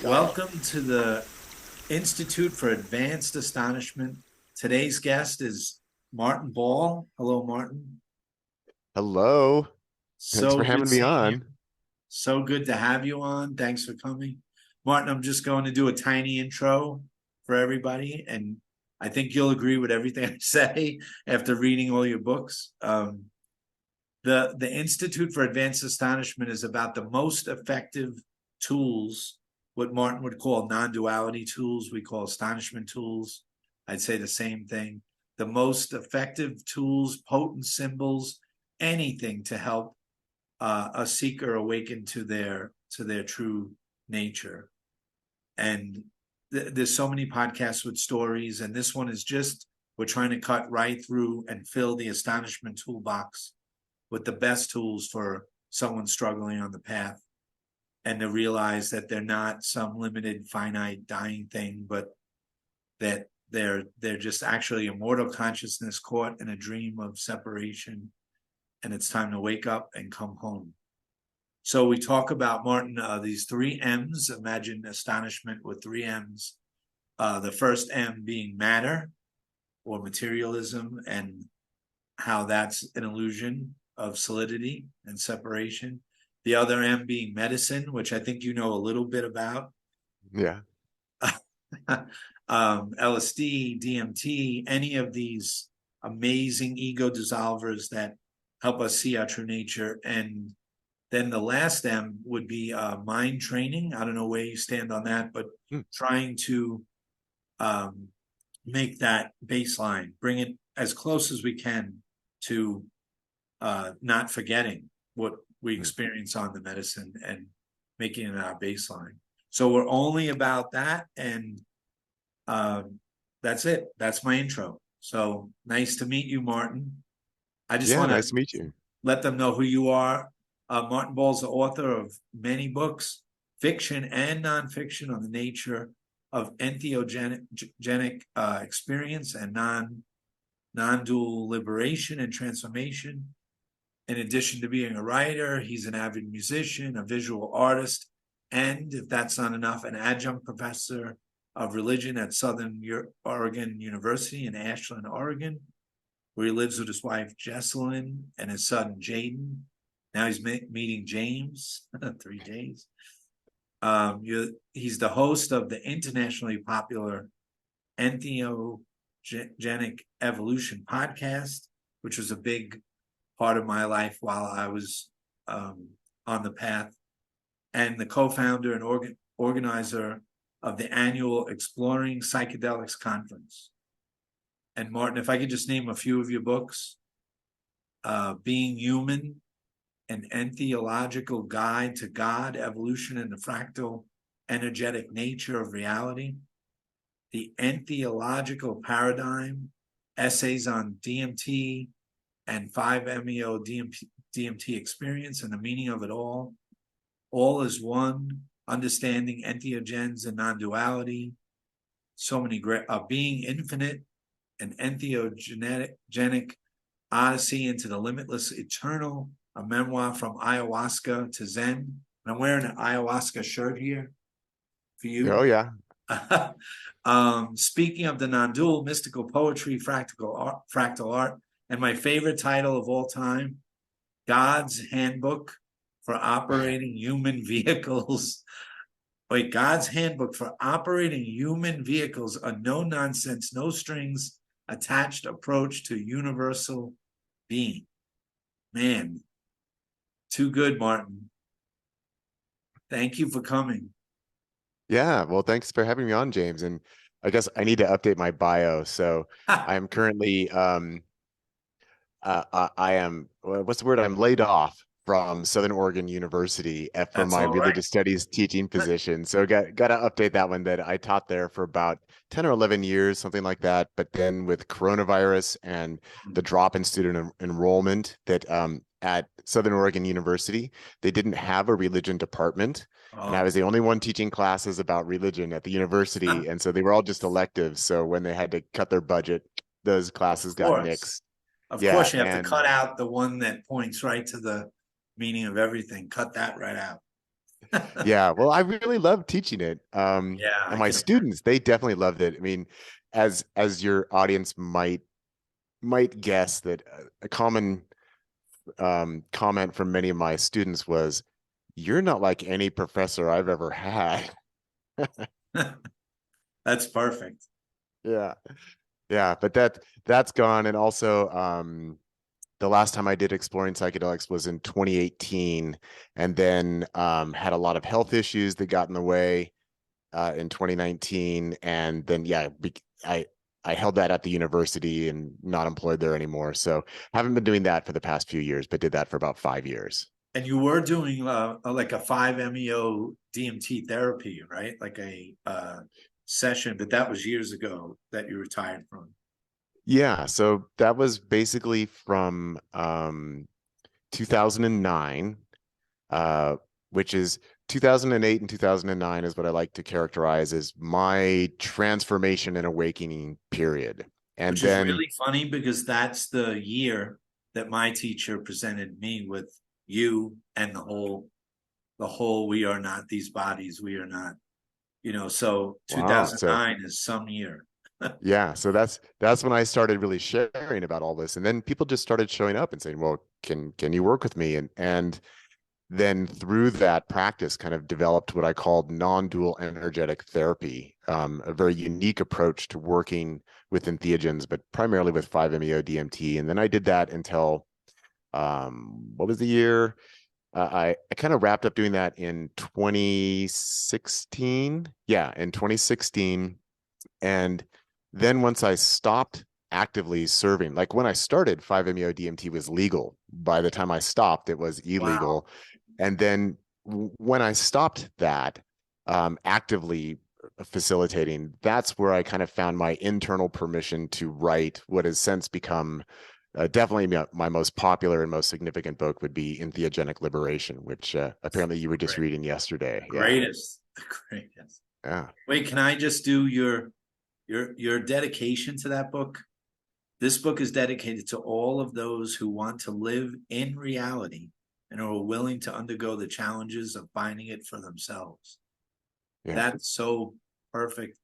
Welcome to the Institute for Advanced Astonishment. Today's guest is Martin Ball. Hello, Martin. Hello. Thanks for So good having me seeing you. on. So good to have you on. Thanks for coming. Martin, I'm just going to do a tiny intro for everybody, and I think you'll agree with everything I say after reading all your books. The Institute for Advanced Astonishment is about the most effective tools, what Martin would call non-duality tools, we call astonishment tools. I'd say the same thing. The most effective tools, potent symbols, anything to help a seeker awaken to their true nature. And there's so many podcasts with stories, and this one is just we're trying to cut right through and fill the astonishment toolbox with the best tools for someone struggling on the path, and to realize that they're not some limited, finite, dying thing, but that they're just actually immortal consciousness caught in a dream of separation, and it's time to wake up and come home. So we talk about, Martin, these three M's. Imagine astonishment with three M's. The first M being matter or materialism, and how that's an illusion of solidity and separation. The other M being medicine, which I think you know a little bit about. Yeah. LSD, DMT, any of these amazing ego dissolvers that help us see our true nature. And then the last M would be mind training. I don't know where you stand on that, but trying to make that baseline, bring it as close as we can to not forgetting what we experience on the medicine and making it our baseline. So we're only about that, and that's it. That's my intro. So nice to meet you, Martin. I just Yeah, want to nice to meet you. let them know who you are. Martin Ball's the author of many books, fiction and nonfiction, on the nature of entheogenic experience and non-dual liberation and transformation. In addition to being a writer, he's an avid musician, a visual artist, and, if that's not enough, an adjunct professor of religion at Southern Oregon University in Ashland, Oregon, where he lives with his wife, Jesselyn, and his son, Jaden. Now he's meeting James, 3 days. He's the host of the internationally popular Entheogenic Evolution podcast, which was a big part of my life while I was on the path, and the co-founder and organizer of the annual Exploring Psychedelics Conference. And Martin, if I could just name a few of your books: Being Human, an Entheological Guide to God, Evolution, and the Fractal Energetic Nature of Reality; The Entheological Paradigm, Essays on DMT and 5-MeO DMT experience and the meaning of it all is one, Understanding Entheogens and Non-Duality, so many great, Being Infinite, an Entheogenic Odyssey into the Limitless Eternal, a memoir from ayahuasca to Zen. And I'm wearing an ayahuasca shirt here for you. Oh, yeah. Speaking of the non-dual, mystical poetry, fractal art, and my favorite title of all time, God's Handbook for Operating Human Vehicles. Wait, God's Handbook for Operating Human Vehicles, a no-nonsense, no strings attached approach to universal being. Man, too good, Martin. Thank you for coming. Yeah, well, thanks for having me on, James. And I guess I need to update my bio. So I am currently I am what's the word? I'm laid off from Southern Oregon University from That's my all right. religious studies teaching position. So got to update that one, that I taught there for about 10 or 11 years, something like that. But then with coronavirus and the drop in student enrollment, that at Southern Oregon University, they didn't have a religion department. And I was the only one teaching classes about religion at the university. And so they were all just electives. So when they had to cut their budget, those classes got nixed. Of Yeah, course, you have to cut out the one that points right to the meaning of everything. Cut that right out. Yeah, well, I really love teaching it. Yeah, And I my can. students, they definitely loved it. I mean, as your audience might guess that a common comment from many of my students was, "You're not like any professor I've ever had." That's perfect. Yeah. Yeah, but that's gone. And also, the last time I did exploring psychedelics was in 2018, and then had a lot of health issues that got in the way in 2019, and then yeah, I held that at the university and not employed there anymore. So haven't been doing that for the past few years, but did that for about 5 years. And you were doing like a 5-MeO DMT therapy, right? Like a session, but that was years ago that you retired from. Yeah, so that was basically from 2009, uh, which is 2008 and 2009 is what I like to characterize as my transformation and awakening period. And Which is then, really funny because that's the year that my teacher presented me with you and the whole we are not these bodies, we are not, so wow, so 2009 is some year. yeah, so that's when I started really sharing about all this. And then people just started showing up and saying, "Well, can you work with me?" And then through that practice kind of developed what I called non-dual energetic therapy, a very unique approach to working with entheogens, but primarily with 5-MeO DMT. And then I did that until what was the year? I kind of wrapped up doing that in 2016. Yeah, in 2016. And then once I stopped actively serving, like when I started, 5-MeO DMT was legal. By the time I stopped, it was Wow. illegal. And then when I stopped that, actively facilitating, that's where I kind of found my internal permission to write what has since become definitely my most popular and most significant book would be Entheogenic Liberation, which apparently you were just Great. reading yesterday. Yeah. Greatest. The greatest. Yeah. Wait, can I just do your dedication to that book? This book is dedicated to all of those who want to live in reality and are willing to undergo the challenges of finding it for themselves. Yeah. That's so perfect.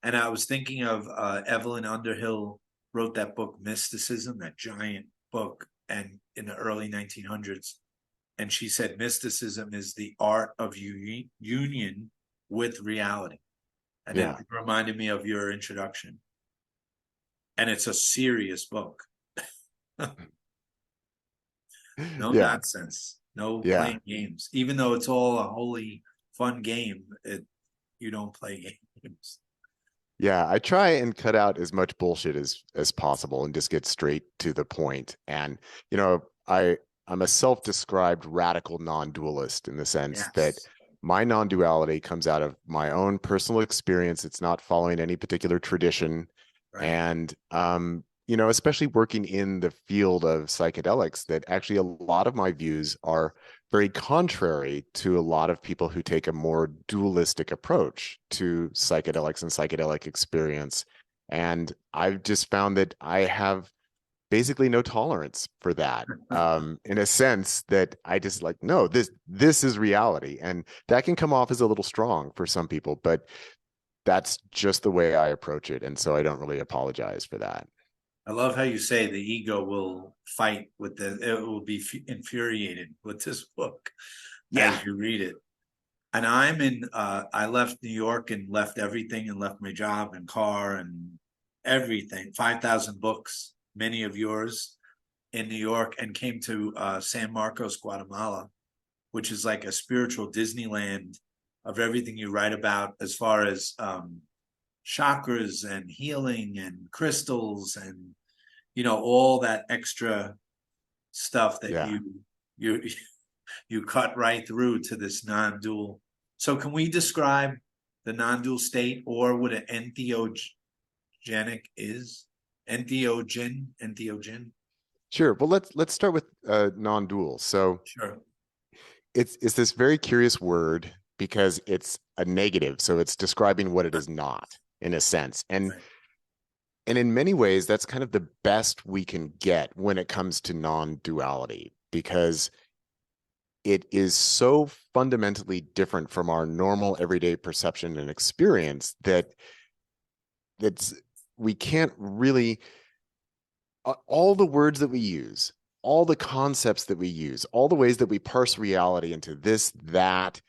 And I was thinking of Evelyn Underhill wrote that book, Mysticism, that giant book, and in the early 1900s. And she said, mysticism is the art of union with reality. And it Yeah. reminded me of your introduction. And it's a serious book. No Yeah. nonsense, no Yeah. playing games. Even though it's all a wholly fun game, you don't play games. Yeah, I try and cut out as much bullshit as possible and just get straight to the point. And you know, I'm a self-described radical non-dualist in the sense that Yes, my non-duality comes out of my own personal experience. It's not following any particular tradition. right. And especially working in the field of psychedelics, that actually a lot of my views are very contrary to a lot of people who take a more dualistic approach to psychedelics and psychedelic experience. And I've just found that I have basically no tolerance for that. In a sense that I just like, no, this is reality. And that can come off as a little strong for some people, but that's just the way I approach it. And so I don't really apologize for that. I love how you say the ego will fight it will be infuriated with this book Yeah. as you read it. And I left New York and left everything and left my job and car and everything, 5,000 books, many of yours in New York, and came to San Marcos, Guatemala, which is like a spiritual Disneyland of everything you write about as far as chakras and healing and crystals and all that extra stuff that Yeah. you you cut right through to this non-dual. So can we describe the non-dual state, or what an entheogenic is? Entheogen. Sure. Well, let's start with non-dual. So Sure. it's this very curious word because it's a negative. So it's describing what it is not in a sense. Right. And in many ways, that's kind of the best we can get when it comes to non-duality, because it is so fundamentally different from our normal everyday perception and experience that we can't really, all the words that we use, all the concepts that we use, all the ways that we parse reality into this, that,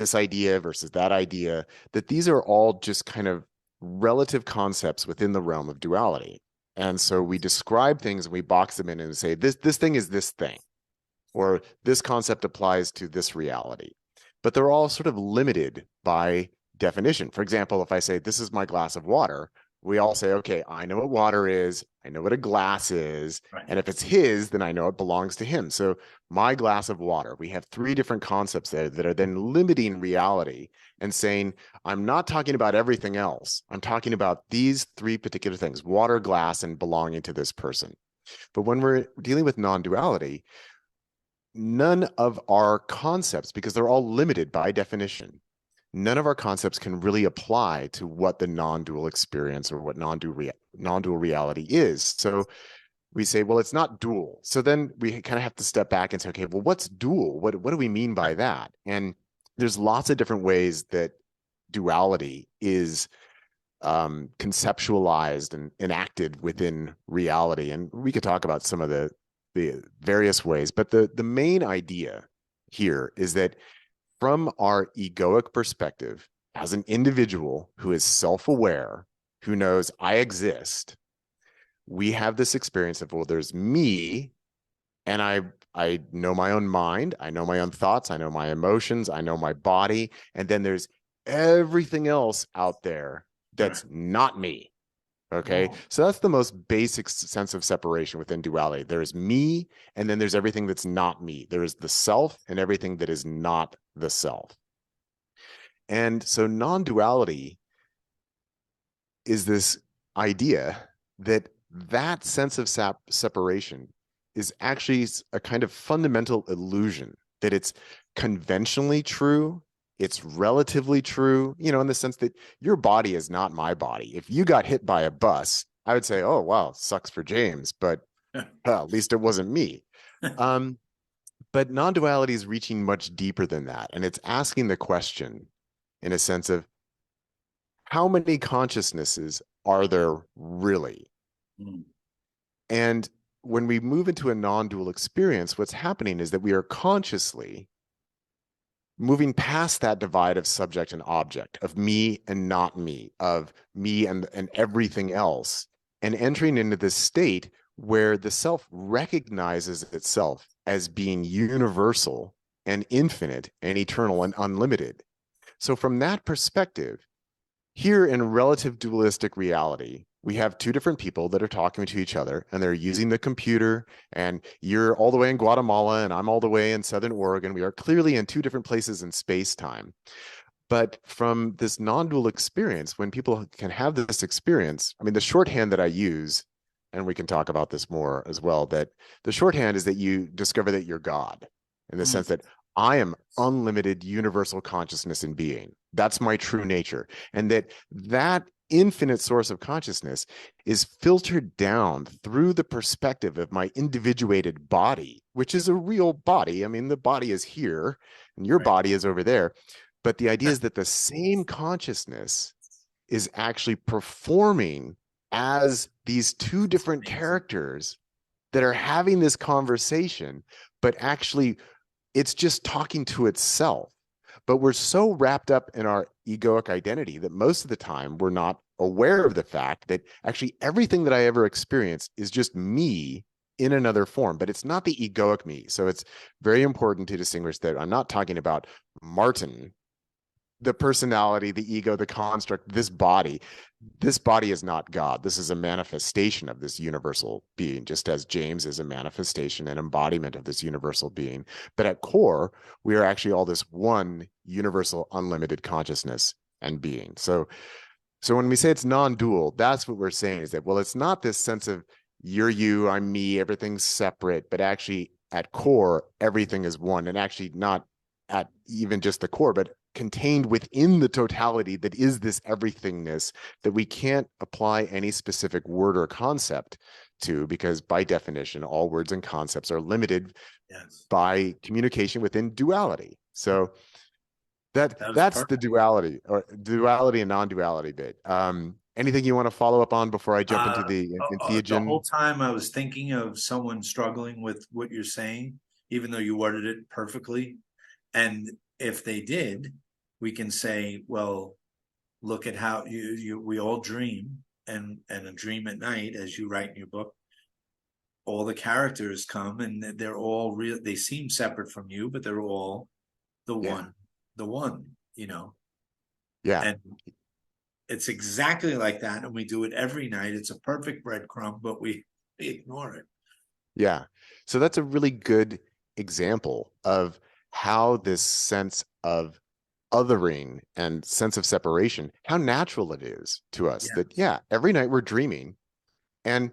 this idea versus that idea, that these are all just kind of relative concepts within the realm of duality. And so we describe things and we box them in and say, this thing is this thing, or this concept applies to this reality. But they're all sort of limited by definition. For example, if I say, this is my glass of water, we all say, okay, I know what water is, I know what a glass is, Right. and if it's his, then I know it belongs to him. So my glass of water, we have three different concepts there that are then limiting reality and saying, I'm not talking about everything else. I'm talking about these three particular things, water, glass, and belonging to this person. But when we're dealing with non-duality, none of our concepts, because they're all limited by definition, none of our concepts can really apply to what the non-dual experience or what non-dual reality is. So we say, well, it's not dual. So then we kind of have to step back and say, okay, well, what's dual? What do we mean by that? And there's lots of different ways that duality is conceptualized and enacted within reality. And we could talk about some of the various ways, but the main idea here is that from our egoic perspective, as an individual who is self-aware, who knows I exist, we have this experience of, well, there's me, and I know my own mind, I know my own thoughts, I know my emotions, I know my body, and then there's everything else out there that's not me. Okay. Oh. So that's the most basic sense of separation within duality. There's me, and then there's everything that's not me. There is the self and everything that is not the self. And so non-duality is this idea that that sense of separation is actually a kind of fundamental illusion, that it's conventionally true, it's relatively true, you know, in the sense that your body is not my body. If you got hit by a bus, I would say, oh, wow, sucks for James, but at least it wasn't me. But non-duality is reaching much deeper than that. And it's asking the question in a sense of, how many consciousnesses are there really? Mm. And when we move into a non-dual experience, what's happening is that we are consciously moving past that divide of subject and object, of me and not me, of me and everything else, and entering into this state where the self recognizes itself as being universal and infinite and eternal and unlimited. So from that perspective, here in relative dualistic reality, we have two different people that are talking to each other, and they're using the computer, and you're all the way in Guatemala and I'm all the way in Southern Oregon. We are clearly in two different places in space-time. But from this non-dual experience, when people can have this experience, I mean, the shorthand that I use, and we can talk about this more as well, that the shorthand is that you discover that you're God, in the sense that I am unlimited universal consciousness and being. That's my true nature. And that infinite source of consciousness is filtered down through the perspective of my individuated body, which is a real body. I mean, the body is here and your body is over there. But the idea is that the same consciousness is actually performing as these two different characters that are having this conversation, but actually it's just talking to itself. But we're so wrapped up in our egoic identity that most of the time we're not aware of the fact that actually everything that I ever experienced is just me in another form, but it's not the egoic me. So it's very important to distinguish that I'm not talking about Martin, the personality, the ego, the construct, this body. This body is not God. This is a manifestation of this universal being, just as James is a manifestation and embodiment of this universal being. But at core, we are actually all this one universal, unlimited consciousness and being. So when we say it's non-dual, that's what we're saying, is that, well, it's not this sense of you're you, I'm me, everything's separate, but actually at core, everything is one, and actually not at even just the core, but contained within the totality that is this everythingness, that we can't apply any specific word or concept to, because by definition, all words and concepts are limited Yes. by communication within duality. So That was that's the perfect. duality and non-duality bit. Anything you want to follow up on before I jump into the The entheogen? whole time I was thinking of someone struggling with what you're saying, even though you worded it perfectly. And if they did, we can say, well, look at how we all dream, and a dream at night, as you write in your book, all the characters come and they're all real. They seem separate from you, but they're all the Yeah. one, you know. Yeah. And it's exactly like that, and we do it every night. It's a perfect breadcrumb, but we ignore it. Yeah. So that's a really good example of how this sense of othering and sense of separation, how natural it is to us that, Yes. yeah, every night we're dreaming. And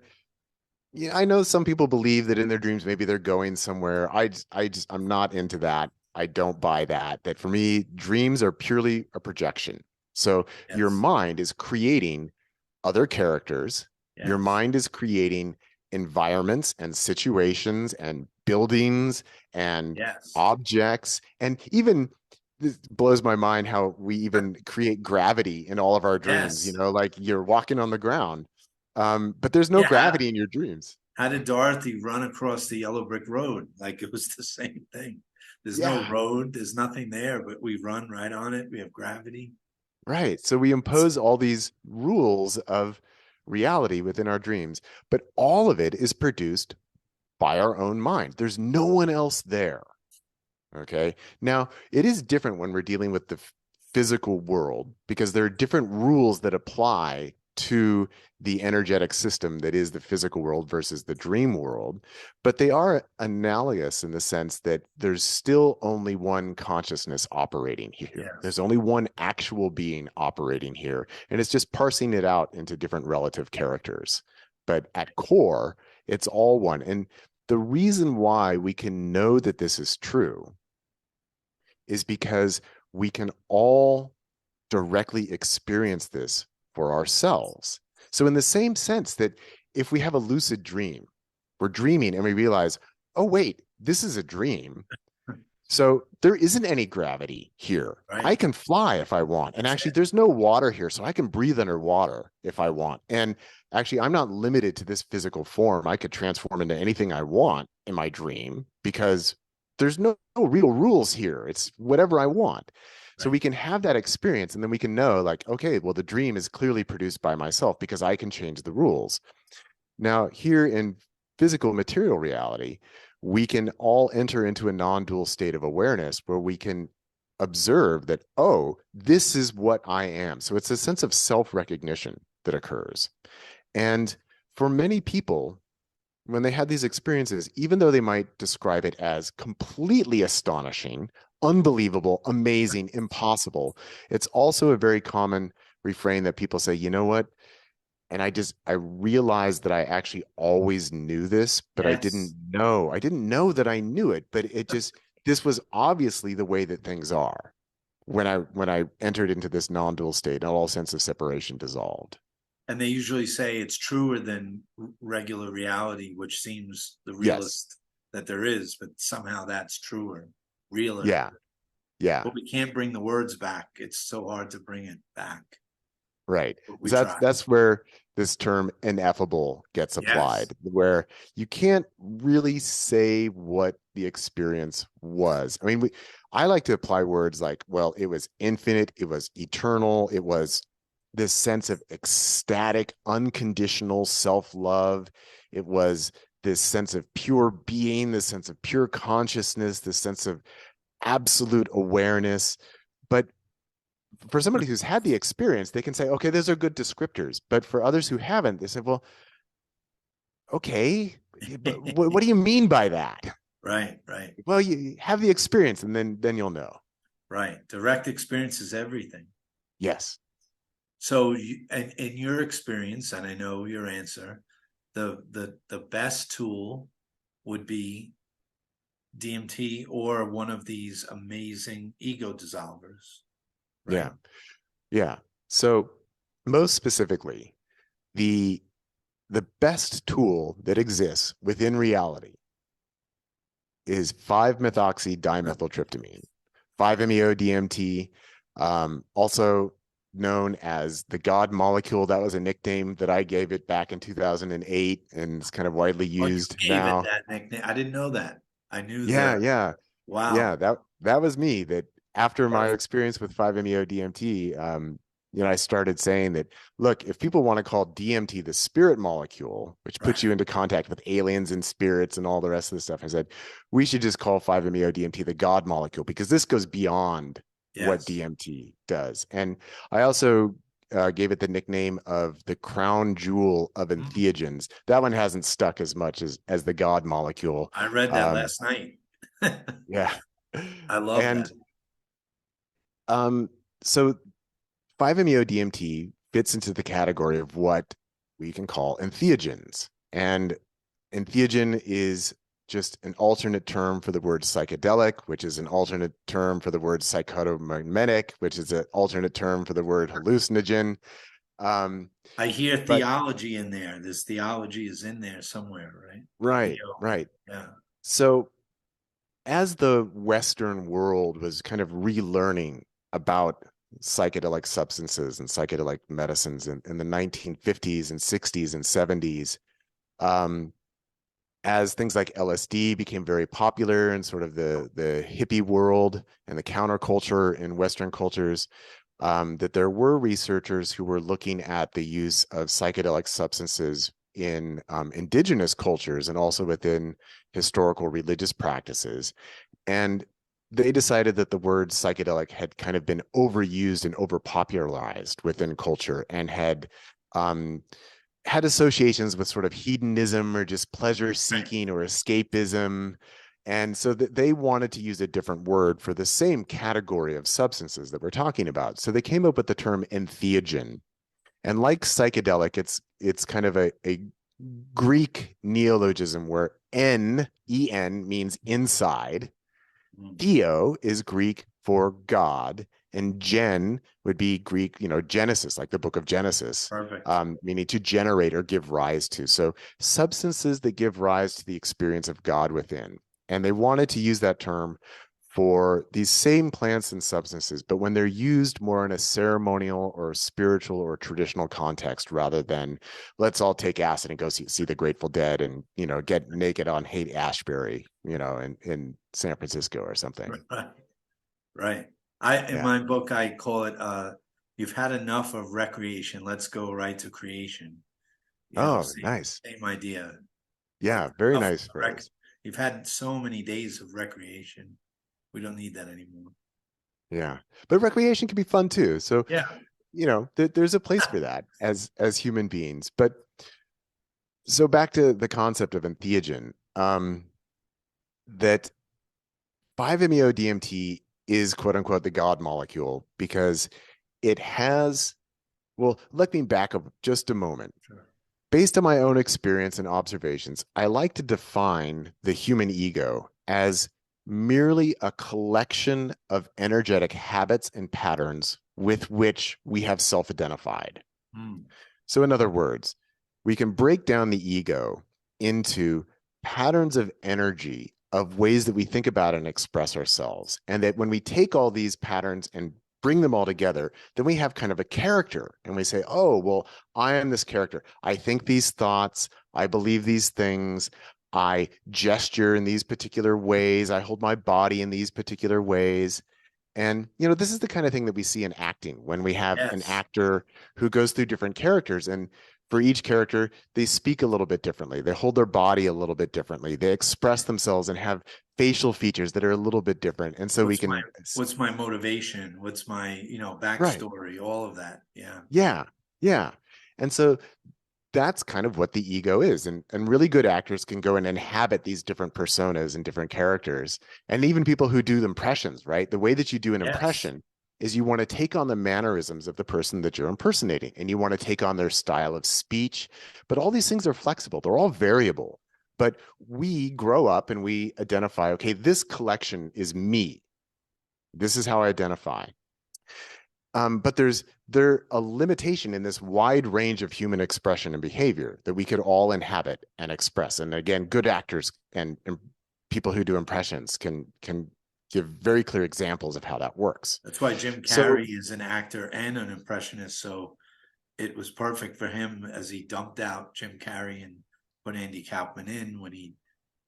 yeah, I know some people believe that in their dreams, maybe they're going somewhere. I'm not into that. I don't buy that. That for me, dreams are purely a projection. So your Yes. mind is creating other characters. Your Yes. mind is creating environments and situations and buildings and Yes. objects. And even this blows my mind how we even create gravity in all of our dreams, Yes. like you're walking on the ground. But there's no Yeah. gravity in your dreams. How did Dorothy run across the yellow brick road? Like it was the same thing. There's no Yeah, road, there's nothing there, but we run right on it. We have gravity. right. So we It's, impose all these rules of reality within our dreams, but all of it is produced by our own mind. There's no one else there. Okay. Now, it is different when we're dealing with the physical world because there are different rules that apply to the energetic system that is the physical world versus the dream world. But they are analogous in the sense that there's still only one consciousness operating here. There's yes. only one actual being operating here. And it's just parsing it out into different relative characters. But at core, it's all one. And the reason why we can know that this is true is because we can all directly experience this for ourselves. So, in the same sense that if we have a lucid dream, we're dreaming and we realize, oh, wait, this is a dream. So there isn't any gravity here. Right. I can fly if I want. And That's actually, it. there's no water here. So I can breathe underwater if I want. And actually, I'm not limited to this physical form. I could transform into anything I want in my dream because there's no real rules here. It's whatever I want. So Right. we can have that experience and then we can know, like, okay, well, the dream is clearly produced by myself because I can change the rules. Now, here in physical material reality, we can all enter into a non-dual state of awareness where we can observe that, oh, this is what I am. So it's a sense of self-recognition that occurs. And for many people, when they had these experiences, even though they might describe it as completely astonishing, unbelievable, amazing, impossible, it's also a very common refrain that people say, you know what? And I realized that I actually always knew this, but Yes. I didn't know that I knew it, but this was obviously the way that things are when I entered into this non-dual state and all sense of separation dissolved. And they usually say it's truer than regular reality, which seems the Yes. realest that there is, but somehow that's truer, realer. Yeah. Yeah. But we can't bring the words back. It's so hard to bring it back. Right. But we So try. that's where this term ineffable gets Yes. applied, where you can't really say what the experience was. I mean, I like to apply words like, well, it was infinite, it was eternal, it was this sense of ecstatic, unconditional self-love. It was this sense of pure being, this sense of pure consciousness, this sense of absolute awareness. But for somebody who's had the experience, they can say, okay, those are good descriptors. But for others who haven't, they say, well, okay, but what do you mean by that? Right, right, Well, you have the experience and then you'll know. right. Direct experience is everything. Yes. So, in your experience, and I know your answer, the best tool would be DMT or one of these amazing ego dissolvers, right? Yeah. Yeah. So most specifically, the the best tool that exists within reality is 5-methoxy-dimethyltryptamine, 5-MeO-DMT, also known as the God molecule. That was a nickname that I gave it back in 2008, and it's kind of widely Oh, you used gave it now. that nickname. I didn't know that. I knew Yeah, the yeah, wow. yeah. That was me. That after my experience with 5-MeO-DMT, I started saying that, look, if people want to call DMT the spirit molecule, which puts you into contact with aliens and spirits and all the rest of the stuff, I said, we should just call 5-MeO-DMT the God molecule, because this goes beyond what Yes. DMT does. And I also gave it the nickname of the crown jewel of entheogens. That one hasn't stuck as much as the God molecule. I read that last night. Yeah. I love And that. so 5-MeO-DMT fits into the category of what we can call entheogens. And entheogen is just an alternate term for the word psychedelic, which is an alternate term for the word psychotomimetic, which is an alternate term for the word hallucinogen. I hear But theology in there. This theology is in there somewhere, right? right, Theo. right. Yeah. So as the Western world was kind of relearning about psychedelic substances and psychedelic medicines in the 1950s and 60s and 70s, as things like LSD became very popular in sort of the hippie world and the counterculture in Western cultures, that there were researchers who were looking at the use of psychedelic substances in indigenous cultures and also within historical religious practices. And they decided that the word psychedelic had kind of been overused and overpopularized within culture, and had associations with sort of hedonism or just pleasure seeking or escapism. And so that they wanted to use a different word for the same category of substances that we're talking about. So they came up with the term entheogen. And like psychedelic, it's kind of a Greek neologism where en means inside. Theo is Greek for God, and gen would be Greek, Genesis, like the book of Genesis, Perfect. meaning to generate or give rise to. So substances that give rise to the experience of God within. And they wanted to use that term for these same plants and substances, but when they're used more in a ceremonial or spiritual or traditional context, rather than let's all take acid and go see the Grateful Dead and get naked on Haight Ashbury, in San Francisco or something. Right. Right. In Yeah. my book I call it you've had enough of recreation. Let's go right to creation. Oh, nice. Same idea. Yeah, very nice phrase. You've had so many days of recreation. We don't need that anymore. Yeah. But recreation can be fun too. So, Yeah. there's a place for that as human beings. But so back to the concept of entheogen, that 5-MeO-DMT is quote unquote the God molecule because it has, well, let me back up just a moment. Sure. Based on my own experience and observations, I like to define the human ego as merely a collection of energetic habits and patterns with which we have self-identified. So in other words, we can break down the ego into patterns of energy of ways that we think about and express ourselves. And that when we take all these patterns and bring them all together, then we have kind of a character, and we say, oh, well, I am this character. I think these thoughts, I believe these things, I gesture in these particular ways, I hold my body in these particular ways. And, this is the kind of thing that we see in acting when we have an actor who goes through different characters. And for each character, they speak a little bit differently. They hold their body a little bit differently. They express themselves and have facial features that are a little bit different. And so what's my motivation? What's my, right. backstory? All of that. Yeah. Yeah. Yeah. And so that's kind of what the ego is. And really good actors can go and inhabit these different personas and different characters. And even people who do impressions, right? The way that you do an impression is you want to take on the mannerisms of the person that you're impersonating, and you want to take on their style of speech. But all these things are flexible. They're all variable. But we grow up and we identify, okay, this collection is me. This is how I identify. But there a limitation in this wide range of human expression and behavior that we could all inhabit and express. And again, good actors and people who do impressions can give very clear examples of how that works. That's why Jim Carrey is an actor and an impressionist. So it was perfect for him as he dumped out Jim Carrey and put Andy Kaufman in. When he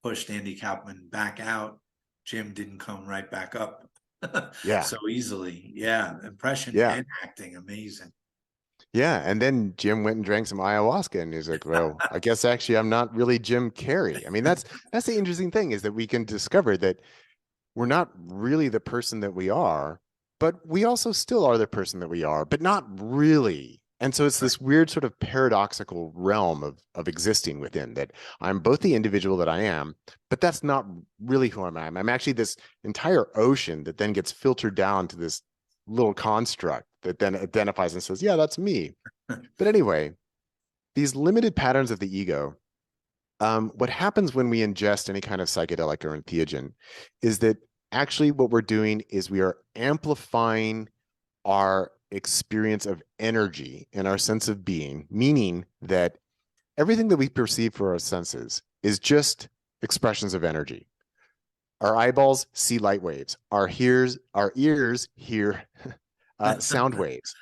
pushed Andy Kaufman back out, Jim didn't come right back up Yeah. so easily. Yeah, impression Yeah. and acting, amazing. Yeah, and then Jim went and drank some ayahuasca, and he's like, "Well, I guess actually I'm not really Jim Carrey." I mean, that's the interesting thing, is that we can discover that we're not really the person that we are, but we also still are the person that we are, but not really. And so it's this weird sort of paradoxical realm of existing within, that I'm both the individual that I am, but that's not really who I am. I'm actually this entire ocean that then gets filtered down to this little construct that then identifies and says, yeah, that's me. But anyway, these limited patterns of the ego, what happens when we ingest any kind of psychedelic or entheogen is that actually what we're doing is we are amplifying our experience of energy and our sense of being, meaning that everything that we perceive for our senses is just expressions of energy. Our eyeballs see light waves. Our ears hear sound waves.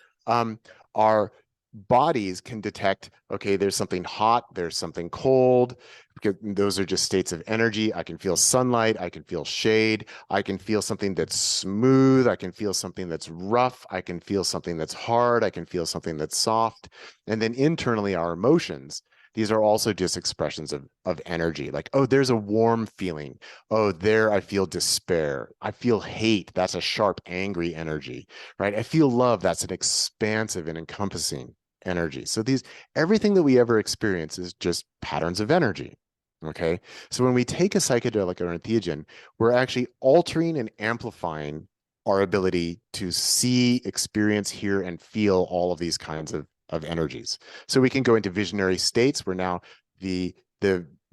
Our bodies can detect, okay, there's something hot, there's something cold, because those are just states of energy. I can feel sunlight, I can feel shade, I can feel something that's smooth, I can feel something that's rough, I can feel something that's hard, I can feel something that's soft. And then internally, our emotions, these are also just expressions of energy. Like, oh, there's a warm feeling. Oh, there I feel despair. I feel hate. That's a sharp, angry energy, right? I feel love. That's an expansive and encompassing energy. So everything that we ever experience is just patterns of energy. Okay. So when we take a psychedelic or entheogen, we're actually altering and amplifying our ability to see, experience, hear, and feel all of these kinds of energies. So we can go into visionary states where now the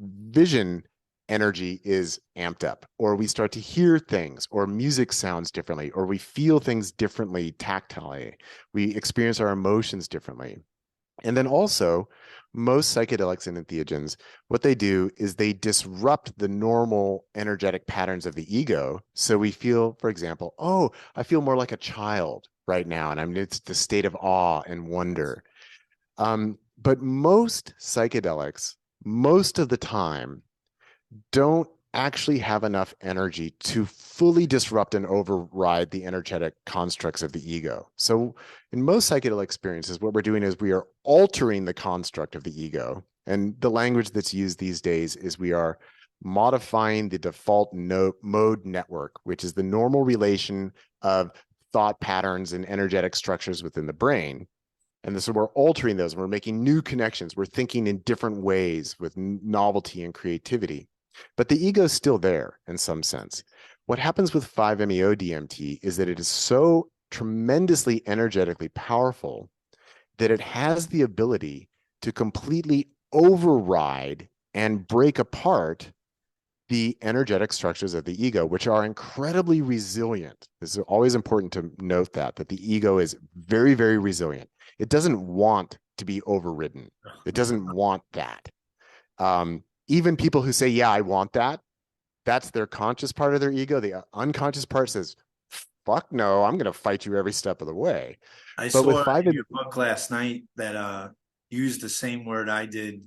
vision energy is amped up, or we start to hear things, or music sounds differently, or we feel things differently tactilely. We experience our emotions differently. And then also, most psychedelics and entheogens, what they do is they disrupt the normal energetic patterns of the ego. So we feel, for example, oh, I feel more like a child right now, and it's the state of awe and wonder. But most psychedelics, most of the time, don't actually have enough energy to fully disrupt and override the energetic constructs of the ego. So in most psychedelic experiences, what we're doing is we are altering the construct of the ego. And the language that's used these days is we are modifying the default mode network, which is the normal relation of thought patterns and energetic structures within the brain. And so we're altering those, and we're making new connections. We're thinking in different ways with novelty and creativity. But the ego is still there in some sense. What happens with 5-MeO-DMT is that it is so tremendously energetically powerful that it has the ability to completely override and break apart the energetic structures of the ego, which are incredibly resilient. This is always important to note that the ego is very, very resilient. It doesn't want to be overridden. It doesn't want that. Even people who say, yeah, I want that, that's their conscious part of their ego. The unconscious part says, fuck no, I'm going to fight you every step of the way. I But with saw in your book last night that used the same word I did,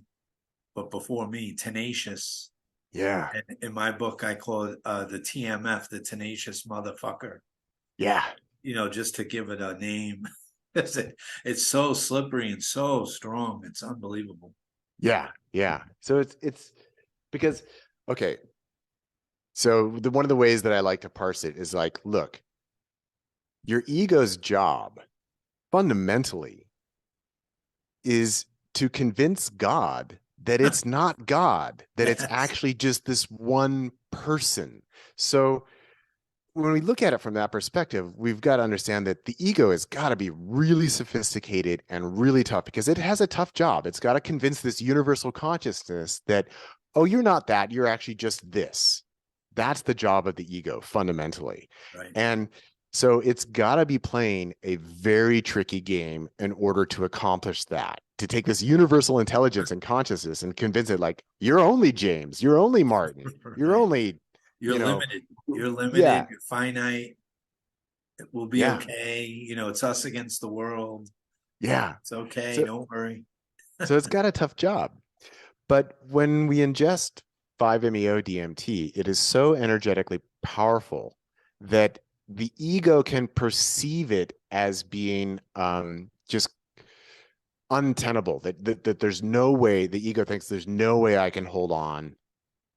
but before me, tenacious. Yeah. And in my book, I call it the TMF, the tenacious motherfucker. Yeah. You know, just to give it a name. It's so slippery and so strong. It's unbelievable. Yeah. Yeah. So it's because, okay. So one of the ways that I like to parse it is like, look, your ego's job fundamentally is to convince God that it's not God, that it's actually just this one person. So when we look at it from that perspective, we've got to understand that the ego has got to be really sophisticated and really tough, because it has a tough job. It's got to convince this universal consciousness that, oh, you're not that, you're actually just this. That's the job of the ego fundamentally. Right. And So it's got to be playing a very tricky game in order to accomplish that, to take this universal intelligence and consciousness and convince it like, you're only James, you're only Martin, you're Right. only, You're you know, limited. You're limited. yeah, You're finite. It will be yeah, okay. It's us against the world. yeah. It's okay. So, Don't worry. so it's got a tough job. But when we ingest 5-MeO DMT, it is so energetically powerful that the ego can perceive it as being just untenable, that there's no way, the ego thinks there's no way I can hold on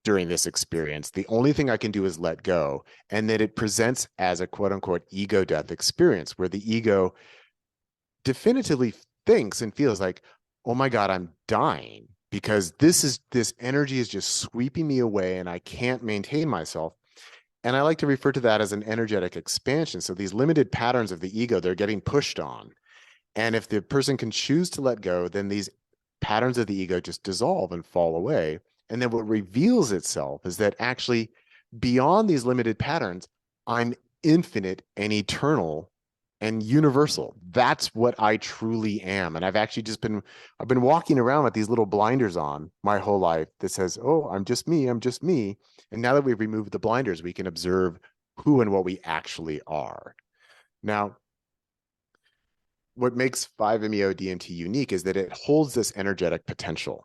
during this experience. The only thing I can do is let go. And that it presents as a quote unquote ego death experience where the ego definitively thinks and feels like, oh my God, I'm dying because this energy is just sweeping me away and I can't maintain myself. And I like to refer to that as an energetic expansion. So these limited patterns of the ego, they're getting pushed on. And if the person can choose to let go, then these patterns of the ego just dissolve and fall away. And then what reveals itself is that actually beyond these limited patterns, I'm infinite and eternal and universal. That's what I truly am. And I've actually I've been walking around with these little blinders on my whole life that says, oh, I'm just me. I'm just me. And now that we've removed the blinders, we can observe who and what we actually are. Now, what makes 5-MeO DMT unique is that it holds this energetic potential.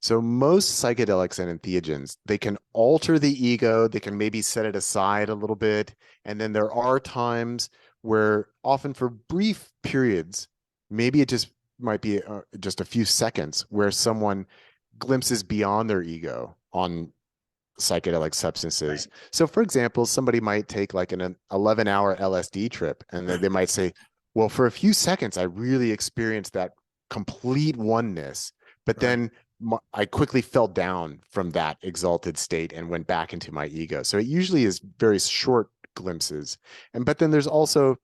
So most psychedelics and entheogens, they can alter the ego, they can maybe set it aside a little bit. And then there are times where often for brief periods, maybe it just might be just a few seconds where someone glimpses beyond their ego on psychedelic substances. Right. So for example, somebody might take like an 11-hour LSD trip and then they might say, well, for a few seconds, I really experienced that complete oneness, but Right. then I quickly fell down from that exalted state and went back into my ego. So it usually is very short glimpses. But then there's also,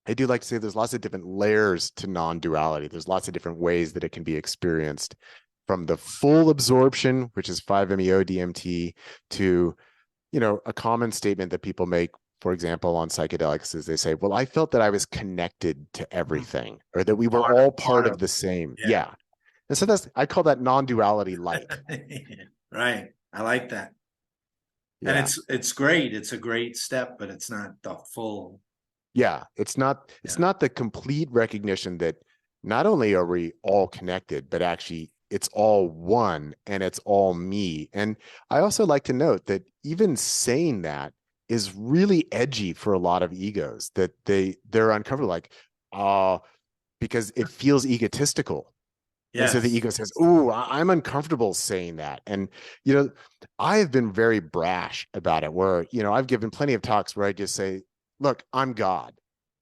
I do like to say there's lots of different layers to non-duality. There's lots of different ways that it can be experienced, from the full absorption, which is 5-MeO DMT, to, a common statement that people make, for example, on psychedelics, is they say, well, I felt that I was connected to everything, or that we were all part of the same. Yeah. And so I call that non-duality light. Right. I like that. And Yeah. it's great. It's a great step, but it's not the full. Yeah. It's not the complete recognition that not only are we all connected, but actually it's all one and it's all me. And I also like to note that even saying that is really edgy for a lot of egos, that they're uncomfortable, like, because it feels egotistical. And so the Yes. ego says, "Oh, I'm uncomfortable saying that." And I have been very brash about it, where I've given plenty of talks where I just say, "Look, I'm God."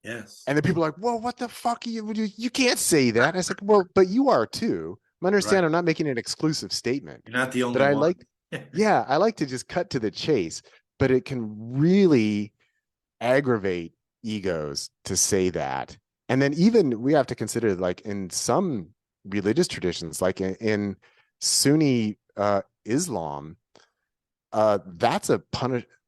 Yes. And then people are like, "Well, what the fuck are you can't say that." And I said, "Well, but you are too. I understand. Right. I'm not making an exclusive statement, You're not the but only one. I like to just cut to the chase. But it can really aggravate egos to say that. And then even we have to consider, like, in some religious traditions, like in Sunni Islam, that's a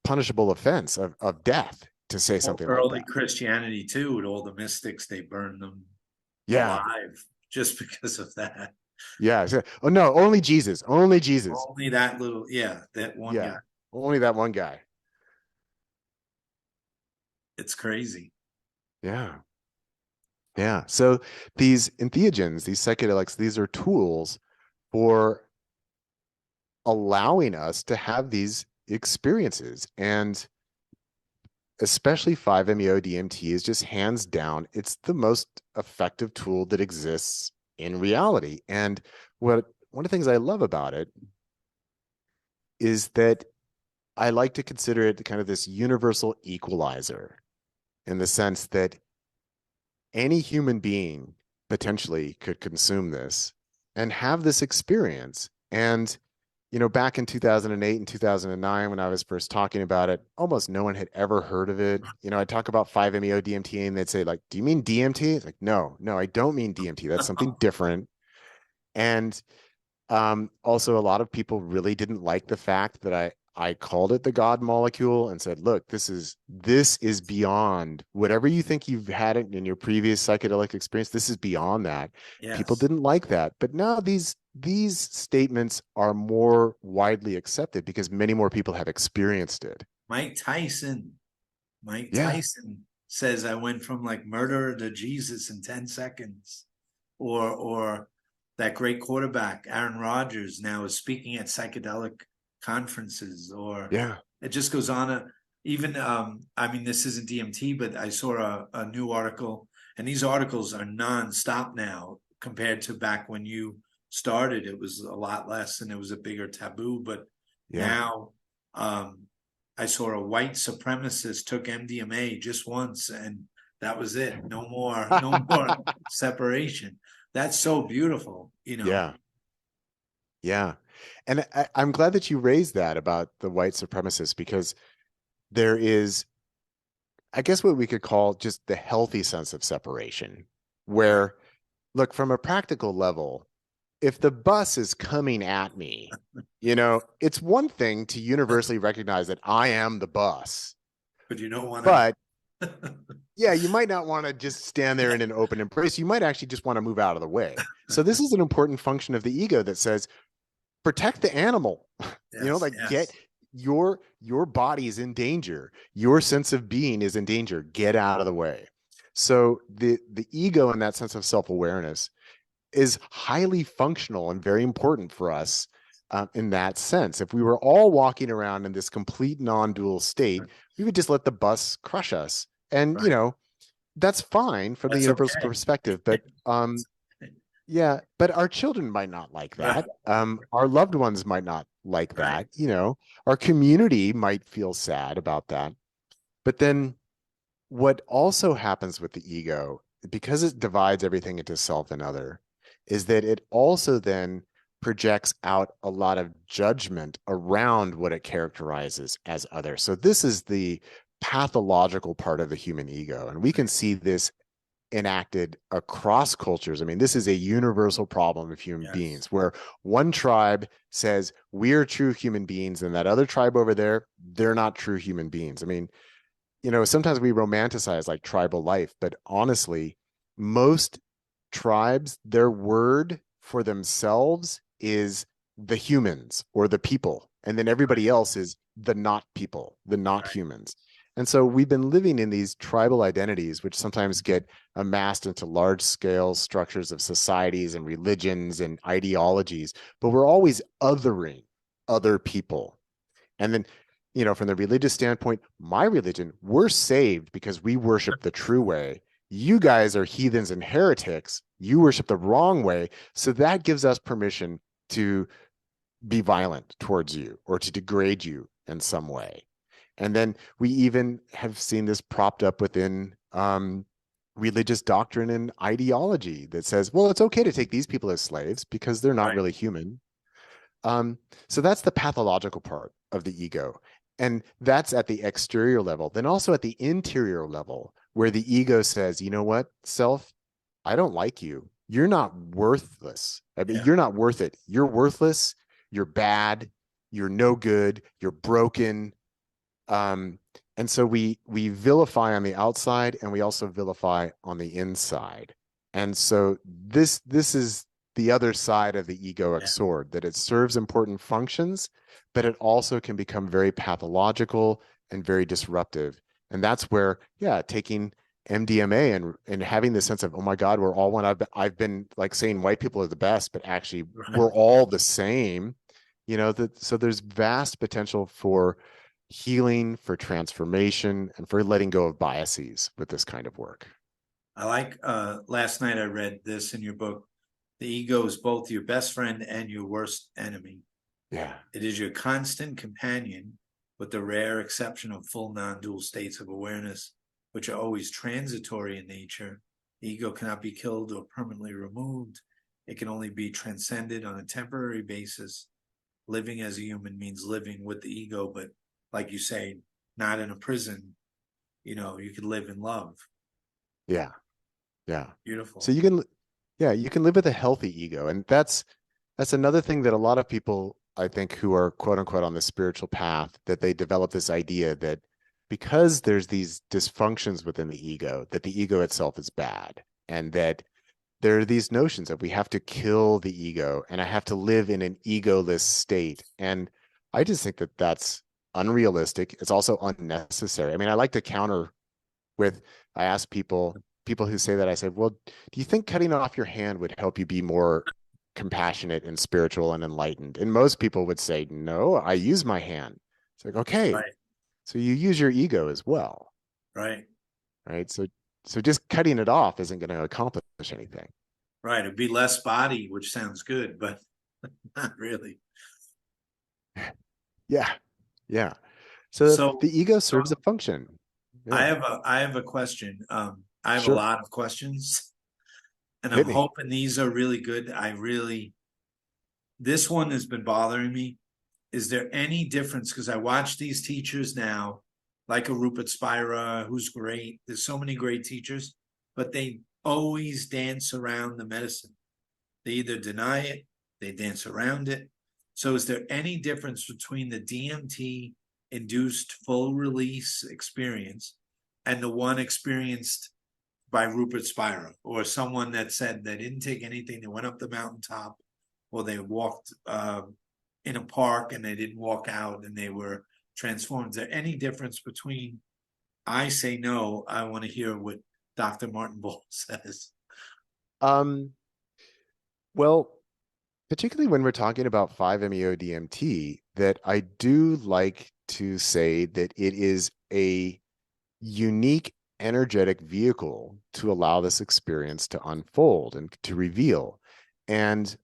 punishable offense of death to say something like Early that. Christianity too, with all the mystics, they burned them Yeah. alive just because of that. Yeah. Oh no, only Jesus. Only Jesus. Only that little, yeah, that one Yeah. guy. Only that one guy. It's crazy. Yeah. Yeah. So these entheogens, these psychedelics, these are tools for allowing us to have these experiences. And especially 5-MeO DMT is just hands down, it's the most effective tool that exists in reality. And one of the things I love about it is that I like to consider it kind of this universal equalizer, in the sense that any human being potentially could consume this and have this experience. And back in 2008 and 2009, when I was first talking about it, almost no one had ever heard of it. I'd talk about 5-MeO DMT and they'd say, like, do you mean DMT? It's like, no, I don't mean DMT. That's something different. And also a lot of people really didn't like the fact that I called it the God molecule and said, look, this is beyond whatever you think you've had it in your previous psychedelic experience. This is beyond that. People Yes. didn't like that, but now these statements are more widely accepted because many more people have experienced it. Mike Tyson. Mike Yeah. Tyson says I went from like murderer to Jesus in 10 seconds. Or that great quarterback, Aaron Rodgers, now is speaking at psychedelic conferences, or Yeah. it just goes on. Even, I mean, this isn't DMT, but I saw a new article, and these articles are nonstop now compared to back when you started. It was a lot less and it was a bigger taboo. But Yeah. now, I saw a white supremacist took MDMA just once, and that was it. No more, no more separation. That's so beautiful, you know. Yeah. Yeah. And I'm glad that you raised that about the white supremacists, because there is, I guess, what we could call just the healthy sense of separation, Right. where, look, from a practical level, if the bus is coming at me, it's one thing to universally recognize that I am the bus, But you don't want but to. yeah, you might not want to just stand there in an open embrace. You might actually just want to move out of the way. So this is an important function of the ego that says, protect the animal. Yes, Like, get yes. your body is in danger. Your sense of being is in danger. Get out of the way. So the ego, in that sense of self-awareness, is highly functional and very important for us, in that sense. If we were all walking around in this complete non-dual state, we would just let the bus crush us. And, Right. that's fine from the That's universal okay. perspective, but yeah, but our children might not like Right. that. Our loved ones might not like Right. that. Our community might feel sad about that. But then what also happens with the ego, because it divides everything into self and other, is that it also then projects out a lot of judgment around what it characterizes as other. So this is the pathological part of the human ego. And we can see this enacted across cultures. I mean, this is a universal problem of human Yes. beings, where one tribe says we're true human beings, and that other tribe over there, they're not true human beings. I mean, sometimes we romanticize like tribal life, but honestly, most tribes, their word for themselves is the humans or the people. And then Right. everybody else is the not people, the not Right. humans. And so we've been living in these tribal identities, which sometimes get amassed into large scale structures of societies and religions and ideologies, but we're always othering other people. And then, from the religious standpoint, my religion, we're saved because we worship the true way. You guys are heathens and heretics. You worship the wrong way. So that gives us permission to be violent towards you or to degrade you in some way. And then we even have seen this propped up within religious doctrine and ideology that says, well, it's okay to take these people as slaves because they're not Right. really human. So that's the pathological part of the ego. And that's at the exterior level. Then also at the interior level, where the ego says, you know what, self, I don't like you. You're not worthless. I mean, Yeah. you're not worth it. You're worthless. You're bad. You're no good. You're broken. Um, and so we vilify on the outside, and we also vilify on the inside. And so this is the other side of the egoic Yeah. sword, that it serves important functions, but it also can become very pathological and very disruptive. And that's where, yeah, taking MDMA and having this sense of, oh my God, we're all one. I've been like saying white people are the best, but actually Right. we're all the same. So there's vast potential for healing, for transformation, and for letting go of biases with this kind of work. I like, last night I read this in your book. The ego is both your best friend and your worst enemy. Yeah. It is your constant companion, with the rare exception of full non-dual states of awareness, which are always transitory in nature. The ego cannot be killed or permanently removed. It can only be transcended on a temporary basis. Living as a human means living with the ego, but like you say, not in a prison. You could live in love. Yeah. Yeah. So Beautiful. you can live with a healthy ego. And that's another thing that a lot of people I think, who are quote unquote on the spiritual path, that they develop this idea that because there's these dysfunctions within the ego, that the ego itself is bad, and that there are these notions of we have to kill the ego and I have to live in an egoless state. And I just think that that's unrealistic. It's also unnecessary. I mean, I like to counter with, I ask people who say that, I said, well, do you think cutting off your hand would help you be more compassionate and spiritual and enlightened? And most people would say, no, I use my hand. It's like, okay, Right. so you use your ego as well. Right. Right. So just cutting it off isn't going to accomplish anything. Right. It'd be less body, which sounds good, but not really. Yeah. Yeah. So So the ego serves a function. Yeah. I have a question. I have a Sure. lot of questions, and I'm Hit me. hoping these are really good. This one has been bothering me. Is there any difference? Because I watch these teachers now, like a Rupert Spira, who's great. There's so many great teachers, but they always dance around the medicine. They either deny it, they dance around it. So is there any difference between the DMT induced full release experience and the one experienced by Rupert Spira, or someone that said they didn't take anything, they went up the mountaintop, or they walked in a park and they didn't walk out and they were transformed? Is there any difference between? I say no. I want to hear what Dr. Martin Ball says. Um, well, particularly when we're talking about 5-MeO-DMT, that I do like to say that it is a unique energetic vehicle to allow this experience to unfold and to reveal. And,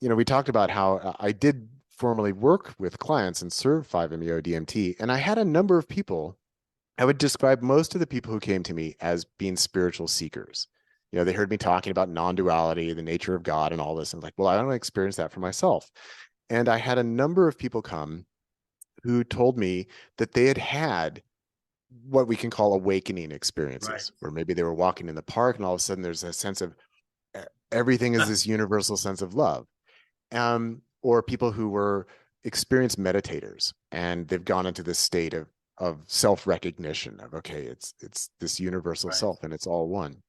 you know, we talked about how I did formally work with clients and serve 5-MeO-DMT, and I had a number of people. I would describe most of the people who came to me as being spiritual seekers. You know, they heard me talking about non-duality, the nature of God, and all this. And like, well, I don't experience that for myself. And I had a number of people come who told me that they had had what we can call awakening experiences, Right. where maybe they were walking in the park and all of a sudden there's a sense of everything is this universal sense of love. Or people who were experienced meditators and they've gone into this state of self-recognition of, okay, it's this universal Right. self and it's all one.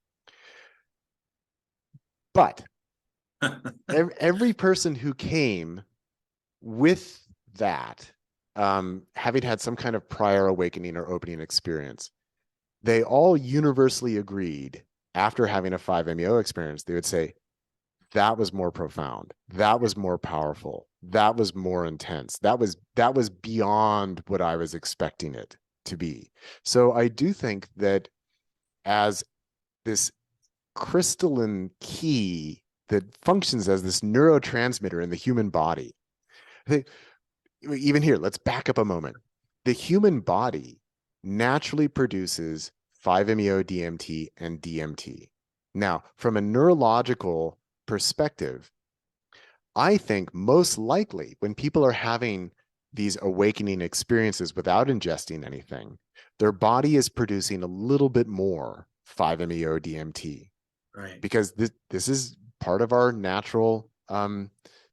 But every person who came with that, having had some kind of prior awakening or opening experience, they all universally agreed after having a 5-MeO experience, they would say, that was more profound. That was more powerful. That was more intense. That was beyond what I was expecting it to be. So I do think that as this crystalline key that functions as this neurotransmitter in the human body, I think, even here, let's back up a moment. The human body naturally produces 5-MeO-DMT and DMT. Now, from a neurological perspective, I think most likely when people are having these awakening experiences without ingesting anything, their body is producing a little bit more 5-MeO-DMT. Right. Because this is part of our natural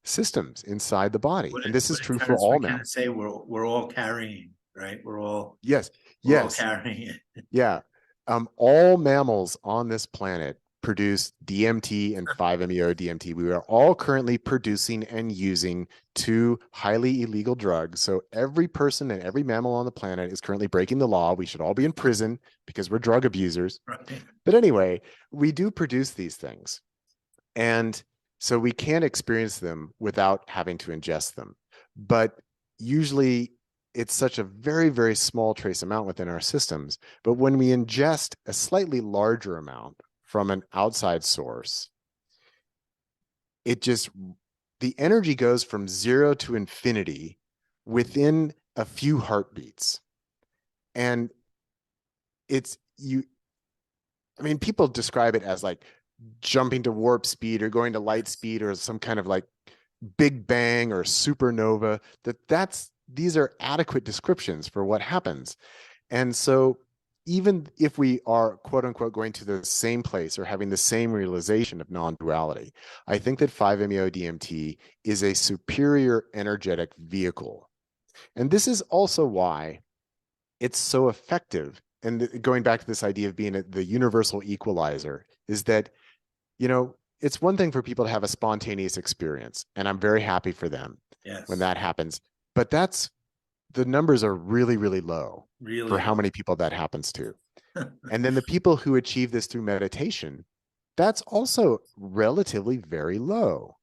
systems inside the body. And this is true for all we kind mammals. of say we're all carrying, right? We're all Yes. carrying it. Yeah. All mammals on this planet produce DMT and 5-MeO-DMT. We are all currently producing and using two highly illegal drugs. So every person and every mammal on the planet is currently breaking the law. We should all be in prison because we're drug abusers. Right. But anyway, we do produce these things. And so we can experience them without having to ingest them. But usually it's such a very, very small trace amount within our systems. But when we ingest a slightly larger amount from an outside source, the energy goes from 0 to infinity within a few heartbeats. And people describe it as like jumping to warp speed or going to light speed or some kind of like big bang or supernova. These are adequate descriptions for what happens. And so even if we are quote unquote going to the same place or having the same realization of non-duality, I think that 5-MeO-DMT is a superior energetic vehicle. And this is also why it's so effective. And going back to this idea of being the universal equalizer, is that, it's one thing for people to have a spontaneous experience, and I'm very happy for them when that happens. But the numbers are really, really low for how many people that happens to. And then the people who achieve this through meditation, that's also relatively very low.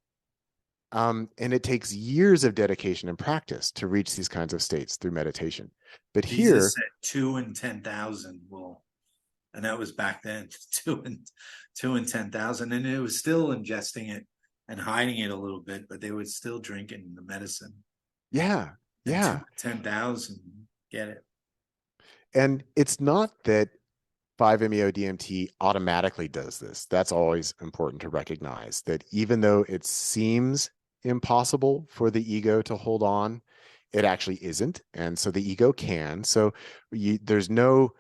And it takes years of dedication and practice to reach these kinds of states through meditation. But Jesus said 2 in 10,000 will, and that was back then, 2 in 10,000, and it was still ingesting it and hiding it a little bit, but they were still drinking the medicine. Yeah, yeah. 10,000, get it. And it's not that 5-MeO-DMT automatically does this. That's always important to recognize, that even though it seems impossible for the ego to hold on, it actually isn't. And so the ego can. So there's no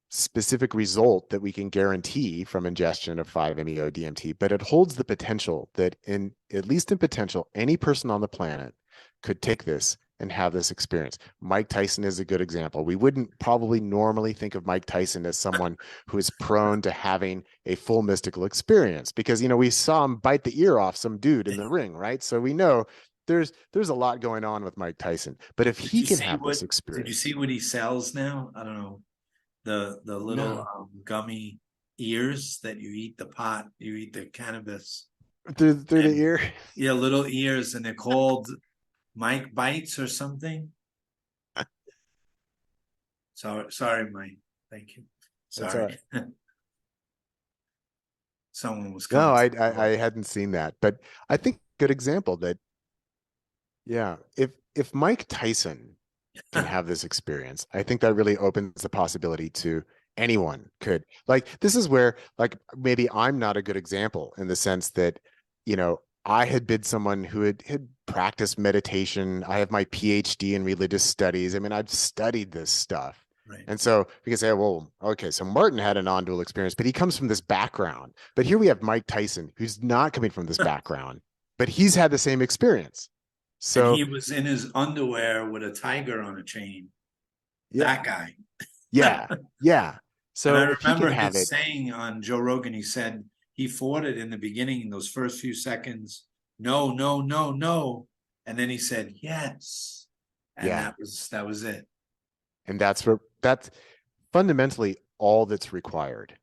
specific result that we can guarantee from ingestion of 5-MeO-DMT, but it holds the potential that, at least in potential, any person on the planet could take this and have this experience. Mike Tyson is a good example. We wouldn't probably normally think of Mike Tyson as someone who is prone to having a full mystical experience, because, we saw him bite the ear off some dude in the ring, right? So we know there's a lot going on with Mike Tyson. But if he can have this experience. Did you see what he sells now? I don't know. The little gummy ears that you eat the pot, you eat the cannabis. Through the ear? Yeah, little ears, and they're called Mike Bites or something. Sorry, Mike. Thank you. Sorry. Right. Someone was coming. No, I hadn't seen that, but I think good example that, yeah, if Mike Tyson can have this experience, I think that really opens the possibility to anyone could. Like, this is where, like, maybe I'm not a good example in the sense that, I had been someone who had practiced meditation. I have my PhD in religious studies. I mean, I've studied this stuff. Right. And so we can say, well, okay, so Martin had a non-dual experience, but he comes from this background. But here we have Mike Tyson, who's not coming from this background, but he's had the same experience. So and he was in his underwear with a tiger on a chain. Yeah. That guy. Yeah. Yeah. So and I remember his saying on Joe Rogan, he said he fought it in the beginning, those first few seconds. No, no, no, no. And then he said, yes. And that was it. And that's fundamentally all that's required.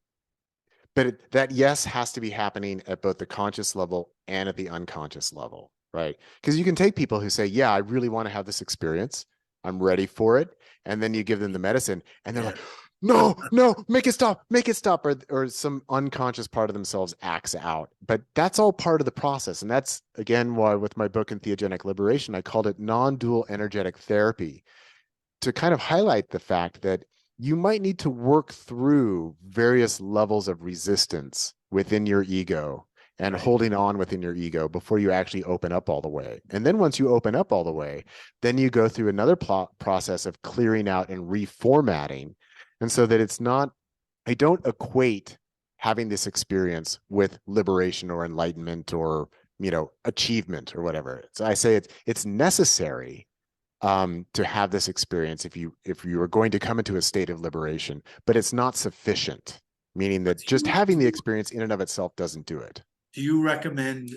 But that yes has to be happening at both the conscious level and at the unconscious level, right? Because you can take people who say, yeah, I really want to have this experience. I'm ready for it. And then you give them the medicine and they're like, no, make it stop. Or some unconscious part of themselves acts out. But that's all part of the process. And that's, again, why with my book, Entheogenic Liberation, I called it non-dual energetic therapy, to kind of highlight the fact that you might need to work through various levels of resistance within your ego and holding on within your ego before you actually open up all the way. And then once you open up all the way, then you go through another process of clearing out and reformatting. And so that it's not, I don't equate having this experience with liberation or enlightenment or, achievement or whatever. So I say it's necessary to have this experience if you are going to come into a state of liberation, but it's not sufficient, meaning that just having the experience in and of itself doesn't do it. Do you recommend,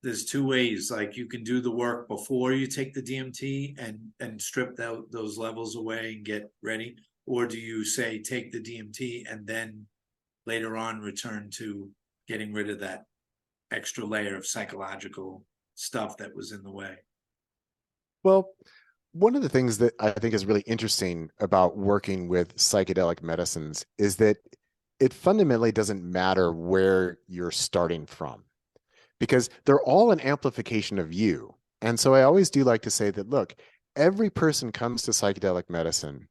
there's two ways, like you can do the work before you take the DMT and strip those levels away and get ready? Or do you say take the DMT and then later on return to getting rid of that extra layer of psychological stuff that was in the way? Well, one of the things that I think is really interesting about working with psychedelic medicines is that it fundamentally doesn't matter where you're starting from, because they're all an amplification of you. And so I always do like to say that, look, every person comes to psychedelic medicine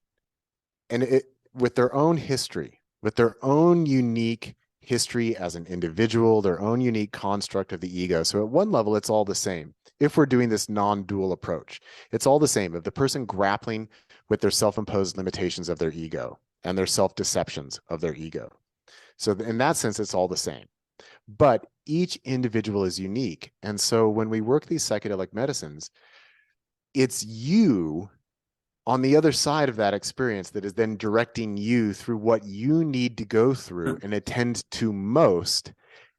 and with their own history, with their own unique history as an individual, their own unique construct of the ego. So at one level, it's all the same. If we're doing this non-dual approach, it's all the same. If the person grappling with their self-imposed limitations of their ego and their self-deceptions of their ego. So in that sense, it's all the same. But each individual is unique. And so when we work these psychedelic medicines, it's you on the other side of that experience that is then directing you through what you need to go through and attend to most.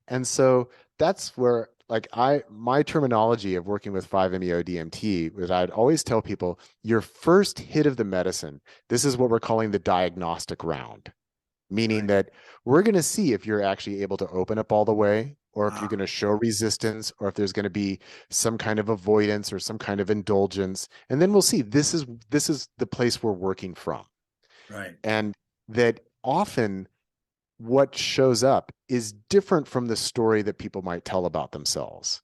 And so that's where, like, my terminology of working with 5-MeO-DMT was, I'd always tell people, your first hit of the medicine, this is what we're calling the diagnostic round, meaning that we're going to see if you're actually able to open up all the way, or if you're going to show resistance, or if there's going to be some kind of avoidance or some kind of indulgence. And then we'll see, this is the place we're working from. Right. And that often what shows up is different from the story that people might tell about themselves.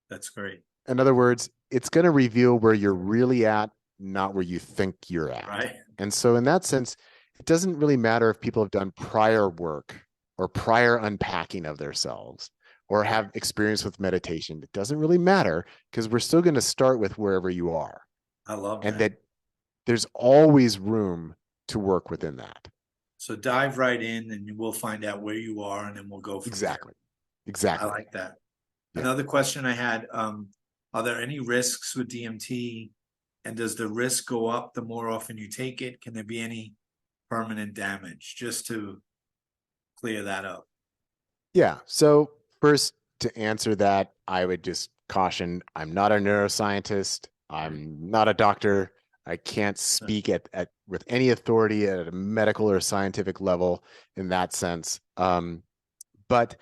That's great. In other words, it's going to reveal where you're really at, not where you think you're at. Right. And so in that sense, it doesn't really matter if people have done prior work or prior unpacking of themselves or have experience with meditation. It doesn't really matter, because we're still going to start with wherever you are. I love that. And that there's always room to work within that. So dive right in and we'll find out where you are, and then we'll go from Exactly. there. Exactly. I like that. Yeah. Another question I had, are there any risks with DMT? And does the risk go up the more often you take it? Can there be any permanent damage? Just to clear that up. Yeah. So first, to answer that, I would just caution, I'm not a neuroscientist. I'm not a doctor. I can't speak with any authority at a medical or scientific level in that sense. But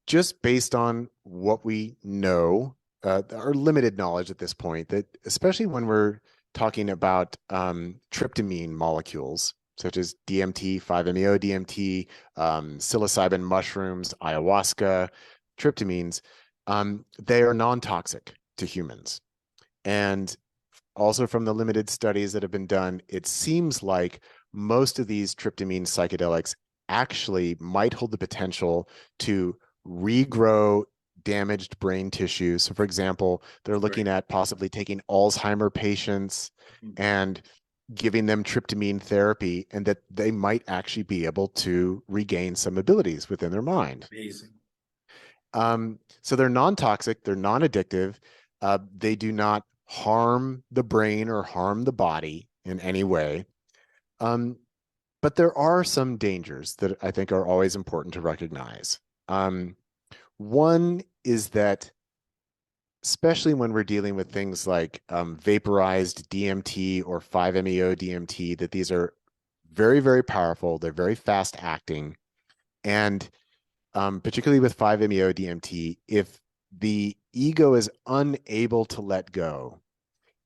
just based on what we know, our limited knowledge at this point, that especially when we're talking about tryptamine molecules, such as DMT, 5-MeO-DMT, psilocybin mushrooms, ayahuasca, tryptamines, they are non-toxic to humans. And also from the limited studies that have been done, it seems like most of these tryptamine psychedelics actually might hold the potential to regrow damaged brain tissue. So for example, they're looking at possibly taking Alzheimer patients and giving them tryptamine therapy, and that they might actually be able to regain some abilities within their mind. Amazing. So they're non-toxic, they're non-addictive, they do not harm the brain or harm the body in any way. But there are some dangers that I think are always important to recognize. One is that, especially when we're dealing with things like vaporized DMT or 5-MeO-DMT, that these are very, very powerful. They're very fast acting. And particularly with 5-MeO-DMT, if the ego is unable to let go,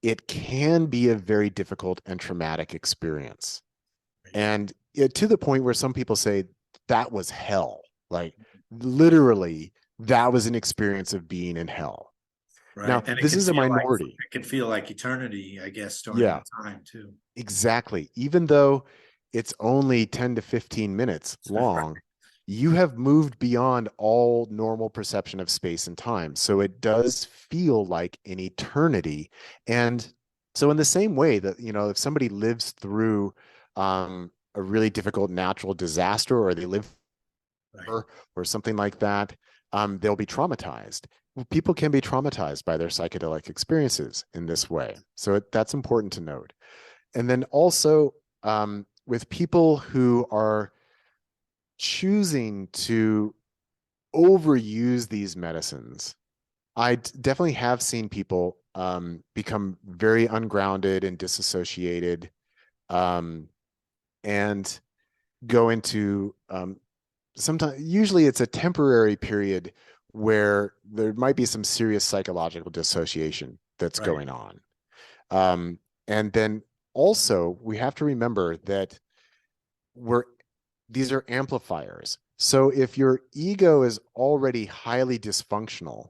it can be a very difficult and traumatic experience. And to the point where some people say that was hell. Like literally, that was an experience of being in hell. Right. Now, and this is a minority. It can feel like eternity, I guess, during Yeah, that time too. exactly. Even though it's only 10 to 15 minutes long, you have moved beyond all normal perception of space and time. So it does feel like an eternity. And so in the same way that, if somebody lives through a really difficult natural disaster, or they live or something like that, they'll be traumatized. People can be traumatized by their psychedelic experiences in this way. So that's important to note. And then also with people who are choosing to overuse these medicines, I definitely have seen people become very ungrounded and disassociated, and go into sometimes, usually it's a temporary period where there might be some serious psychological dissociation that's going on. And then also we have to remember that these are amplifiers. So if your ego is already highly dysfunctional,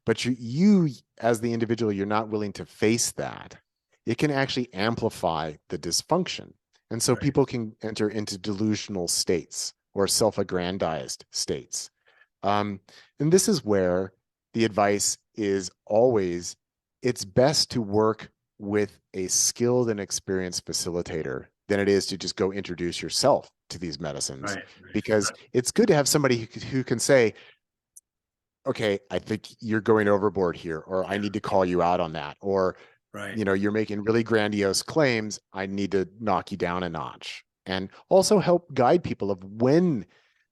but you as the individual, you're not willing to face that, it can actually amplify the dysfunction. And so people can enter into delusional states or self-aggrandized states. And this is where the advice is always, it's best to work with a skilled and experienced facilitator than it is to just go introduce yourself to these medicines. Right. Because it's good to have somebody who can say, okay, I think you're going overboard here, or I need to call you out on that, or, Right. you know, you're making really grandiose claims. I need to knock you down a notch. And also help guide people of when,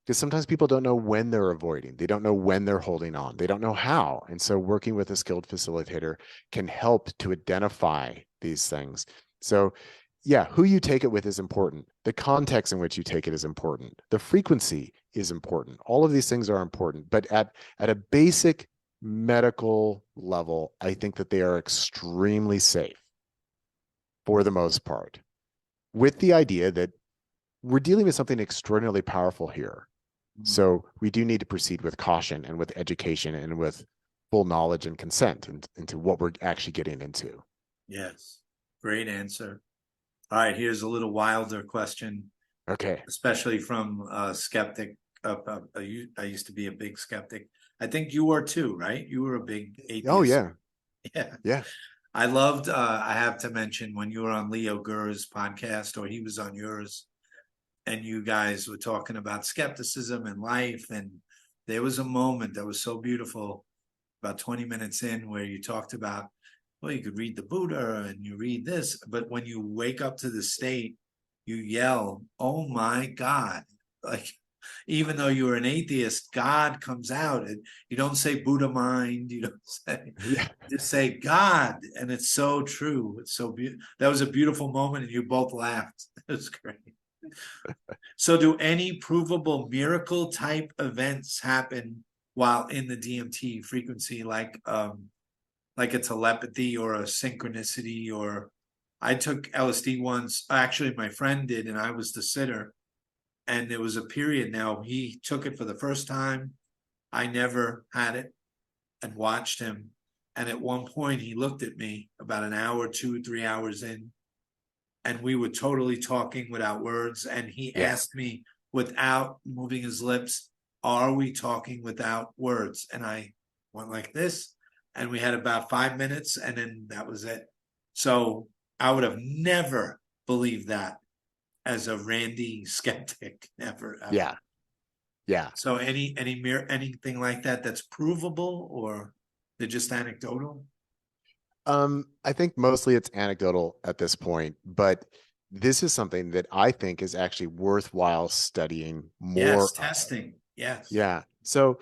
because sometimes people don't know when they're avoiding. They don't know when they're holding on. They don't know how. And so working with a skilled facilitator can help to identify these things. So yeah, who you take it with is important. The context in which you take it is important. The frequency is important. All of these things are important. But at a basic medical level, I think that they are extremely safe for the most part, with the idea that we're dealing with something extraordinarily powerful here. So we do need to proceed with caution and with education and with full knowledge and consent into what we're actually getting into. Yes. Great answer. All right, here's a little wilder question, Okay. especially from Skeptic. I used to be a big skeptic. I think you were too, right? You were a big atheist. Oh, yeah. Yeah. Yeah. I loved, I have to mention when you were on Leo Gurr's podcast, or he was on yours, and you guys were talking about skepticism and life. And there was a moment that was so beautiful about 20 minutes in where you talked about, well, you could read the Buddha and you read this, but when you wake up to the state, you yell, oh my God. Like, even though you were an atheist, God comes out. And you don't say Buddha mind, you don't say, Yeah. just say God. And it's so true. It's so beautiful. That was a beautiful moment, and you both laughed. It was great. So do any provable miracle type events happen while in the DMT frequency, like a telepathy or a synchronicity? Or I took LSD once, actually my friend did, and I was the sitter, and there was a period. Now he took it for the first time. I never had it, and watched him, and at one point he looked at me about an hour, 2, 3 hours in, and we were totally talking without words. And he Yeah. asked me without moving his lips, are we talking without words? And I went like this, and we had about 5 minutes, and then that was it. So I would have never believed that as a Randy skeptic, never. Ever. Yeah. Yeah. So anything like that that's provable, or they're just anecdotal? I think mostly it's anecdotal at this point, but this is something that I think is actually worthwhile studying more Yes, of. testing. Yes. Yeah. So,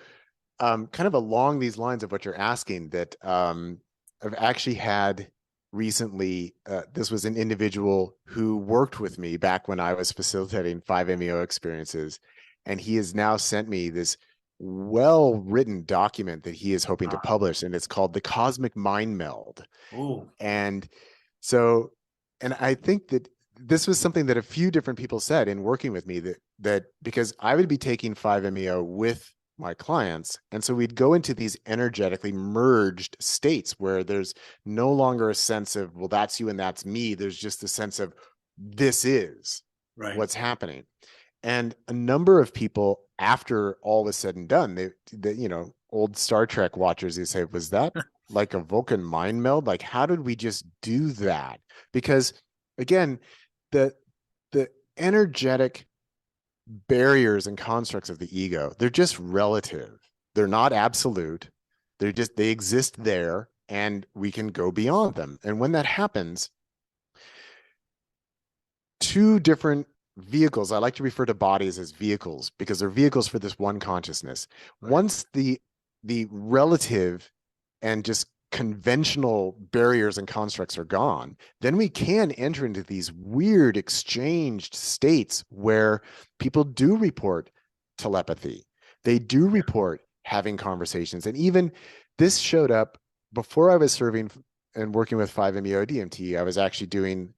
kind of along these lines of what you're asking, that I've actually had recently, this was an individual who worked with me back when I was facilitating 5-MeO experiences, and he has now sent me this well-written document that he is hoping to publish, and it's called The Cosmic Mind Meld. Ooh. And so, and I think that this was something that a few different people said in working with me, that because I would be taking 5-MeO with my clients, and so we'd go into these energetically merged states where there's no longer a sense of, well, that's you and that's me. There's just a sense of, this is Right. what's happening. And a number of people, after all was said and done, they you know, old Star Trek watchers, they say, was that like a Vulcan mind meld? Like, how did we just do that? Because again, the energetic barriers and constructs of the ego, they're just relative. They're not absolute. They exist there, and we can go beyond them. And when that happens, two different vehicles, I like to refer to bodies as vehicles because they're vehicles for this one consciousness. Right. Once the relative and just conventional barriers and constructs are gone, then we can enter into these weird exchanged states where people do report telepathy. They do report having conversations. And even this showed up before I was serving and working with 5-MeO DMT. I was actually doing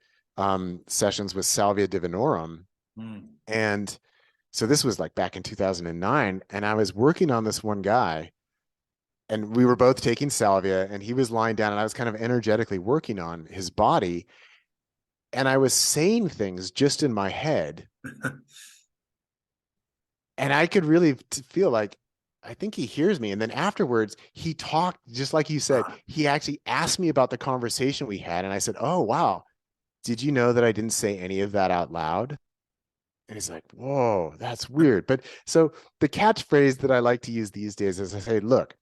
sessions with Salvia Divinorum. And so this was like back in 2009. And I was working on this one guy, and we were both taking salvia, and he was lying down, and I was kind of energetically working on his body. And I was saying things just in my head. And I could really feel like I think he hears me. And then afterwards, he talked, just like you said, Ah, he actually asked me about the conversation we had. And I said, oh, wow. Did you know that I didn't say any of that out loud? And he's like, whoa, that's weird. But so the catchphrase that I like to use these days is I say, look,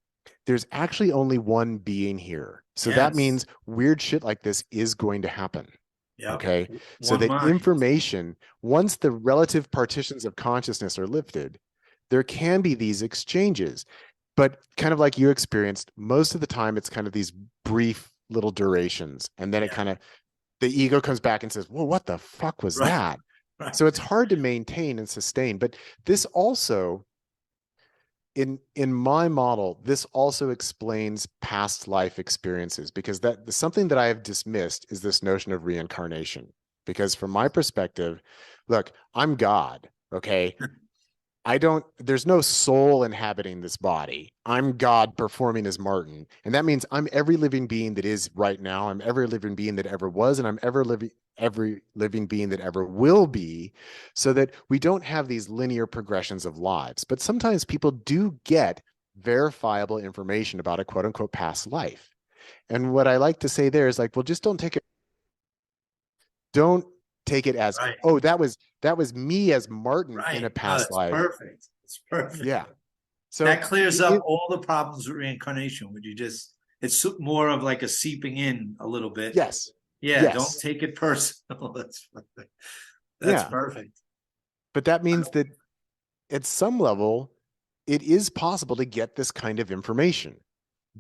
there's actually only one being here. So that yes. means weird shit like this is going to happen. Yep. Okay. So One that mind. information, once the relative partitions of consciousness are lifted, there can be these exchanges. But kind of like you experienced, most of the time it's kind of these brief little durations. And then it Yeah. kind of, the ego comes back and says, well, what the fuck was Right. that? Right. So it's hard to maintain and sustain. But this also, in my model, this also explains past life experiences, because that something that I have dismissed is this notion of reincarnation. Because from my perspective, look, I'm God, okay? I don't, there's no soul inhabiting this body. I'm God performing as Martin. And that means I'm every living being that is right now. I'm every living being that ever was, and I'm every living being that ever will be, so that we don't have these linear progressions of lives. But sometimes people do get verifiable information about a quote unquote past life. And what I like to say there is like, well, just don't take it as, Right. oh, that was me as Martin in a Right. No, past that's life. perfect. It's perfect. Yeah. So That clears up all the problems with reincarnation. Would you just, it's more of like a seeping in a little bit. yes, Yeah, don't yes, take it personal. That's perfect. That's yeah. perfect. But that means that at some level, it is possible to get this kind of information,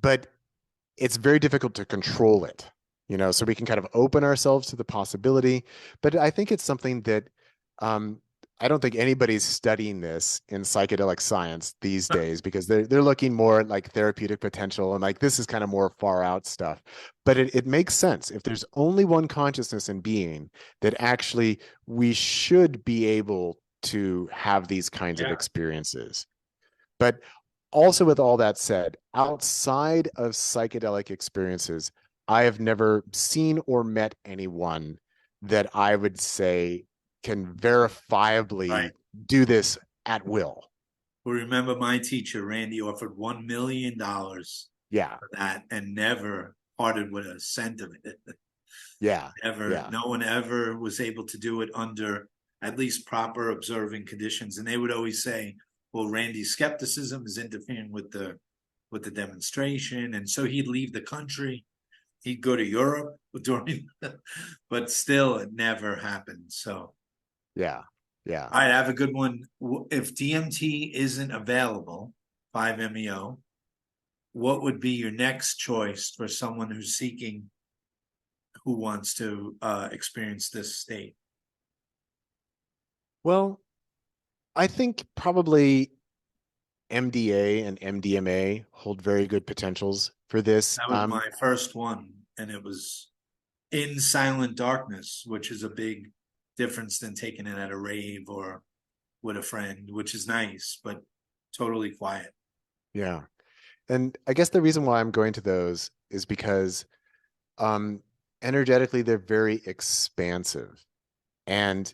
but it's very difficult to control it, so we can kind of open ourselves to the possibility. But I think it's something that um, I don't think anybody's studying this in psychedelic science these days, because they're looking more at like therapeutic potential, and like this is kind of more far out stuff. But it makes sense. If there's only one consciousness and being, that actually we should be able to have these kinds of Yeah. experiences. But also, with all that said, outside of psychedelic experiences, I have never seen or met anyone that I would say can Right. verifiably do this at will. Well, remember my teacher, Randy, offered $1 million Yeah, for that and never parted with a cent of it. yeah, Ever, yeah, no one ever was able to do it under at least proper observing conditions. And they would always say, well, Randy's skepticism is interfering with the demonstration. And so he'd leave the country. He'd go to Europe during, but still it never happened. So yeah, yeah. all right, I have a good one. If DMT isn't available, 5-MeO, what would be your next choice for someone who's seeking, who wants to experience this state? Well, I think probably MDA and MDMA hold very good potentials for this. That was my first one, and it was in silent darkness, which is a big difference than taking it at a rave or with a friend, which is nice, but totally quiet. Yeah. And I guess the reason why I'm going to those is because um, energetically they're very expansive, and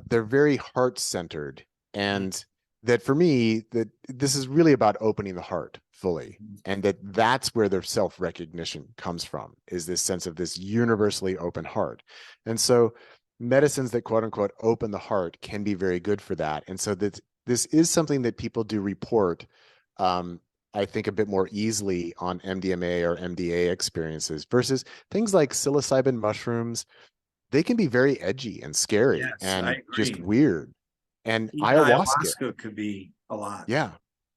they're very heart centered. And that for me, that this is really about opening the heart fully. And that's where their self recognition comes from, is this sense of this universally open heart. And so medicines that quote unquote open the heart can be very good for that. And so that this is something that people do report, um, I think, a bit more easily on MDMA or MDA experiences versus things like psilocybin mushrooms. They can be very edgy and scary Yes, I and just agree. weird. And Even ayahuasca, ayahuasca could be a lot. yeah,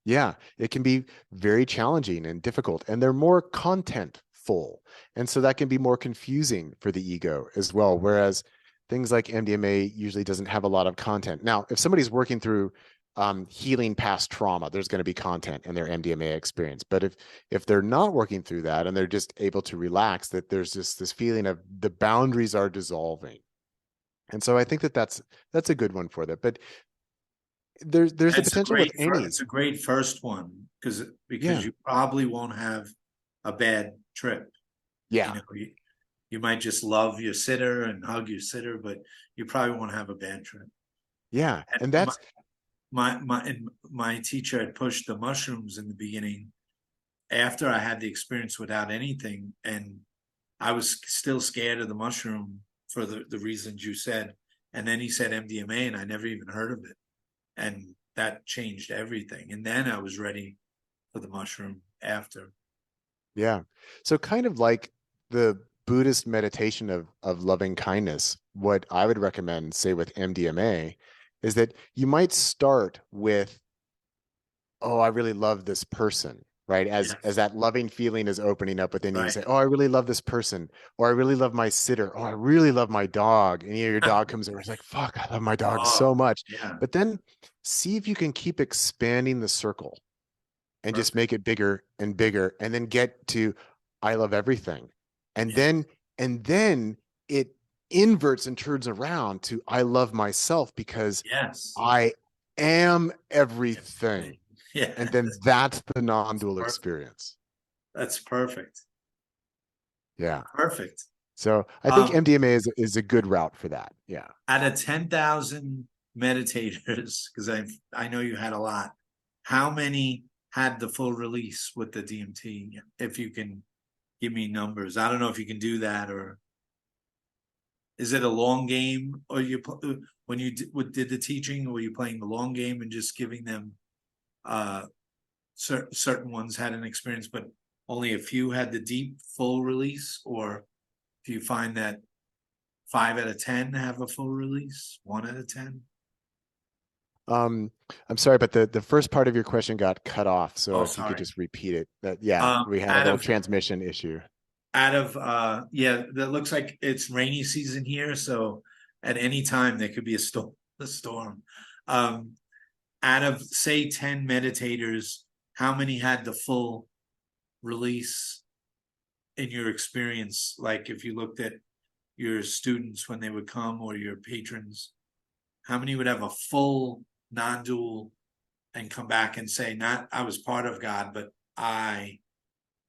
yeah, it can be very challenging and difficult, and they're more content full. And so that can be more confusing for the ego as well. Whereas things like MDMA usually doesn't have a lot of content. Now, if somebody's working through healing past trauma, there's going to be content in their MDMA experience. But if they're not working through that and they're just able to relax, that there's just this feeling of the boundaries are dissolving. And so I think that that's a good one for that. But there's the potential with any. It's a great first one because Yeah. you probably won't have a bad trip. You Yeah. know, you might just love your sitter and hug your sitter, but you probably won't have a bad trip. Yeah. And And that's my teacher had pushed the mushrooms in the beginning after I had the experience without anything, and I was still scared of the mushroom for the reasons you said. And then he said MDMA, and I never even heard of it. And that changed everything. And then I was ready for the mushroom after. Yeah. So kind of like the Buddhist meditation of loving kindness, what I would recommend, say with MDMA, is that you might start with, oh, I really love this person, right? As Yes. that loving feeling is opening up within you, you Right. say, oh, I really love this person, or I really love my sitter, oh, I really love my dog. And your dog comes over, it's like, fuck, I love my dog so Oh, much. yeah. But then see if you can keep expanding the circle and just Perfect. make it bigger and bigger, and then get to I love everything. And Yeah. then it inverts and turns around to I love myself because Yes. I am everything. Yeah. And then that's the That's non-dual perfect. experience. That's perfect. Yeah. Perfect. So I think Um, MDMA is a good route for that. Yeah. out of 10,000 meditators, because I know you had a lot, how many had the full release with the DMT? If you can give me numbers. I don't know if you can do that, or is it a long game, or when you did the teaching, were you playing the long game and just giving them certain ones had an experience, but only a few had the deep full release? Or do you find that 5 out of 10 have a full release, 1 out of 10? Um, I'm sorry, but the first part of your question got cut off. So Oh, if you could sorry. just repeat it. Yeah, we had a Out little of transmission issue. yeah, that looks like it's rainy season here, so at any time there could be a storm. Um, out of say 10 meditators, how many had the full release in your experience? Like if you looked at your students when they would come, or your patrons, how many would have a full non-dual and come back and say, not I was part of God, but I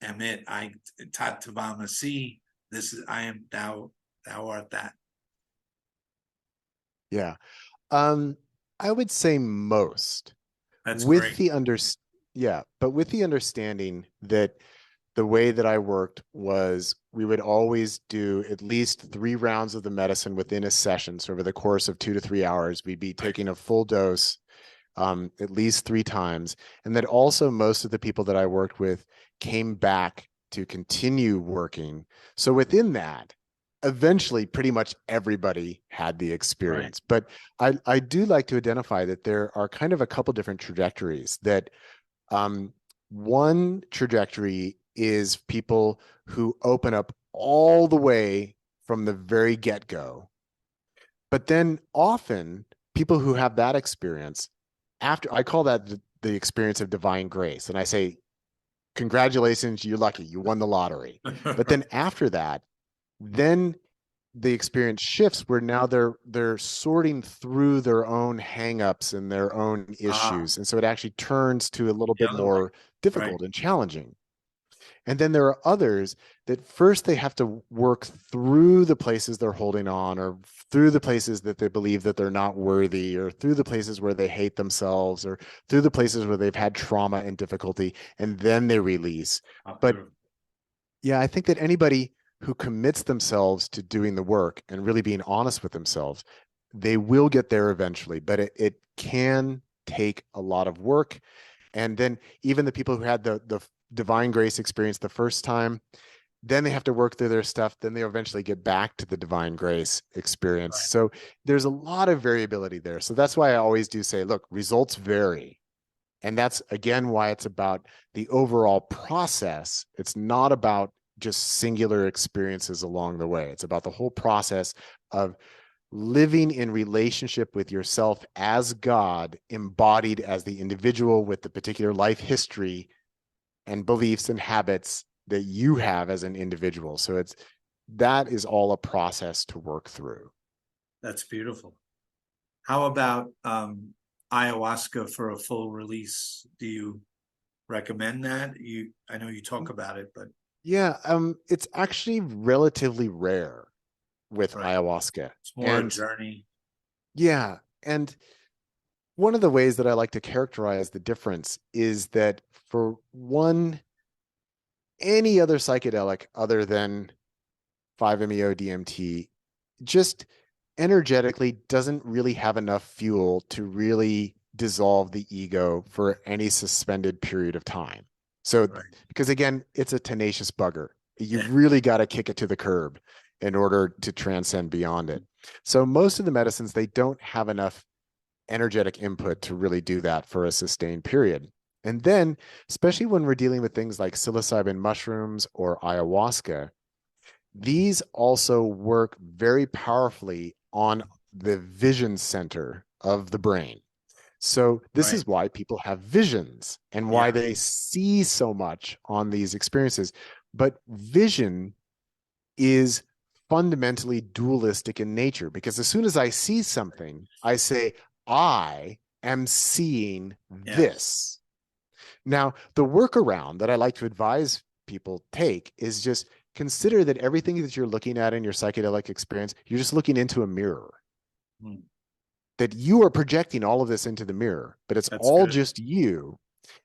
am it. I Tattvamasi. This is I am thou. Thou art that. Yeah. Um, I would say most, That's with great. the yeah, but with the understanding that the way that I worked was we would always do at least 3 rounds of the medicine within a session. So over the course of 2 to 3 hours, we'd be Right. taking a full dose at least 3 times. And that also most of the people that I worked with came back to continue working. So within that, eventually pretty much everybody had the Right. experience. But I do like to identify that there are kind of a couple different trajectories. That one trajectory is people who open up all the way from the very get-go. But then often people who have that experience, after I call that the experience of divine grace. And I say, congratulations, you're lucky, you won the lottery. But then after that, then the experience shifts where now they're sorting through their own hangups and their own Ah, issues. And so it actually turns to a little the bit other way. more Right. difficult and challenging. And then there are others that first they have to work through the places they're holding on, or through the places that they believe that they're not worthy, or through the places where they hate themselves, or through the places where they've had trauma and difficulty, and then they release. How But beautiful. yeah, I think that anybody who commits themselves to doing the work and really being honest with themselves, they will get there eventually, but it can take a lot of work. And then even the people who had the divine grace experience the first time, then they have to work through their stuff. Then they eventually get back to the divine grace experience. Right. So there's a lot of variability there. So that's why I always do say, look, results vary. And that's again why it's about the overall process. It's not about just singular experiences along the way. It's about the whole process of living in relationship with yourself as God, embodied as the individual with the particular life history and beliefs and habits that you have as an individual. So that is all a process to work through. That's beautiful. How about ayahuasca for a full release? Do you recommend that? I know you talk about it, but Yeah, it's actually relatively rare with right. ayahuasca. It's more a And journey. yeah, and one of the ways that I like to characterize the difference is that for one, any other psychedelic other than 5-MeO DMT just energetically doesn't really have enough fuel to really dissolve the ego for any suspended period of time. So, Right. because again, it's a tenacious bugger. You Yeah. really got to kick it to the curb in order to transcend beyond it. So most of the medicines, they don't have enough energetic input to really do that for a sustained period. And then, especially when we're dealing with things like psilocybin mushrooms or ayahuasca, these also work very powerfully on the vision center of the brain. So this Right. is why people have visions and why Yeah. they see so much on these experiences. But vision is fundamentally dualistic in nature, because as soon as I see something, I say, I am seeing Yeah. this. Now, the workaround that I like to advise people take is just consider that everything that you're looking at in your psychedelic experience, you're just looking into a mirror. Hmm. That you are projecting all of this into the mirror, but it's That's all good. just you.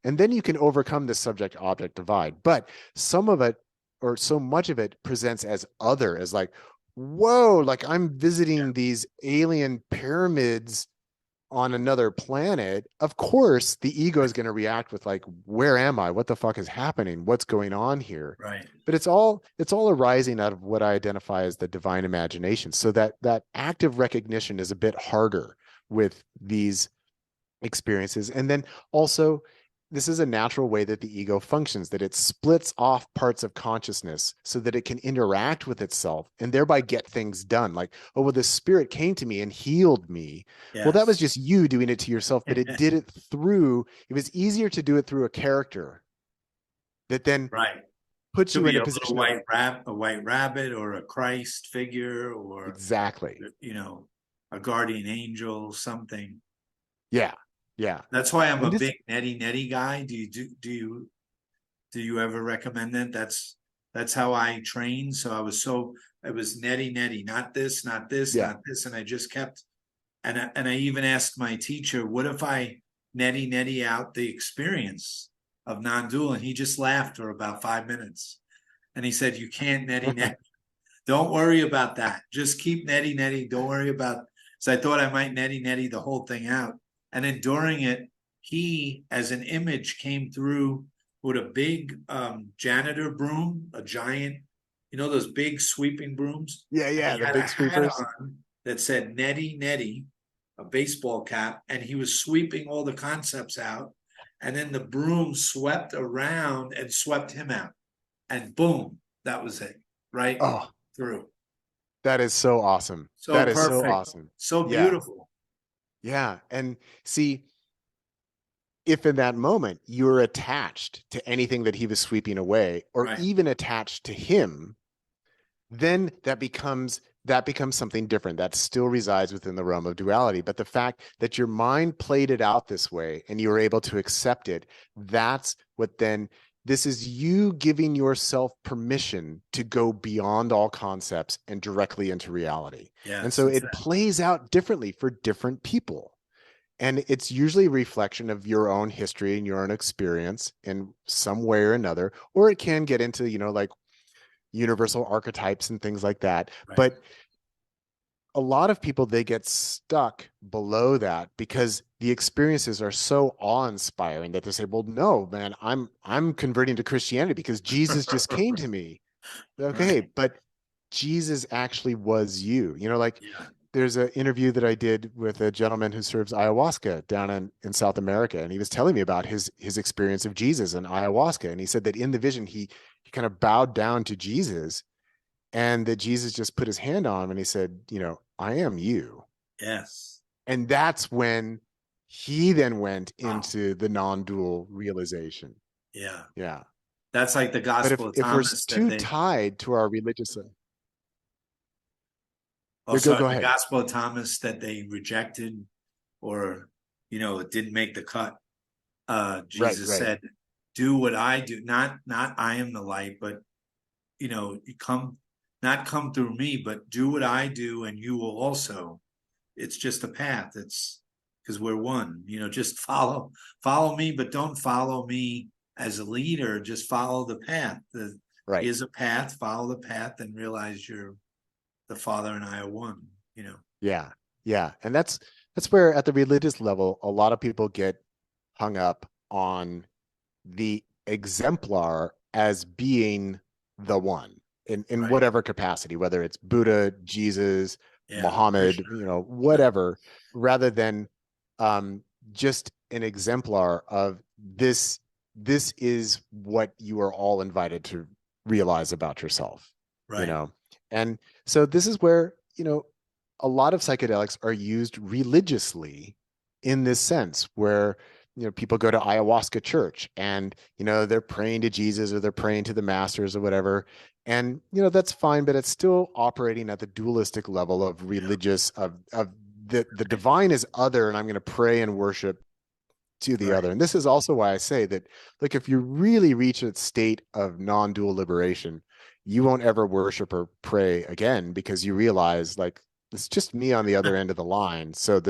And then you can overcome this subject object divide. But some of it, or so much of it, presents as other, as like, whoa, like I'm Yeah. visiting these alien pyramids on another planet. Of course, the ego is going to react with like, where am I? What the fuck is happening? What's going on here? Right. But it's all arising out of what I identify as the divine imagination. So that active recognition is a bit harder with these experiences. And then also, this is a natural way that the ego functions, that it splits off parts of consciousness so that it can interact with itself and thereby get things done. Like, oh, well, the spirit came to me and healed me. Well, that was Yes. just you doing it to yourself, but it did it through, it was easier to do it through a character that then Right. puts Could you in be a a little position of a white rabbit, or a Christ figure, or exactly. you know, a guardian angel, something. Yeah. Yeah. That's why I'm And a this, big neti guy. Do you ever recommend that? That's how I trained. So it was neti, not this, not this, yeah. not this, and I just kept. And I even asked my teacher, what if I neti out the experience of non-dual? And he just laughed for about 5 minutes, and he said, "You can't neti. Don't worry about that. Just keep neti. Don't worry about." So I thought I might neti the whole thing out, and then during it, he, as an image, came through with a big janitor broom, a giant, those big sweeping brooms, Yeah. and Yeah. he The had a big hat sweepers. on that said neti, a baseball cap, and he was sweeping all the concepts out, and then the broom swept around and swept him out, and boom, that was it, right Oh, through. that is so awesome. So That is so perfect, awesome. so Yeah. beautiful. Yeah. And see, if in that moment you're attached to anything that he was sweeping away, or Right, even attached to him, then that becomes something different that still resides within the realm of duality. But the fact that your mind played it out this way and you were able to accept it, that's what then, this is you giving yourself permission to go beyond all concepts and directly into reality. And yes, so it exactly. plays out differently for different people. And it's usually a reflection of your own history and your own experience in some way or another, or it can get into, like universal archetypes and things like that. Right. But a lot of people, they get stuck below that because the experiences are so awe-inspiring that they say, well, no, man, I'm converting to Christianity because Jesus just came to me. Okay, Right. but Jesus actually was you. Like Yeah. there's an interview that I did with a gentleman who serves ayahuasca down in South America, and he was telling me about his experience of Jesus and ayahuasca. And he said that in the vision, he kind of bowed down to Jesus, and that Jesus just put his hand on him and he said, I am you. Yes. And that's when he then went Wow. into the non-dual realization. Yeah. Yeah. That's like the But Gospel if of if we're Thomas that too they. tied to our religious, yeah, go Also, go the ahead. Gospel of Thomas that they rejected, or it didn't make the cut. Right, Jesus right. said, "Do what I do, not I am the light, but you come, not come through me, but do what I do, and you will also." It's just a path. because we're one. Just follow me, but don't follow me as a leader. Just follow the path. Right. Here's a path. Follow the path, and realize the Father and I are one. Yeah. Yeah. And that's where at the religious level, a lot of people get hung up on the exemplar as being the one in Right. whatever capacity, whether it's Buddha, Jesus, Yeah. Muhammad, Krishna. whatever, rather than just an exemplar of this. This is what you are all invited to realize about yourself, Right. And so this is where, a lot of psychedelics are used religiously in this sense, where people go to ayahuasca church and they're praying to Jesus or they're praying to the masters or whatever, and that's fine, but it's still operating at the dualistic level of Yeah. religious, of the divine is other, and I'm going to pray and worship to the Right. other. And this is also why I say that, like, if you really reach a state of non-dual liberation, you won't ever worship or pray again, because you realize, like, it's just me on the other end of the line. So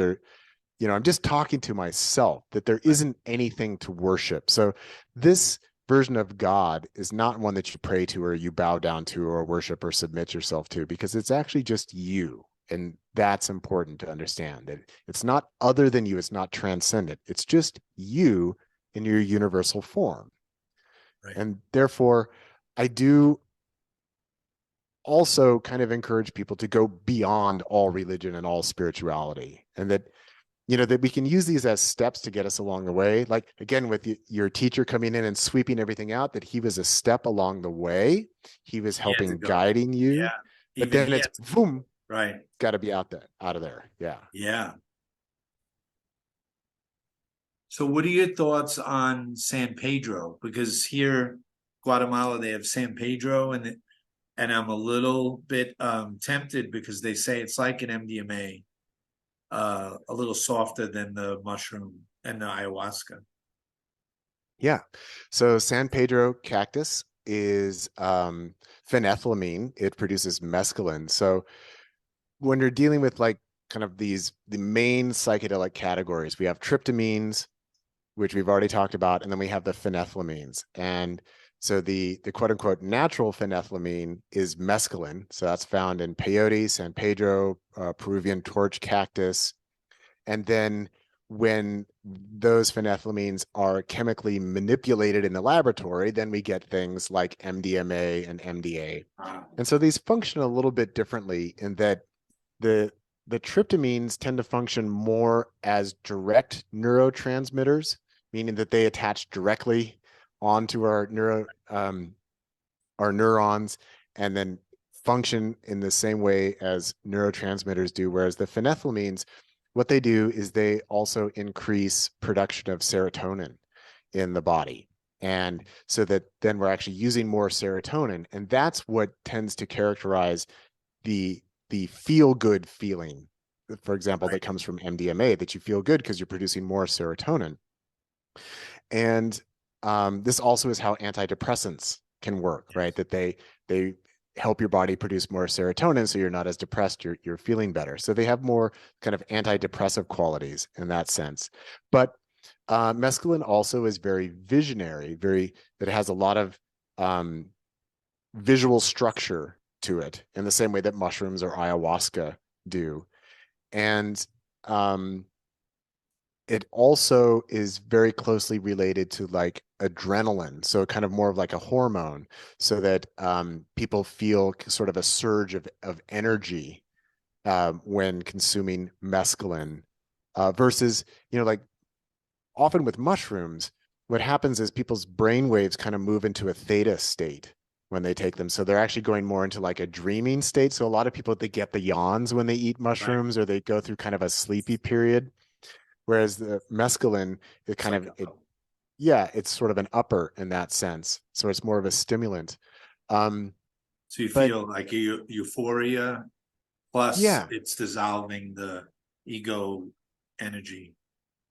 I'm just talking to myself, that there Right. isn't anything to worship. So this version of God is not one that you pray to or you bow down to or worship or submit yourself to, because it's actually just you. And that's important to understand, that it's not other than you. It's not transcendent. It's just you in your universal form. Right. And therefore, I do also kind of encourage people to go beyond all religion and all spirituality, and that that we can use these as steps to get us along the way. Like, again, with your teacher coming in and sweeping everything out, that he was a step along the way. He was He had to helping, go. guiding you, Yeah. but Even then he it's had to. boom, Right. got to be out of there. Yeah. Yeah. So what are your thoughts on San Pedro? Because here, Guatemala, they have San Pedro, and I'm a little bit tempted because they say it's like an MDMA, a little softer than the mushroom and the ayahuasca. Yeah. So San Pedro cactus is phenethylamine. It produces mescaline. So when you're dealing with, like, kind of the main psychedelic categories, we have tryptamines, which we've already talked about, and then we have the phenethylamines. And so the quote unquote natural phenethylamine is mescaline. So that's found in peyote, San Pedro, Peruvian torch cactus. And then when those phenethylamines are chemically manipulated in the laboratory, then we get things like MDMA and MDA. And so these function a little bit differently, in that the tryptamines tend to function more as direct neurotransmitters, meaning that they attach directly onto our neurons, and then function in the same way as neurotransmitters do. Whereas the phenethylamines, what they do is they also increase production of serotonin in the body. And so that then we're actually using more serotonin. And that's what tends to characterize the feel good feeling, for example, Right. that comes from MDMA, that you feel good because you're producing more serotonin. And this also is how antidepressants can work, right? That they help your body produce more serotonin, so you're not as depressed, you're feeling better. So they have more kind of antidepressive qualities in that sense. But mescaline also is very visionary, that it has a lot of visual structure to it, in the same way that mushrooms or ayahuasca do. And it also is very closely related to, like, adrenaline, so kind of more of like a hormone, so that people feel sort of a surge of energy when consuming mescaline, versus, like, often with mushrooms, what happens is people's brain waves kind of move into a theta state when they take them. So they're actually going more into like a dreaming state. So a lot of people, they get the yawns when they eat Right. mushrooms, or they go through kind of a sleepy period. Whereas the mescaline, it It's kind like of, yeah, it's sort of an upper in that sense. So it's more of a stimulant. Um, so you but feel like euphoria, plus yeah, it's dissolving the ego energy.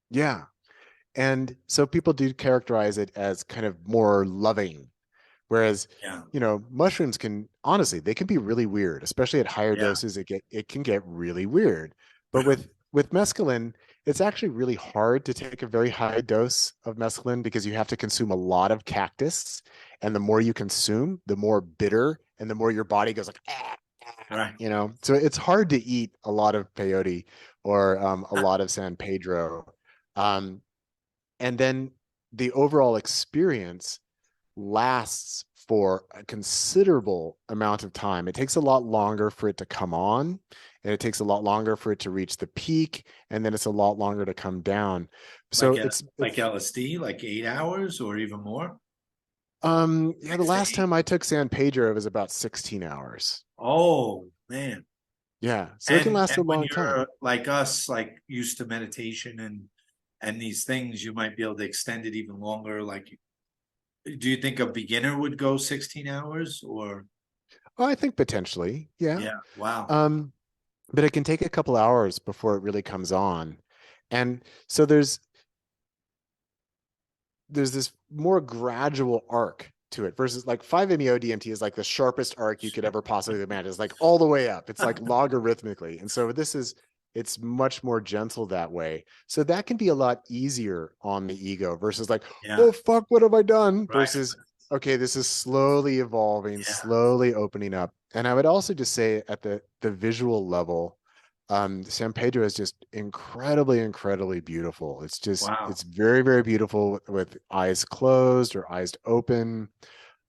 yeah. And so people do characterize it as kind of more loving. Whereas, Yeah. mushrooms can, honestly, they can be really weird, especially at higher Yeah. doses. It can get really weird. But with mescaline, it's actually really hard to take a very high dose of mescaline because you have to consume a lot of cactus. And the more you consume, the more bitter and the more your body goes like, ah, Right. so it's hard to eat a lot of peyote or a lot of San Pedro. Um, and then the overall experience lasts for a considerable amount of time. It takes a lot longer for it to come on, and it takes a lot longer for it to reach the peak, and then it's a lot longer to come down. So Like LSD, like 8 hours or even more. yeah, the 6 to last 8. time I took San Pedro, it was about 16 hours. Oh man. Yeah, so it can last a And when long time. you're like us, like used to meditation and these things, you might be able to extend it even longer. Like, do you think a beginner would go 16 hours or? Oh, I think potentially, yeah. Yeah. Wow. Um, but it can take a couple hours before it really comes on. And so there's this more gradual arc to it versus like 5-MeO DMT is like the sharpest arc you could ever possibly imagine. It's like all the way up. It's like logarithmically. And so it's much more gentle that way. So that can be a lot easier on the ego versus like, Yeah. oh fuck, what have I done? Right. Versus, okay, this is slowly evolving, Yeah. slowly opening up. And I would also just say at the visual level, San Pedro is just incredibly beautiful. Wow. It's very, very beautiful with eyes closed or eyes open.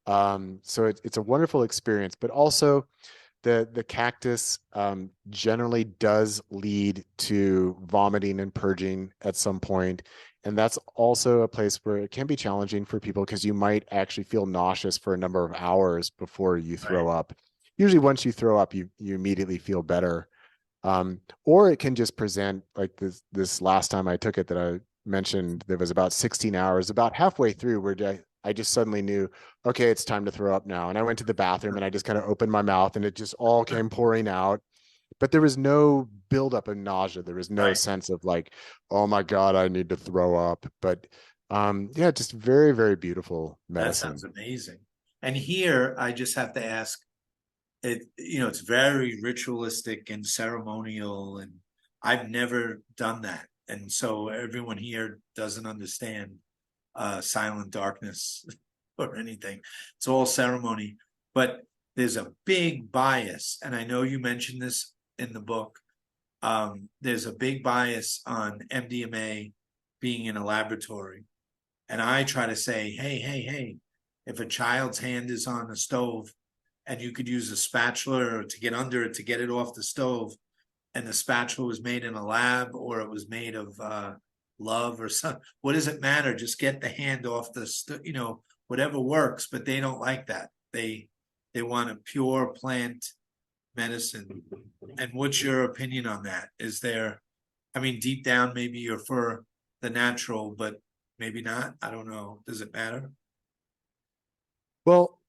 So it's a wonderful experience, but also the cactus generally does lead to vomiting and purging at some point. And that's also a place where it can be challenging for people because you might actually feel nauseous for a number of hours before you Right. throw up. Usually once you throw up, you immediately feel better. Or it can just present like this last time I took it that I mentioned, there was about 16 hours, about halfway through where I just suddenly knew, okay, it's time to throw up now. And I went to the bathroom and I just kind of opened my mouth and it just all came pouring out. But there was no buildup of nausea. There was no Right. sense of like, oh my God, I need to throw up. But yeah, just very, very beautiful That sounds medicine. amazing. And here, I just have to ask, it's very ritualistic and ceremonial, and I've never done that. And so everyone here doesn't understand silent darkness or anything. It's all ceremony. But there's a big bias, and I know you mentioned this in the book. There's a big bias on MDMA being in a laboratory. And I try to say, hey, if a child's hand is on the stove and you could use a spatula to get under it to get it off the stove, and the spatula was made in a lab or it was made of love or something, what does it matter? Just get the hand off whatever works. But they don't like that. They want a pure plant medicine. And what's your opinion on that? Is there, I mean, deep down, maybe you're for the natural, but maybe not. I don't know. Does it matter? Well,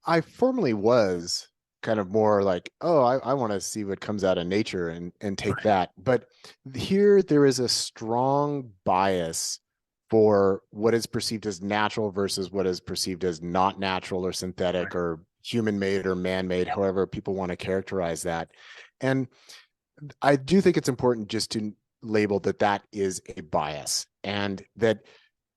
I formerly was kind of more like, oh, I want to see what comes out of nature and take Right. that. But here there is a strong bias for what is perceived as natural versus what is perceived as not natural or synthetic Right. or human made or man made, however people want to characterize that. And I do think it's important just to label that that is a bias and that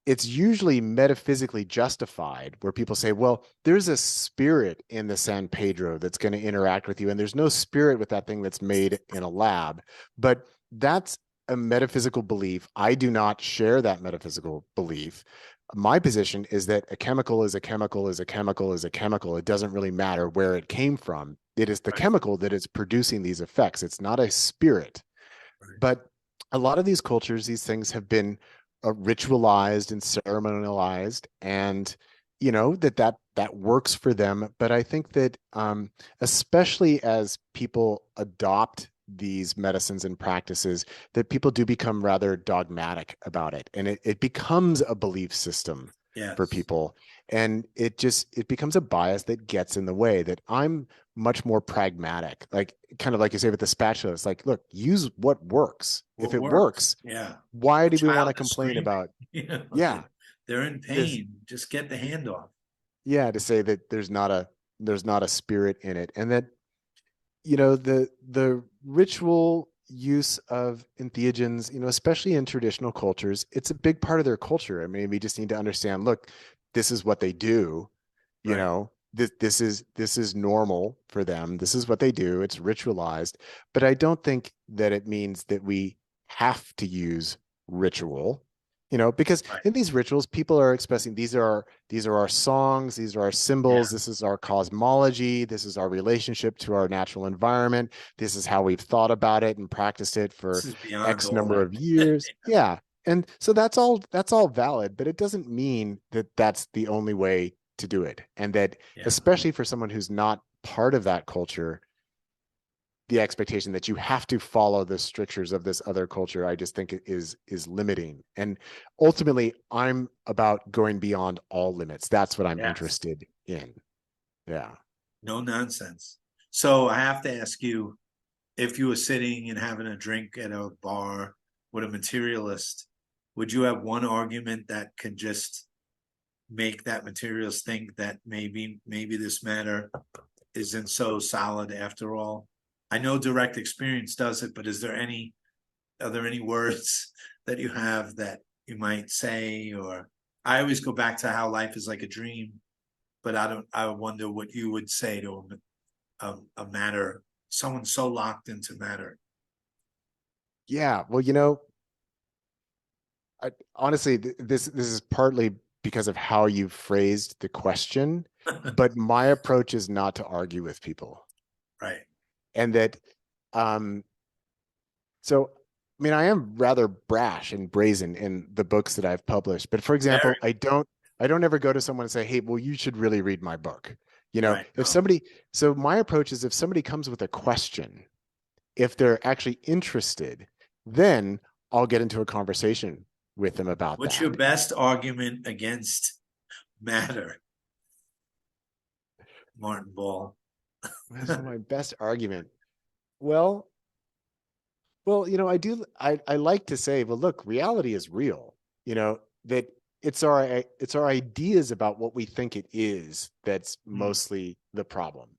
it's usually metaphysically justified where people say, well, there's a spirit in the San Pedro that's going to interact with you. And there's no spirit with that thing that's made in a lab. But that's a metaphysical belief. I do not share that metaphysical belief. My position is that a chemical is a chemical is a chemical is a chemical. It doesn't really matter where it came from. It is the Right. chemical that is producing these effects. It's not a spirit. Right. But a lot of these cultures, these things have been ritualized and ceremonialized, and that works for them. But I think that especially as people adopt these medicines and practices, that people do become rather dogmatic about it, and it becomes a belief system for Yes. people, and it becomes a bias that gets in the way. That I'm much more pragmatic, like kind of like you say with the spatula. It's like, look, use what works. If What it works? works, Yeah. why The do we want child to is complain screaming. about? You know, Yeah, they're in this, pain. Just get the hand off. yeah, to say that there's not a spirit in it, and that the ritual use of entheogens, especially in traditional cultures, it's a big part of their culture. I mean, we just need to understand, look, this is what they do, Right. this is normal for them. This is what they do. It's ritualized, but I don't think that it means that we have to use ritual, because Right. in these rituals, people are expressing these are our songs, these are our Yeah. symbols, this is our cosmology, this is our relationship to our natural environment, this is how we've thought about it and practiced it This for is beyond X all number that. of years. Yeah. And so that's all valid, but it doesn't mean that that's the only way to do it. And that, Yeah. especially for someone who's not part of that culture, the expectation that you have to follow the strictures of this other culture, I just think is limiting. And ultimately, I'm about going beyond all limits. That's what I'm Yes. interested in. Yeah. No nonsense. So I have to ask you, if you were sitting and having a drink at a bar with a materialist, would you have one argument that can just make that materialist think that maybe this matter isn't so solid after all? I know direct experience does it, but are there any words that you have that you might say? Or I always go back to how life is like a dream, but I wonder what you would say to a matter, someone so locked into matter. Yeah. Well, honestly, this is partly because of how you phrased the question, but my approach is not to argue with people. Right. And that, um, so I mean, I am rather brash and brazen in the books that I've published. But for Very example, I don't ever go to someone and say, "Hey, well, you should really read my book." right. If No. somebody, so my approach is if somebody comes with a question, if they're actually interested, then I'll get into a conversation with them about What's your that. best argument against matter, Martin Ball? That's my best argument. Well, I like to say, well, look, reality is real, that it's our ideas about what we think it is that's Hmm. mostly the problem.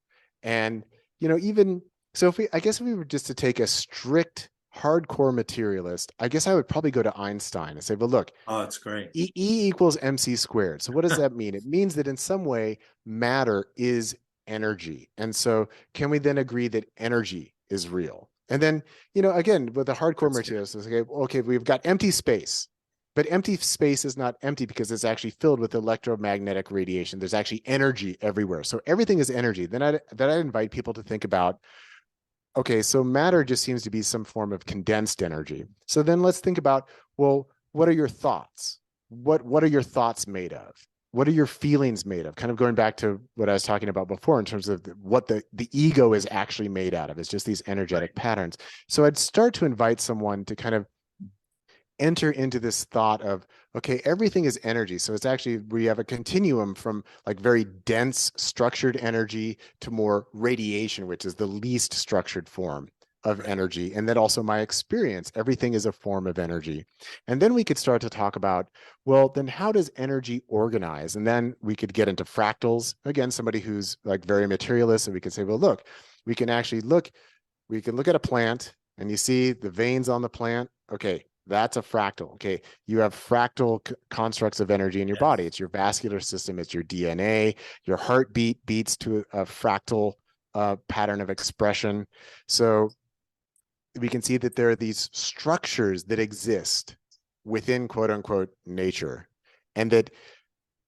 And, even so I guess if we were just to take a strict hardcore materialist, I guess I would probably go to Einstein and say, well, look, Oh, it's great. E equals MC squared. So what does that mean? It means that in some way matter is energy. And so can we then agree that energy is real? And then, again, with the hardcore That's good. materialists, okay, we've got empty space, but empty space is not empty because it's actually filled with electromagnetic radiation. There's actually energy everywhere. So everything is energy. Then I invite people to think about, okay, so matter just seems to be some form of condensed energy. So then let's think about, well, what are your thoughts? What are your thoughts made of? What are your feelings made of? Kind of going back to what I was talking about before in terms of what the ego is actually made out of. It's just these Right. energetic patterns. So I'd start to invite someone to kind of enter into this thought of, okay, everything is energy. So it's actually, we have a continuum from like very dense structured energy to more radiation, which is the least structured form of Right. energy. And then also my experience, everything is a form of energy. And then we could start to talk about, well, then how does energy organize? And then we could get into fractals. Again, somebody who's like very materialist. And we could say, well, look, we can look at a plant and you see the veins on the plant. Okay, that's a fractal. Okay, you have fractal constructs of energy in your Yes. body. It's your vascular system, it's your DNA, your heartbeat beats to a fractal pattern of expression. So we can see that there are these structures that exist within quote unquote nature. And that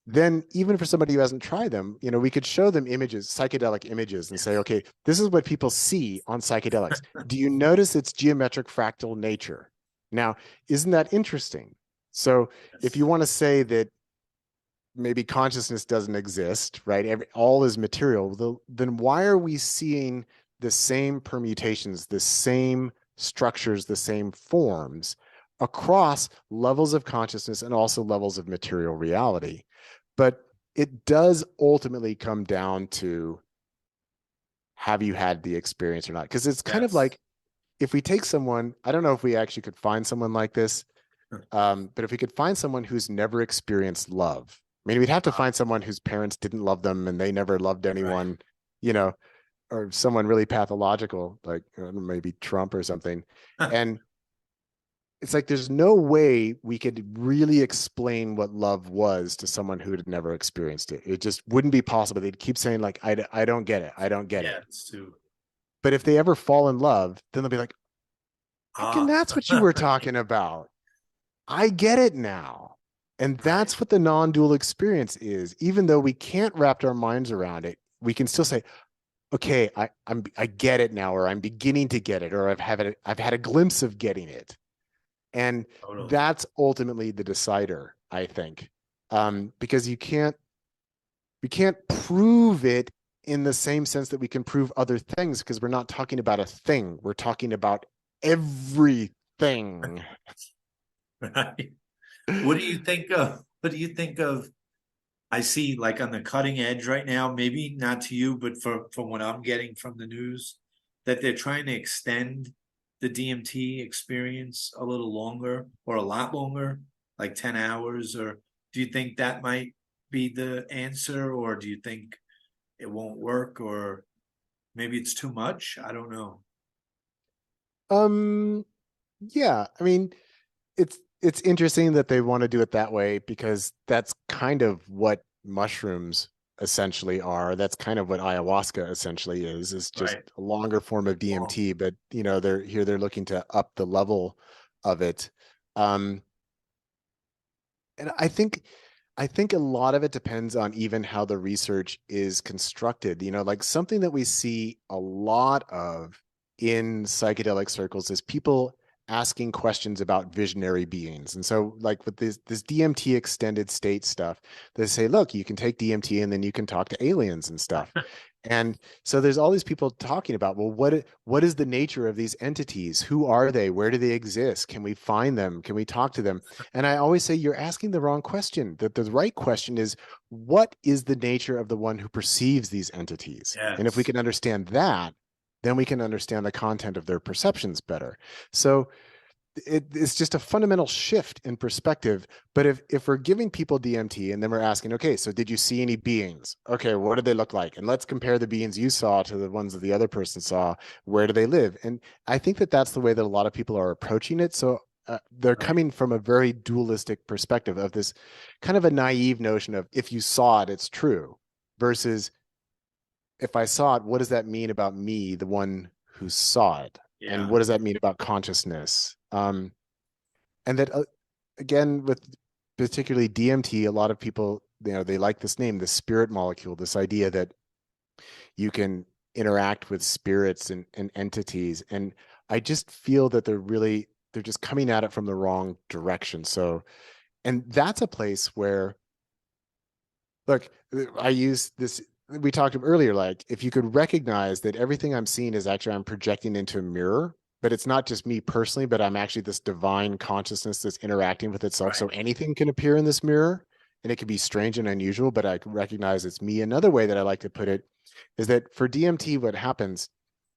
then even for somebody who hasn't tried them, we could show them images, psychedelic images, and say, Yes. okay, this is what people see on psychedelics. Do you notice its geometric fractal nature? Now, isn't that interesting? So if you Yes. want to say that maybe consciousness doesn't exist, right? All is material, then why are we seeing the same permutations, the same structures, the same forms across levels of consciousness and also levels of material reality? But it does ultimately come down to, have you had the experience or not? Because it's kind of Yes. like, if we take someone, I don't know if we actually could find someone like this, but if we could find someone who's never experienced love, I mean, we'd have to find someone whose parents didn't love them and they never loved Right. anyone, you know. or someone really pathological, like maybe Trump or something. And it's like there's no way we could really explain what love was to someone who had never experienced it. It just wouldn't be possible. They'd keep saying like, I don't get it. I don't get Yeah, it. it's too. But if they ever fall in love, then they'll be like, fucking Ah, that's what you were talking about. I get it now. And right. that's what the non-dual experience is. Even though we can't wrap our minds around it, we can still say, okay, I get it now, or I'm beginning to get it, or I've had a glimpse of getting it. And Totally. that's ultimately the decider, I think. Because we can't prove it in the same sense that we can prove other things, because we're not talking about a thing. We're talking about everything. Right. What do you think of? What do you think of? I see, like on the cutting edge right now, maybe not to you, but from what I'm getting from the news, that they're trying to extend the DMT experience a little longer or a lot longer, like 10 hours. Or do you think that might be the answer, or do you think it won't work, or maybe it's too much? I don't know. Um, yeah, I mean, it's interesting that they want to do it that way, because that's kind of what mushrooms essentially are. That's kind of what ayahuasca essentially is just Right. a longer form of Well, DMT, but they're looking to up the level of it. Um, and I think a lot of it depends on even how the research is constructed. Like something that we see a lot of in psychedelic circles is people asking questions about visionary beings. And so like with this DMT extended state stuff, they say, look, you can take DMT and then you can talk to aliens and stuff. And so there's all these people talking about, well, what is the nature of these entities? Who are they? Where do they exist? Can we find them? Can we talk to them? And I always say, you're asking the wrong question. That the right question is, what is the nature of the one who perceives these entities? And if we yes. can understand that, then we can understand the content of their perceptions better. It's just a fundamental shift in perspective. But if we're giving people DMT and then we're asking, okay, so did you see any beings? Okay, what did they look like? And let's compare the beings you saw to the ones that the other person saw. Where do they live? And I think that that's the way that a lot of people are approaching it. So they're Right. coming from a very dualistic perspective of this kind of a naive notion of, if you saw it, it's true, versus, if I saw it, what does that mean about me, the one who saw it? And Yeah. what does that mean about consciousness? And that again, with particularly DMT, a lot of people, they like this name, the spirit molecule, this idea that you can interact with spirits and entities. And I just feel that they're just coming at it from the wrong direction. So, and that's a place where, look, I use this, we talked earlier, like if you could recognize that everything I'm seeing is actually I'm projecting into a mirror, but it's not just me personally, but I'm actually this divine consciousness that's interacting with itself. So Right. anything can appear in this mirror, and it can be strange and unusual, but I can recognize it's me. Another way that I like to put it is that for DMT, what happens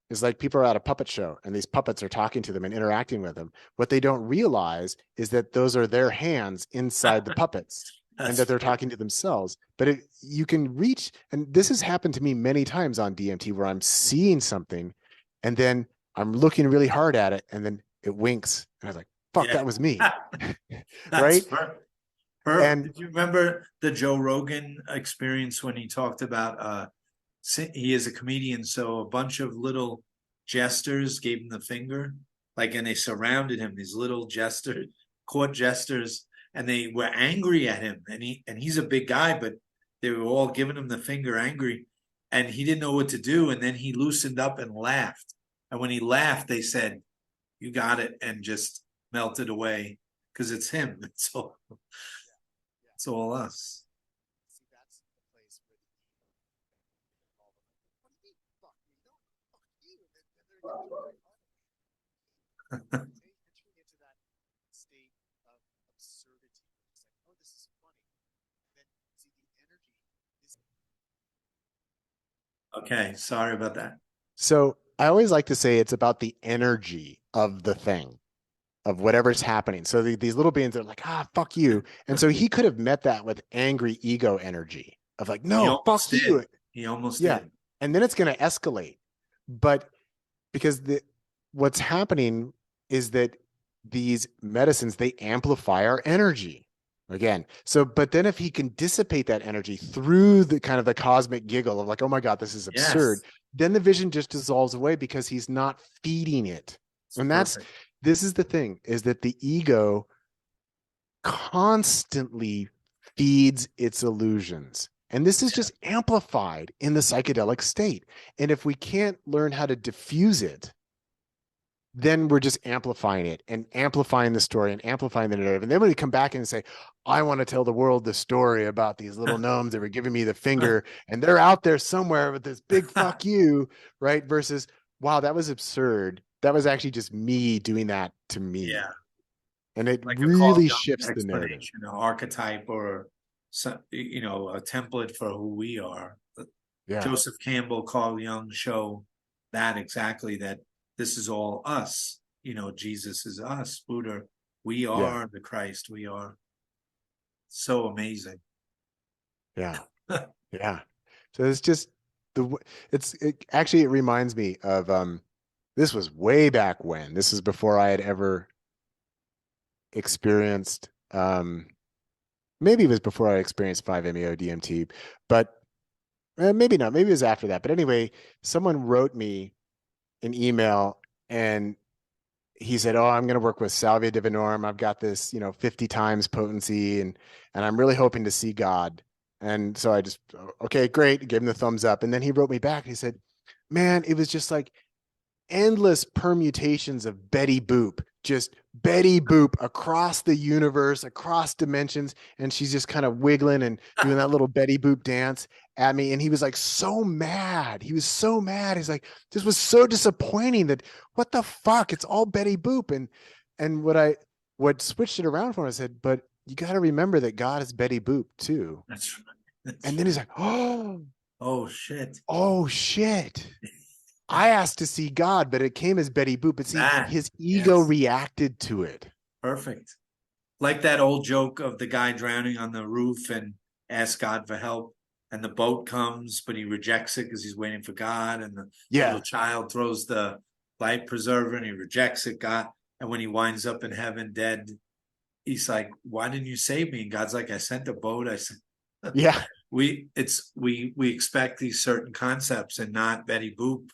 is like people are at a puppet show and these puppets are talking to them and interacting with them. What they don't realize is that those are their hands inside the puppets, and That's that they're funny. talking to themselves. But you can reach, and this has happened to me many times on DMT, where I'm seeing something and then I'm looking really hard at it and then it winks. And I was like, fuck, Yeah. that was me. That's Right. perfect. Perfect. And Did you remember the Joe Rogan experience when he talked about he is a comedian, so a bunch of little jesters gave him the finger, like, and they surrounded him, these little jesters, court jesters, and they were angry at him, and he's a big guy, but they were all giving him the finger angry, and he didn't know what to do, and then he loosened up and laughed. And when he laughed, they said, "You got it," and just melted away because it's him. It's all us. Okay, sorry about that. So I always like to say it's about the energy of the thing, of whatever's happening. So these little beings are like, fuck you. And so he could have met that with angry ego energy of like, He no, almost fuck did. you. He almost Yeah. did. And then it's going to escalate. But because what's happening is that these medicines, they amplify our energy again. So, but then if he can dissipate that energy through the kind of the cosmic giggle of like, oh my God, this is absurd, Yes. then the vision just dissolves away because he's not feeding it. It's And perfect. this is the thing, is that the ego constantly feeds its illusions. And this is Yeah. just amplified in the psychedelic state. And if we can't learn how to diffuse it, then we're just amplifying it and amplifying the story and amplifying the narrative. And then when we come back and say, I want to tell the world the story about these little gnomes that were giving me the finger and they're out there somewhere with this big fuck you, right? Versus, wow, that was absurd. That was actually just me doing that to me. Yeah. And it Like a Carl really Jung shifts the narrative. explanation, an archetype, or some, a template for who we are. Yeah. Joseph Campbell, Carl Jung show that exactly, that this is all us. Jesus is us. Buddha, we Yeah. are the Christ. We are so amazing. Yeah. Yeah. So it's just it reminds me of this was way back when. This is before I had ever experienced maybe it was before I experienced 5-MeO DMT, but maybe not. Maybe it was after that. But anyway, someone wrote me an email and he said, "Oh, I'm going to work with Salvia Divinorum. I've got this, 50 times potency, and I'm really hoping to see God." And so I just, okay, great, gave him the thumbs up. And then he wrote me back and he said, "Man, it was just like endless permutations of Betty Boop, just Betty Boop across the universe, across dimensions." And she's just kind of wiggling and doing that little Betty Boop dance at me. And he was like so mad. He was so mad. He's like, this was so disappointing that what the fuck? It's all Betty Boop. And what switched it around for him, I said, but you got to remember that God is Betty Boop too. That's right. And That's then right. he's like, Oh shit. oh shit. I asked to see God, but it came as Betty Boop. But see, That, his ego yes, reacted to it. perfect. Like that old joke of the guy drowning on the roof and asks God for help, and the boat comes, but he rejects it because he's waiting for God. And the little Yeah. child throws the life preserver and he rejects it. God, and when he winds up in heaven dead, he's like, "Why didn't you save me?" And God's like, "I sent a boat. I sent." Yeah. We expect these certain concepts and not Betty Boop.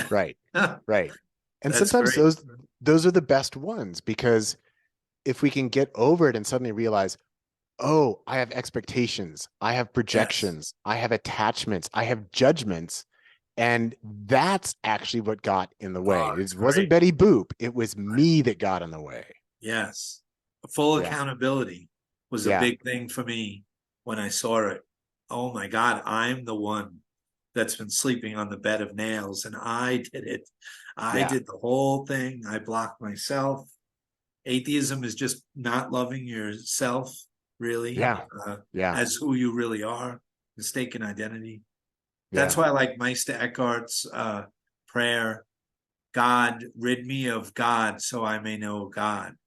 Right. Right. And That's sometimes great. those are the best ones because if we can get over it and suddenly realize, oh, I have expectations, I have Yes. projections, I have attachments, I have judgments. And that's actually what got in the way. Oh, it's It wasn't great. Betty Boop. It was me that got in the way. Yes. Full Yeah. accountability was a Yeah. big thing for me when I saw it. Oh my God, I'm the one that's been sleeping on the bed of nails, and I did it. I Yeah. did the whole thing. I blocked myself. Atheism is just not loving yourself, really, Yeah. Yeah. as who you really are, mistaken identity. That's Yeah. why I like Meister Eckhart's prayer: God, rid me of God so I may know God.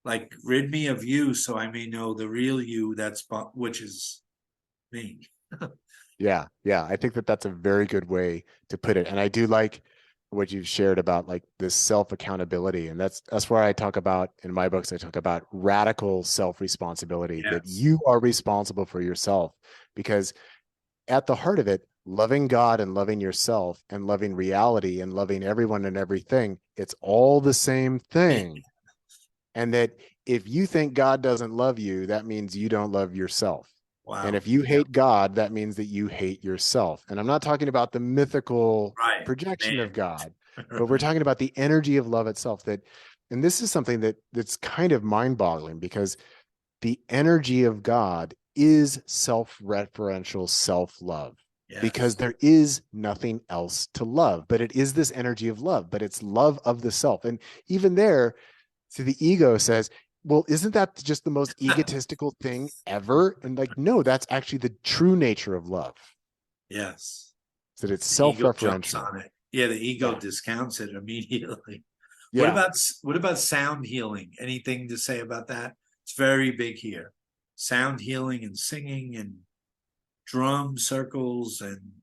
Like, rid me of you so I may know the real you, which is me. Yeah, yeah. I think that that's a very good way to put it. And I do like what you've shared about like this self accountability. And that's where I talk about in my books, I talk about radical self responsibility, that Yes. you are responsible for yourself. Because at the heart of it, loving God and loving yourself and loving reality and loving everyone and everything, it's all the same thing. And that if you think God doesn't love you, that means you don't love yourself. And Wow. if you Yeah. hate God, that means that you hate yourself. And I'm not talking about the mythical Right. projection of Man. God, but we're talking about the energy of love itself. And this is something that's kind of mind-boggling because the energy of God is self-referential self-love because Yes. there is nothing else to love, but it is this energy of love, but it's love of the self. And even there, so the ego says, well, isn't that just the most egotistical thing ever? And like, no, that's actually the true nature of love, Yes. is that it's The ego jumps self-referential. on it. Yeah, the ego Yeah. discounts it immediately. What Yeah. about what about sound healing? Anything to say about that? It's very big here. Sound healing and singing and drum circles and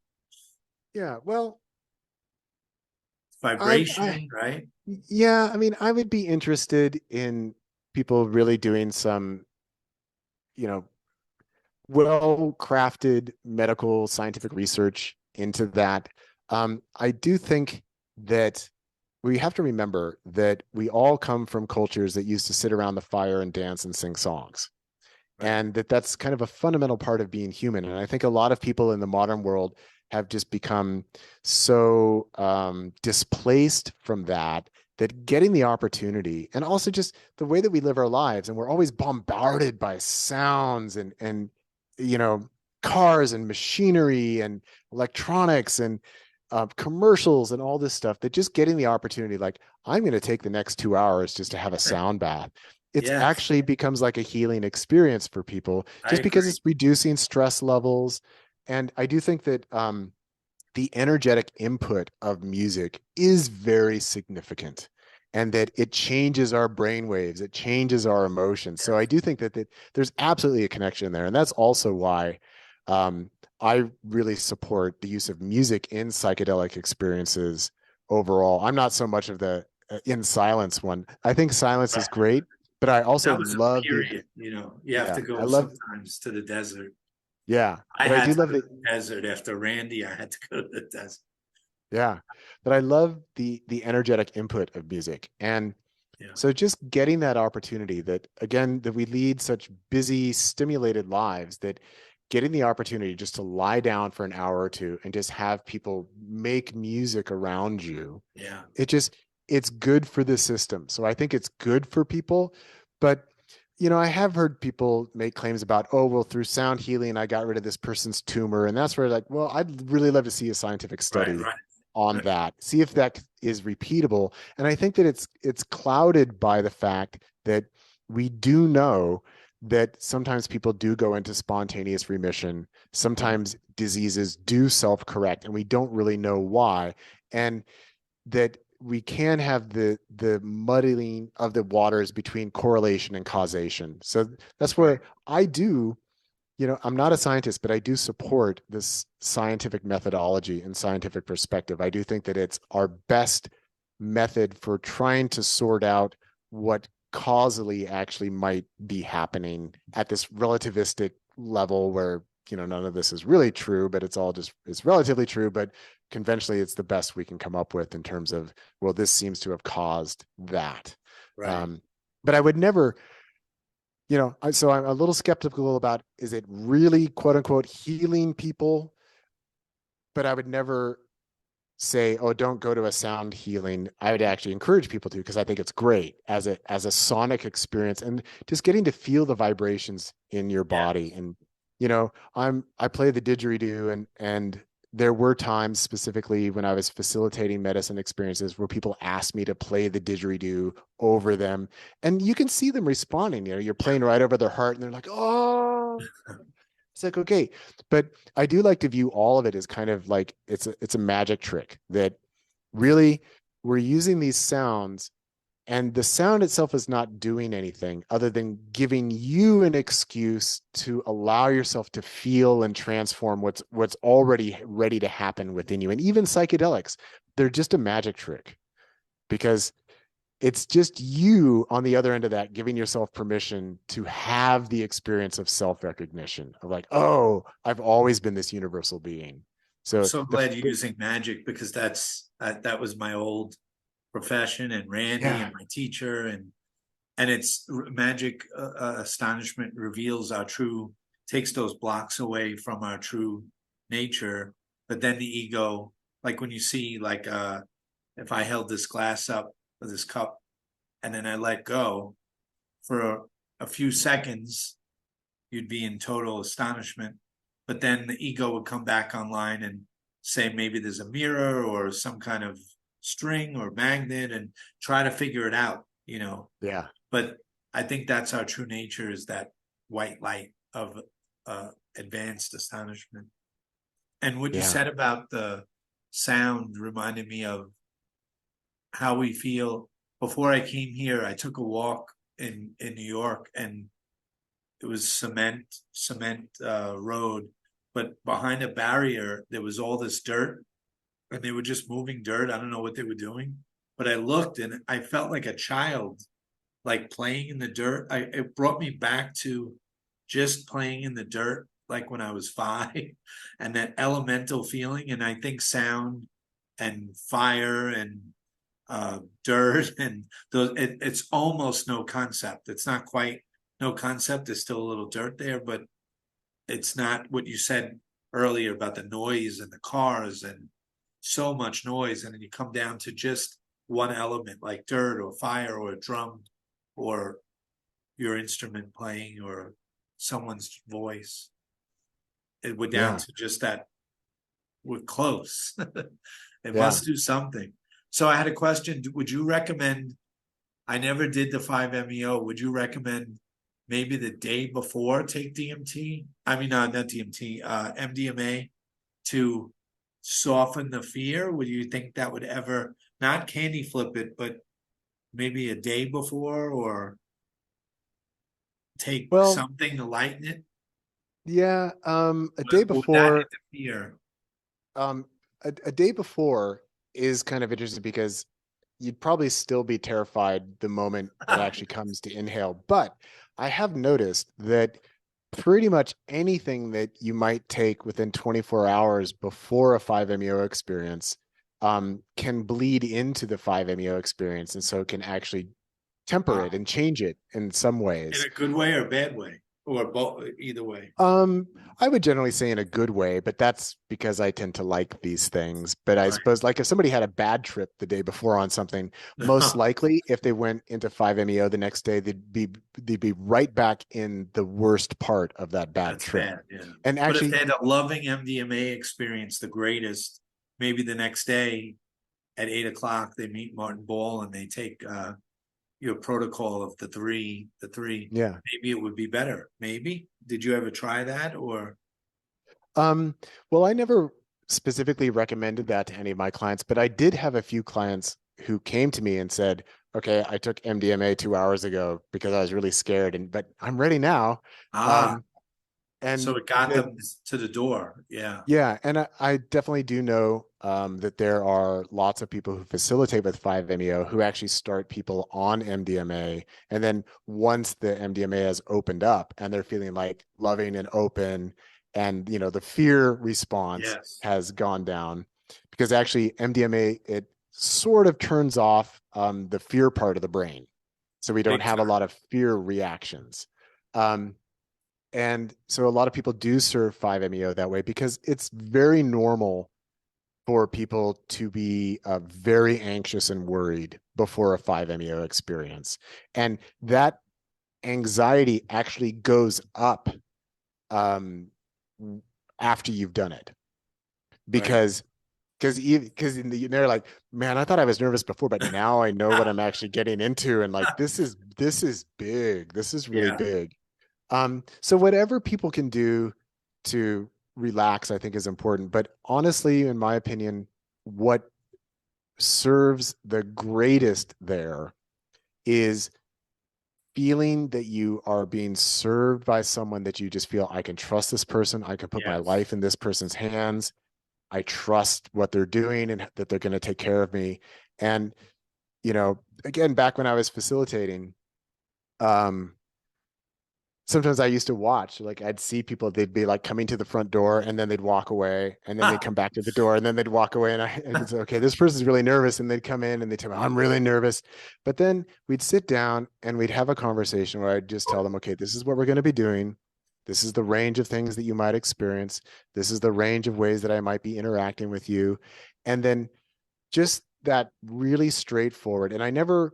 Yeah. Well, I vibration, right? yeah, I mean, I would be interested in people really doing some, you know, well-crafted medical scientific research into that. I do think that we have to remember that we all come from cultures that used to sit around the fire and dance and sing songs, Right. and that's kind of a fundamental part of being human. And I think a lot of people in the modern world have just become so displaced from that, that getting the opportunity, and also just the way that we live our lives, and we're always bombarded by sounds and you know, cars and machinery and electronics and commercials and all this stuff, that just getting the opportunity, like, I'm going to take the next 2 hours just to have a sound bath, it's Yeah, actually becomes like a healing experience for people, I just because agree. it's reducing stress levels. And I do think that the energetic input of music is very significant, and that it changes our brain waves, it changes our emotions. So I do think that there's absolutely a connection there. And that's also why um, I really support the use of music in psychedelic experiences overall. I'm not so much of the in silence one. I think silence is Right. great, but I also That was a love the, period, you have yeah, to I go love, sometimes to the desert. yeah, I but I had do to love go to the, the desert after Randy. I had to go to the desert. yeah, but I love the energetic input of music. And Yeah. so just getting that opportunity, that again, that we lead such busy, stimulated lives, that getting the opportunity just to lie down for an hour or two and just have people make music around you, Yeah. it just, it's good for the system. So I think it's good for people. But you know, I have heard people make claims about, oh, well, through sound healing, I got rid of this person's tumor. And that's where, like, well, I'd really love to see a scientific Right. study Right. on Right. that, see if that is repeatable. And I think that it's clouded by the fact that we do know that sometimes people do go into spontaneous remission. Sometimes diseases do self-correct, and we don't really know why. And that we can have the muddying of the waters between correlation and causation. So that's Right. where I do, you know, I'm not a scientist, but I do support this scientific methodology and scientific perspective. I do think that it's our best method for trying to sort out what causally actually might be happening at this relativistic level, where, you know, none of this is really true, but it's all just, it's relatively true. But conventionally, it's the best we can come up with in terms of, well, this seems to have caused that. Right. Um, but I would never, you know, so I'm a little skeptical about, is it really quote unquote healing people? But I would never say, oh, don't go to a sound healing. I would actually encourage people to, because I think it's great as a sonic experience, and just getting to feel the vibrations in your Yeah. body. And you know, I play the didgeridoo, and there were times specifically when I was facilitating medicine experiences where people asked me to play the didgeridoo over them, and you can see them responding. You know, you're playing right over their heart, and they're like, oh, it's like, okay. But I do like to view all of it as kind of like it's a magic trick, that really we're using these sounds, and the sound itself is not doing anything other than giving you an excuse to allow yourself to feel and transform what's already ready to happen within you. And even psychedelics, they're just a magic trick, because it's just you on the other end of that giving yourself permission to have the experience of self-recognition, of like, oh, I've always been this universal being. I'm So so glad you're using magic, because that was my old profession, and Randy yeah, and my teacher, and it's magic. Astonishment reveals our true, takes those blocks away from our true nature. But then the ego, like when you see, like, if I held this glass up, or this cup, and then I let go for a few seconds, you'd be in total astonishment. But then the ego would come back online and say maybe there's a mirror or some kind of string or magnet, and try to figure it out. yeah, But I think that's our true nature, is that white light of advanced astonishment. And what you yeah, said about the sound reminded me of how we feel. Before I came here, I took a walk in New York, and it was cement road, but behind a barrier there was all this dirt, and they were just moving dirt. I don't know what they were doing, but I looked and I felt like a child, like playing in the dirt. It brought me back to just playing in the dirt, like when I was 5, and that elemental feeling. And I think sound and fire and dirt and those, it's almost no concept. It's not quite no concept. There's still a little dirt there, but it's not what you said earlier about the noise and the cars and so much noise. And then you come down to just one element like dirt or fire or a drum or your instrument playing or someone's voice. We're down Yeah. to just that. We're close. It Yeah. must do something. So I had a question. Would you recommend, I never did the 5-MeO. Would you recommend maybe the day before take DMT? I mean, not DMT, MDMA to soften the fear? Would you think that would ever, not candy flip it, but maybe a day before, or take Well, something to lighten it? yeah. A day Or would that before, interfere? um, a day before is kind of interesting because you'd probably still be terrified the moment it actually comes to inhale. But I have noticed that pretty much anything that you might take within 24 hours before a 5-MeO experience can bleed into the 5-MeO experience. And so it can actually temper it and change it in some In ways. a good way or bad way? Or both, either way? I would generally say in a good way, but that's because I tend to like these things. But I Right. suppose like if somebody had a bad trip the day before on something, most likely if they went into 5-MeO the next day, they'd be right back in the worst part of that bad That's trip. bad, yeah. And But if actually, they had a loving MDMA experience, the greatest, maybe the next day at 8 o'clock, they meet Martin Ball and they take your protocol of the three, yeah. maybe it would be better. Maybe. Did you ever try that or? Um, well, I never specifically recommended that to any of my clients, but I did have a few clients who came to me and said, okay, I took MDMA 2 hours ago because I was really scared, but I'm ready now. Ah, Um, so and it got the them to the door. Yeah. Yeah, and I definitely do know that there are lots of people who facilitate with 5-MeO who actually start people on MDMA, and then once the MDMA has opened up and they're feeling like loving and open, and the fear response Yes. has gone down, because actually MDMA, it sort of turns off the fear part of the brain, so we don't Big have a time. lot of fear reactions. Um, and so a lot of people do serve 5-MeO that way because it's very normal for people to be very anxious and worried before a 5-MeO experience. And that anxiety actually goes up um, after you've done it, Right. because they're like, man, I thought I was nervous before, but now I know what I'm actually getting into, and like this is big. This is really Yeah. big. So whatever people can do to relax, I think is important. But honestly, in my opinion, what serves the greatest there is feeling that you are being served by someone that you just feel, I can trust this person. I can put my Yes. life in this person's hands. I trust what they're doing and that they're going to take care of me. And, again, back when I was facilitating, um, sometimes I used to watch, like I'd see people, they'd be like coming to the front door and then they'd walk away and then they'd come back to the door and then they'd walk away. And it's okay, this person's really nervous. And they'd come in and they'd tell me, I'm really nervous. But then we'd sit down and we'd have a conversation where I'd just tell them, okay, this is what we're going to be doing. This is the range of things that you might experience. This is the range of ways that I might be interacting with you. And then just that really straightforward. And I never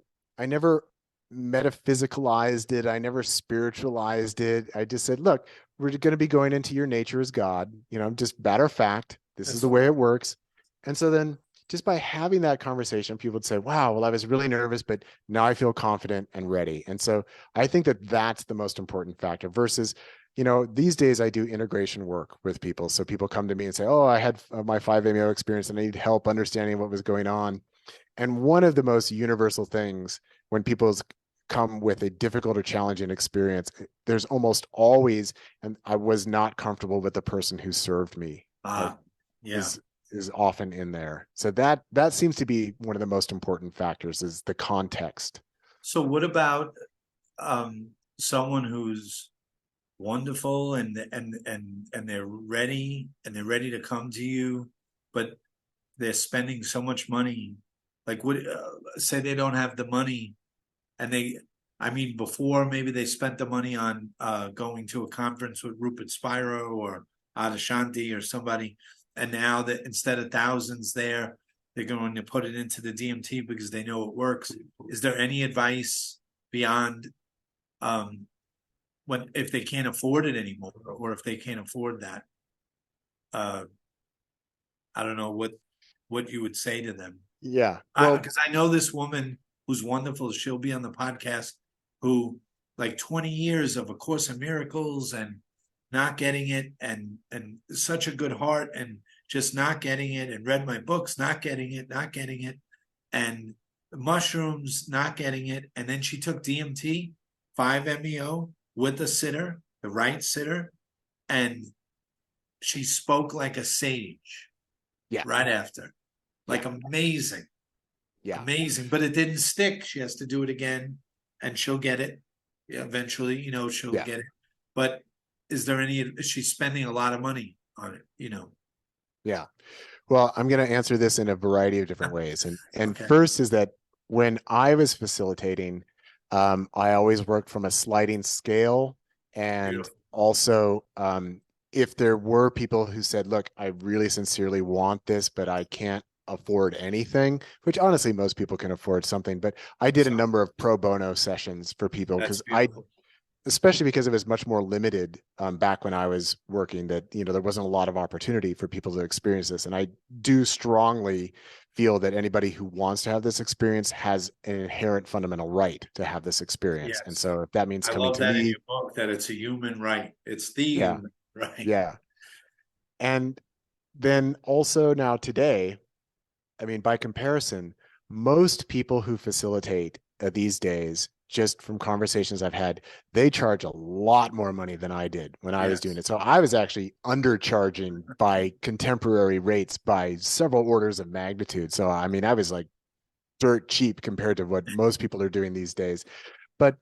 metaphysicalized it. I never spiritualized it. I just said, look, we're going to be going into your nature as God, just matter of fact, this is That's the way fine. it works. And so then just by having that conversation, people would say, wow, well, I was really nervous, but now I feel confident and ready. And so I think that that's the most important factor versus, these days I do integration work with people. So people come to me and say, oh, I had my 5-MeO experience and I need help understanding what was going on. And one of the most universal things when people come with a difficult or challenging experience, there's almost always, and I was not comfortable with the person who served me. Like Ah, yeah. is is often in there. So that seems to be one of the most important factors, is the context. So what about someone who's wonderful and they're ready to come to you, but they're spending so much money? Like, what say they don't have the money, and I mean, before maybe they spent the money on going to a conference with Rupert Spiro or Adashanti or somebody, and now that instead of thousands there, they're going to put it into the DMT because they know it works. Is there any advice beyond when if they can't afford it anymore, or if they can't afford that? I don't know what you would say to them. Yeah. Well, Because I know this woman who's wonderful. She'll be on the podcast, who like 20 years of A Course in Miracles and not getting it, and such a good heart, and just not getting it, and read my books, not getting it, and mushrooms, not getting it. And then she took DMT, 5-MeO with a sitter, the right sitter, and she spoke like a sage. Yeah. Right after. Like, amazing. Yeah. Amazing. But it didn't stick. She has to do it again, and she'll get it. Eventually, she'll get it. But is she's spending a lot of money on it, Yeah. Well, I'm going to answer this in a variety of different ways. And Okay. First is that when I was facilitating, I always worked from a sliding scale. And Beautiful. also, if there were people who said, look, I really sincerely want this, but I can't afford anything, which honestly, most people can afford something. But I did a number of pro bono sessions for people because especially because it was much more limited back when I was working, that, there wasn't a lot of opportunity for people to experience this. And I do strongly feel that anybody who wants to have this experience has an inherent fundamental right to have this experience. Yes. And so if that means I coming love to that in me, your book, that it's a human right. It's the human right. Yeah. And then also now today, I mean, by comparison, most people who facilitate these days, just from conversations I've had, they charge a lot more money than I did when I was doing it. So I was actually undercharging by contemporary rates by several orders of magnitude. So, I mean, I was like dirt cheap compared to what most people are doing these days. But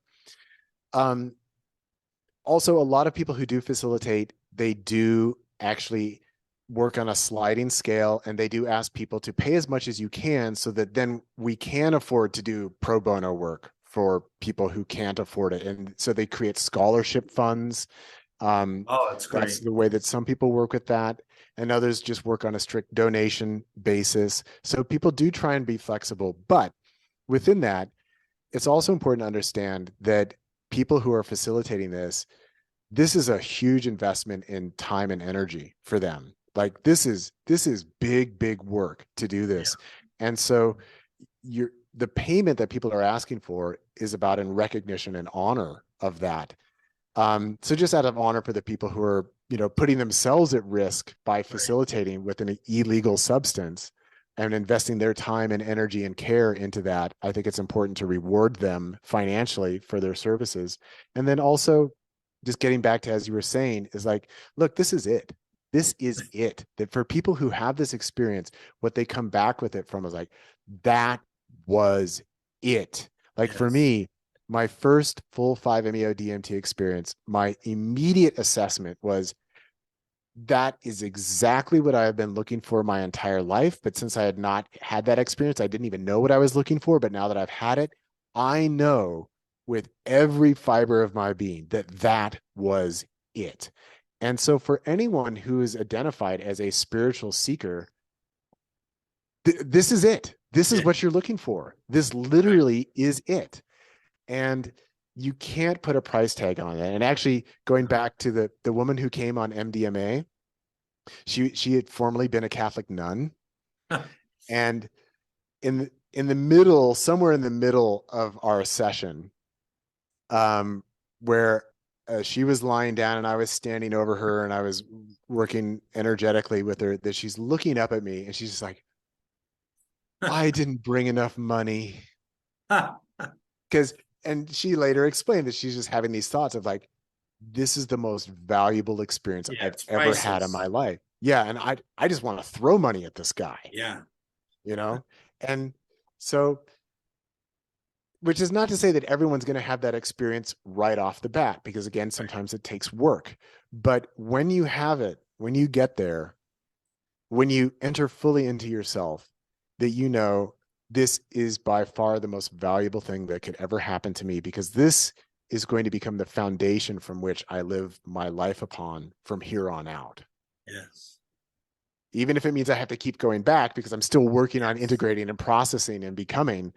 also, a lot of people who do facilitate, they do actually work on a sliding scale, and they do ask people to pay as much as you can, so that then we can afford to do pro bono work for people who can't afford it. And so they create scholarship funds. That's great. That's the way that some people work with that, and others just work on a strict donation basis. So people do try and be flexible, but within that, it's also important to understand that people who are facilitating this is a huge investment in time and energy for them. Like, this is big work to do this. Yeah. And so the payment that people are asking for is about in recognition and honor of that. So just out of honor for the people who are, putting themselves at risk by facilitating with an illegal substance and investing their time and energy and care into that, I think it's important to reward them financially for their services. And then also, just getting back to, as you were saying, is like, look, this is it. This is it. That for people who have this experience, what they come back with it from is like, that was it. Like, for me, my first full 5-MeO DMT experience, my immediate assessment was, that is exactly what I have been looking for my entire life. But since I had not had that experience, I didn't even know what I was looking for. But now that I've had it, I know with every fiber of my being that was it. And so for anyone who is identified as a spiritual seeker, this is it. This is what you're looking for. This literally is it. And you can't put a price tag on it. And actually, going back to the woman who came on MDMA, she had formerly been a Catholic nun. And in the middle, somewhere in the middle of our session, where she was lying down and I was standing over her and I was working energetically with her, that she's looking up at me and she's just like, I didn't bring enough money. And she later explained that she's just having these thoughts of like, this is the most valuable experience I've ever had in my life. Yeah, and I just want to throw money at this guy, Yeah. you know? And so, which is not to say that everyone's going to have that experience right off the bat, because again, sometimes it takes work. But when you have it, when you get there, when you enter fully into yourself, that you know this is by far the most valuable thing that could ever happen to me, because this is going to become the foundation from which I live my life upon from here on out. Yes. Even if it means I have to keep going back because I'm still working on Yes. integrating and processing and becoming,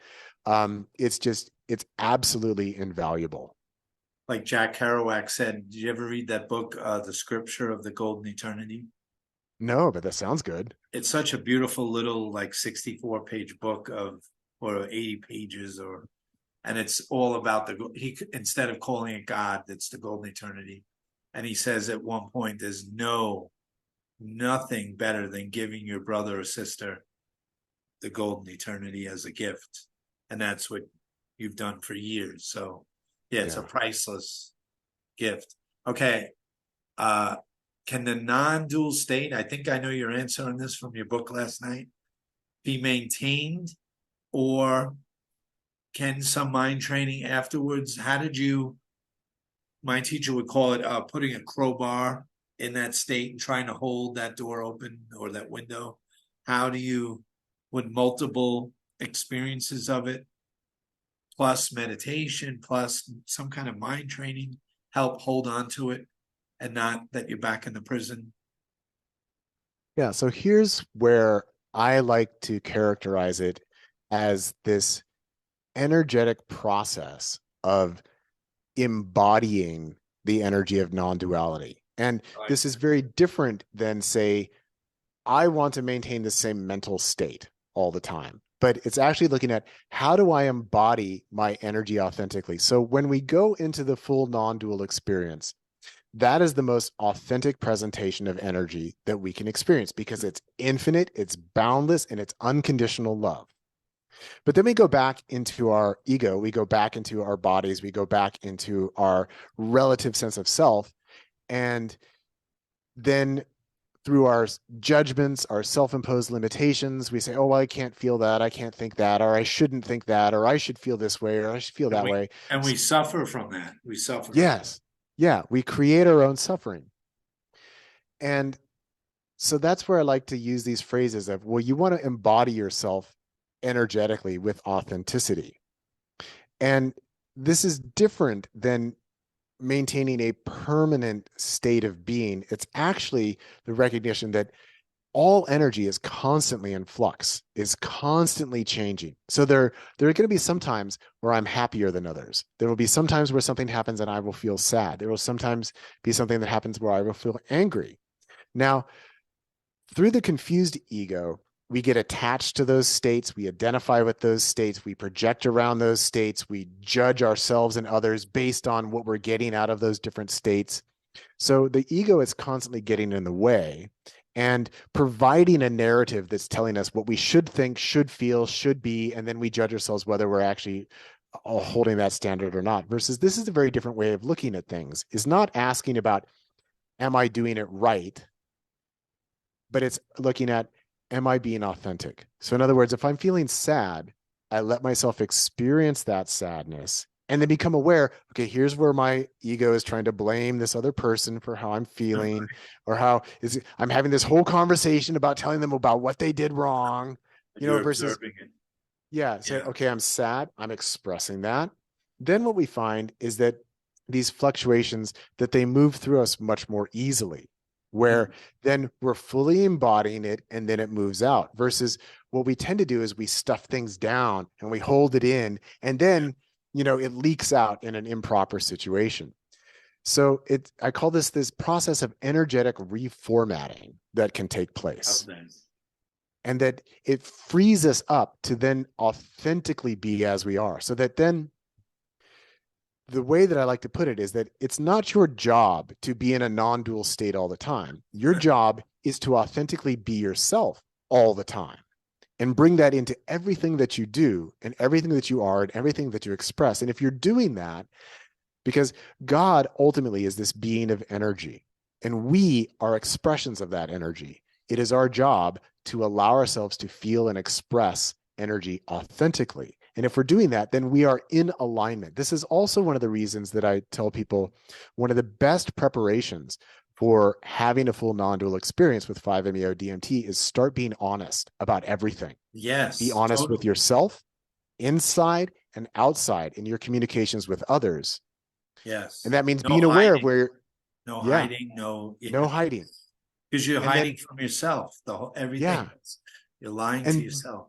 it's absolutely invaluable. Like Jack Kerouac said, did you ever read that book, The Scripture of the Golden Eternity? No, but that sounds good. It's such a beautiful little like 64-page book or 80 pages and it's all about he, instead of calling it God, it's the golden eternity. And he says at one point, there's nothing better than giving your brother or sister the golden eternity as a gift. And that's what you've done for years. So yeah, it's a Yeah. priceless gift. Okay. Can the non-dual state, I think I know your answer on this from your book last night, be maintained, or can some mind training afterwards? My teacher would call it putting a crowbar in that state and trying to hold that door open or that window. Would multiple experiences of it, plus meditation, plus some kind of mind training, help hold on to it and not that you're back in the prison? Yeah. So here's where I like to characterize it as this energetic process of embodying the energy of non-duality. And Right. this is very different than, say, I want to maintain the same mental state all the time. But it's actually looking at, how do I embody my energy authentically? So when we go into the full non-dual experience, that is the most authentic presentation of energy that we can experience, because it's infinite, it's boundless, and it's unconditional love. But then we go back into our ego, we go back into our bodies, we go back into our relative sense of self. And then through our judgments, our self-imposed limitations, we say, oh, well, I can't feel that, I can't think that, or I shouldn't think that, or I should feel this way, or I should feel that way. And we suffer from that. We suffer from Yes. Yeah. We create our own suffering. And so that's where I like to use these phrases of, well, you want to embody yourself energetically with authenticity. And this is different than maintaining a permanent state of being. It's actually the recognition that all energy is constantly in flux, is constantly changing. So there are going to be some times where I'm happier than others. There will be some times where something happens and I will feel sad. There will sometimes be something that happens where I will feel angry. Now, through the confused ego, we get attached to those states. We identify with those states. We project around those states. We judge ourselves and others based on what we're getting out of those different states. So the ego is constantly getting in the way and providing a narrative that's telling us what we should think, should feel, should be, and then we judge ourselves whether we're actually holding that standard or not. Versus this is a very different way of looking at things, is not asking about, am I doing it right? But it's looking at, am I being authentic? So in other words, if I'm feeling sad, I let myself experience that sadness and then become aware, okay, here's where my ego is trying to blame this other person for how I'm feeling, or I'm having this whole conversation about telling them about what they did wrong, You're versus, observing it. yeah, say, okay, I'm sad, I'm expressing that. Then what we find is that these fluctuations, that they move through us much more easily, where then we're fully embodying it and then it moves out, versus what we tend to do is we stuff things down and we hold it in, and then it leaks out in an improper situation. So I call this process of energetic reformatting that can take place, and that it frees us up to then authentically be as we are. So that then, the way that I like to put it is that it's not your job to be in a non-dual state all the time. Your job is to authentically be yourself all the time and bring that into everything that you do and everything that you are and everything that you express. And if you're doing that, because God ultimately is this being of energy, And we are expressions of that energy. It is our job to allow ourselves to feel and express energy authentically. And if we're doing that, then we are in alignment. This is also one of the reasons that I tell people one of the best preparations for having a full non-dual experience with 5-MeO DMT is start being honest about everything. Yes. Be honest with yourself, inside and outside in your communications with others. Yes. And that means being aware of where no yeah, hiding, no hiding. Because you're And hiding then, from yourself, the whole everything. yeah. You're lying to yourself.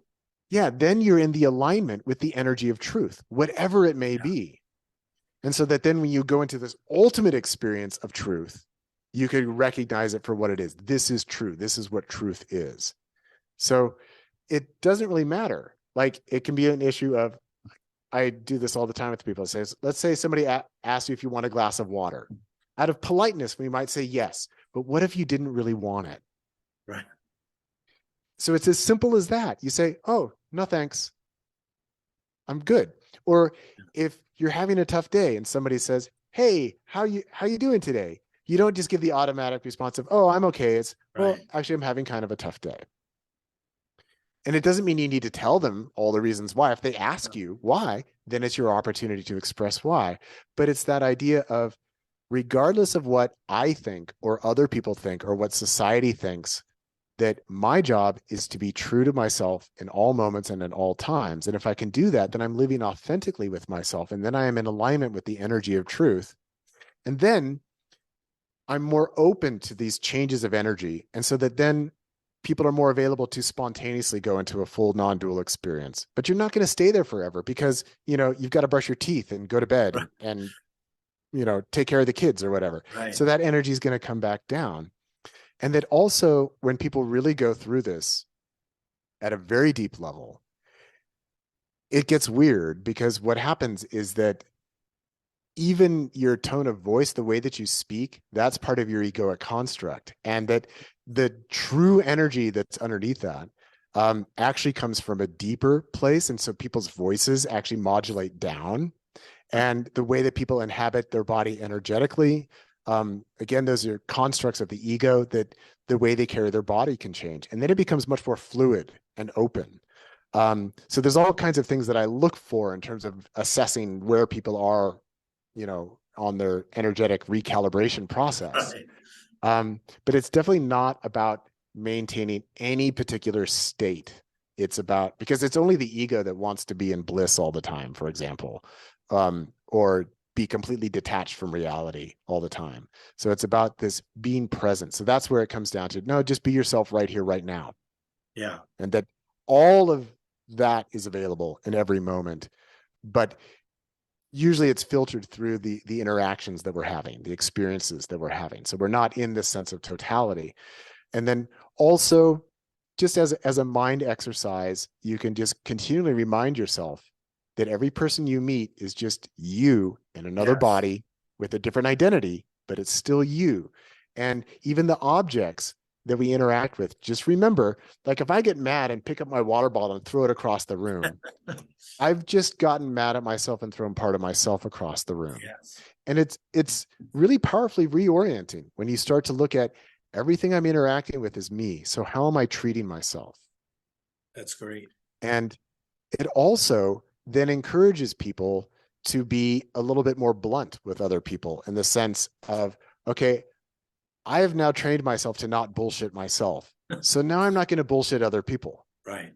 Yeah, then you're in the alignment with the energy of truth, whatever it may be. And so that then when you go into this ultimate experience of truth, you can recognize it for what it is. This is true. This is what truth is. So it doesn't really matter. Like, it can be an issue of, I do this all the time with people. It says, let's say somebody asks you if you want a glass of water. Out of politeness, we might say yes, but what if you didn't really want it? Right. So it's as simple as that. You say, oh, no, thanks. I'm good. Or if you're having a tough day and somebody says, hey, how you doing today? You don't just give the automatic response of, oh, I'm okay. It's, well, actually, I'm having kind of a tough day. And it doesn't mean you need to tell them all the reasons why. If they ask you why, then it's your opportunity to express why. But it's that idea of, regardless of what I think or other people think or what society thinks, that my job is to be true to myself in all moments and in all times. And if I can do that, then I'm living authentically with myself. And then I am in alignment with the energy of truth. And then I'm more open to these changes of energy. And so that then people are more available to spontaneously go into a full non-dual experience. But you're not going to stay there forever because, you've got to brush your teeth and go to bed and take care of the kids or whatever. Right. So that energy is going to come back down. And that also, when people really go through this at a very deep level, it gets weird, because what happens is that even your tone of voice, the way that you speak, that's part of your egoic construct. And that the true energy that's underneath that actually comes from a deeper place. And so people's voices actually modulate down. And the way that people inhabit their body energetically, again, those are constructs of the ego, that the way they carry their body can change. And then it becomes much more fluid and open. So there's all kinds of things that I look for in terms of assessing where people are, on their energetic recalibration process. Right. But it's definitely not about maintaining any particular state. It's about, because it's only the ego that wants to be in bliss all the time, for example, or be completely detached from reality all the time. So it's about this being present. So that's where it comes down to, no, just be yourself right here, right now. Yeah. And that all of that is available in every moment. But usually it's filtered through the interactions that we're having, the experiences that we're having. So we're not in this sense of totality. And then also, just as a mind exercise, you can just continually remind yourself that every person you meet is just you in another body with a different identity, but it's still you. And even the objects that we interact with, just remember, like if I get mad and pick up my water bottle and throw it across the room, I've just gotten mad at myself and thrown part of myself across the room. Yes. And it's really powerfully reorienting when you start to look at everything I'm interacting with is me. So how am I treating myself? That's great. And it also then encourages people to be a little bit more blunt with other people, in the sense of, okay, I have now trained myself to not bullshit myself. So now I'm not going to bullshit other people. Right.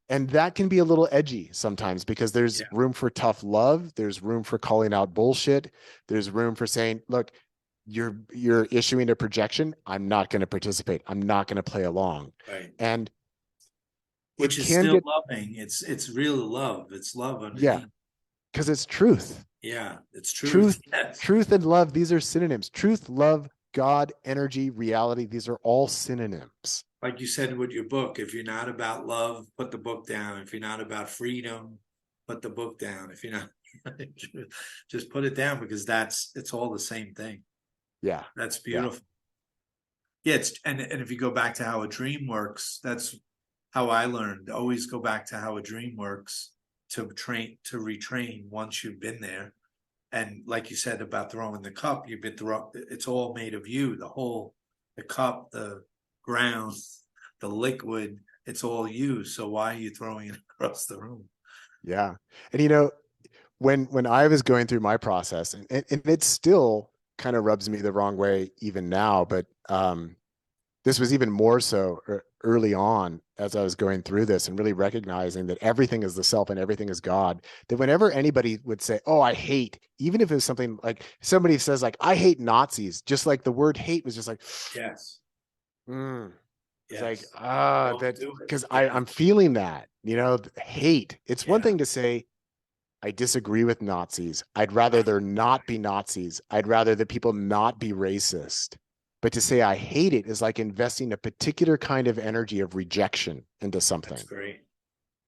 And that can be a little edgy sometimes, because there's room for tough love. There's room for calling out bullshit. There's room for saying, look, you're issuing a projection. I'm not going to participate. I'm not going to play along. Right. And which is still loving. It's real love. It's love underneath. Yeah, because it's truth. Yeah, it's truth. Truth and love, these are synonyms. Truth, love, God, energy, reality, these are all synonyms. Like you said with your book, if you're not about love, put the book down. If you're not about freedom, put the book down. If you're not, just put it down, because it's all the same thing. Yeah. That's beautiful. Yeah, and if you go back to how a dream works, that's how I learned. Always go back to how a dream works to retrain once you've been there. And like you said about throwing the cup, you've been throw. It's all made of you. The cup, the ground, the liquid. It's all you. So why are you throwing it across the room? Yeah. And you know, when I was going through my process, and it still kind of rubs me the wrong way even now, but this was even more so early on as I was going through this and really recognizing that everything is the self and everything is God. That whenever anybody would say, "Oh, I hate," even if it was something like somebody says, like, "I hate Nazis," just like the word hate was just like, Yes. mm. It's like, Yes. Don't that do it. because Yeah. I'm feeling that, you know, hate. It's one Yeah. thing to say, I disagree with Nazis. I'd rather there not be Nazis. I'd rather that people not be racist. But to say I hate it is like investing a particular kind of energy of rejection into That's something. great.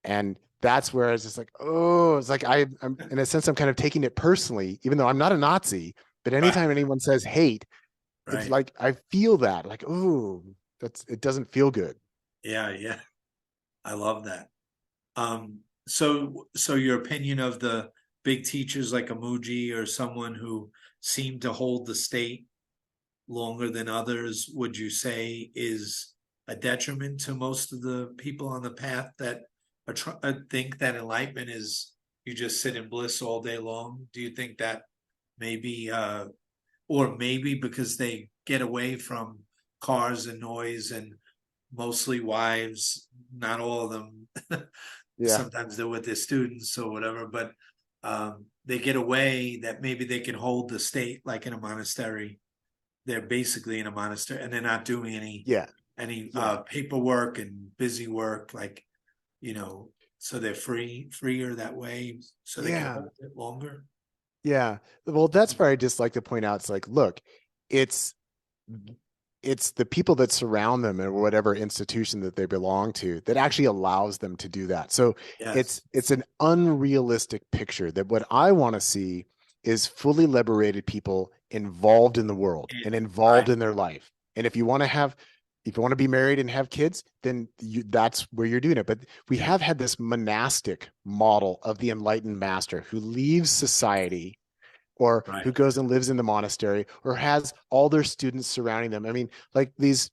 And that's where I was just like, oh, it's like I'm in a sense, I'm kind of taking it personally, even though I'm not a Nazi. But Right. anytime anyone says hate, it's Right. like I feel that, like, oh, it doesn't feel good. Yeah. Yeah. I love that. So your opinion of the big teachers like Amuji or someone who seem to hold the state longer than others, would you say is a detriment to most of the people on the path that think that enlightenment is you just sit in bliss all day long? Do you think that maybe, or maybe because they get away from cars and noise and mostly wives, not all of them. Yeah. Sometimes they're with their students or whatever, but they get away that maybe they can hold the state like in a monastery. They're basically in a monastery and they're not doing Yeah. any Yeah. paperwork and busy work, like, so they're freer that way, so they can Yeah. hold it longer. Yeah. Well, that's where I just like to point out. It's like, look, it's it's the people that surround them or whatever institution that they belong to that actually allows them to do that. So Yes. it's an unrealistic picture that what I want to see is fully liberated people involved in the world and involved Right. in their life. And if you want to be married and have kids, then that's where you're doing it. But we Yeah. have had this monastic model of the enlightened master who leaves society or Right. who goes and lives in the monastery or has all their students surrounding them. I mean, like these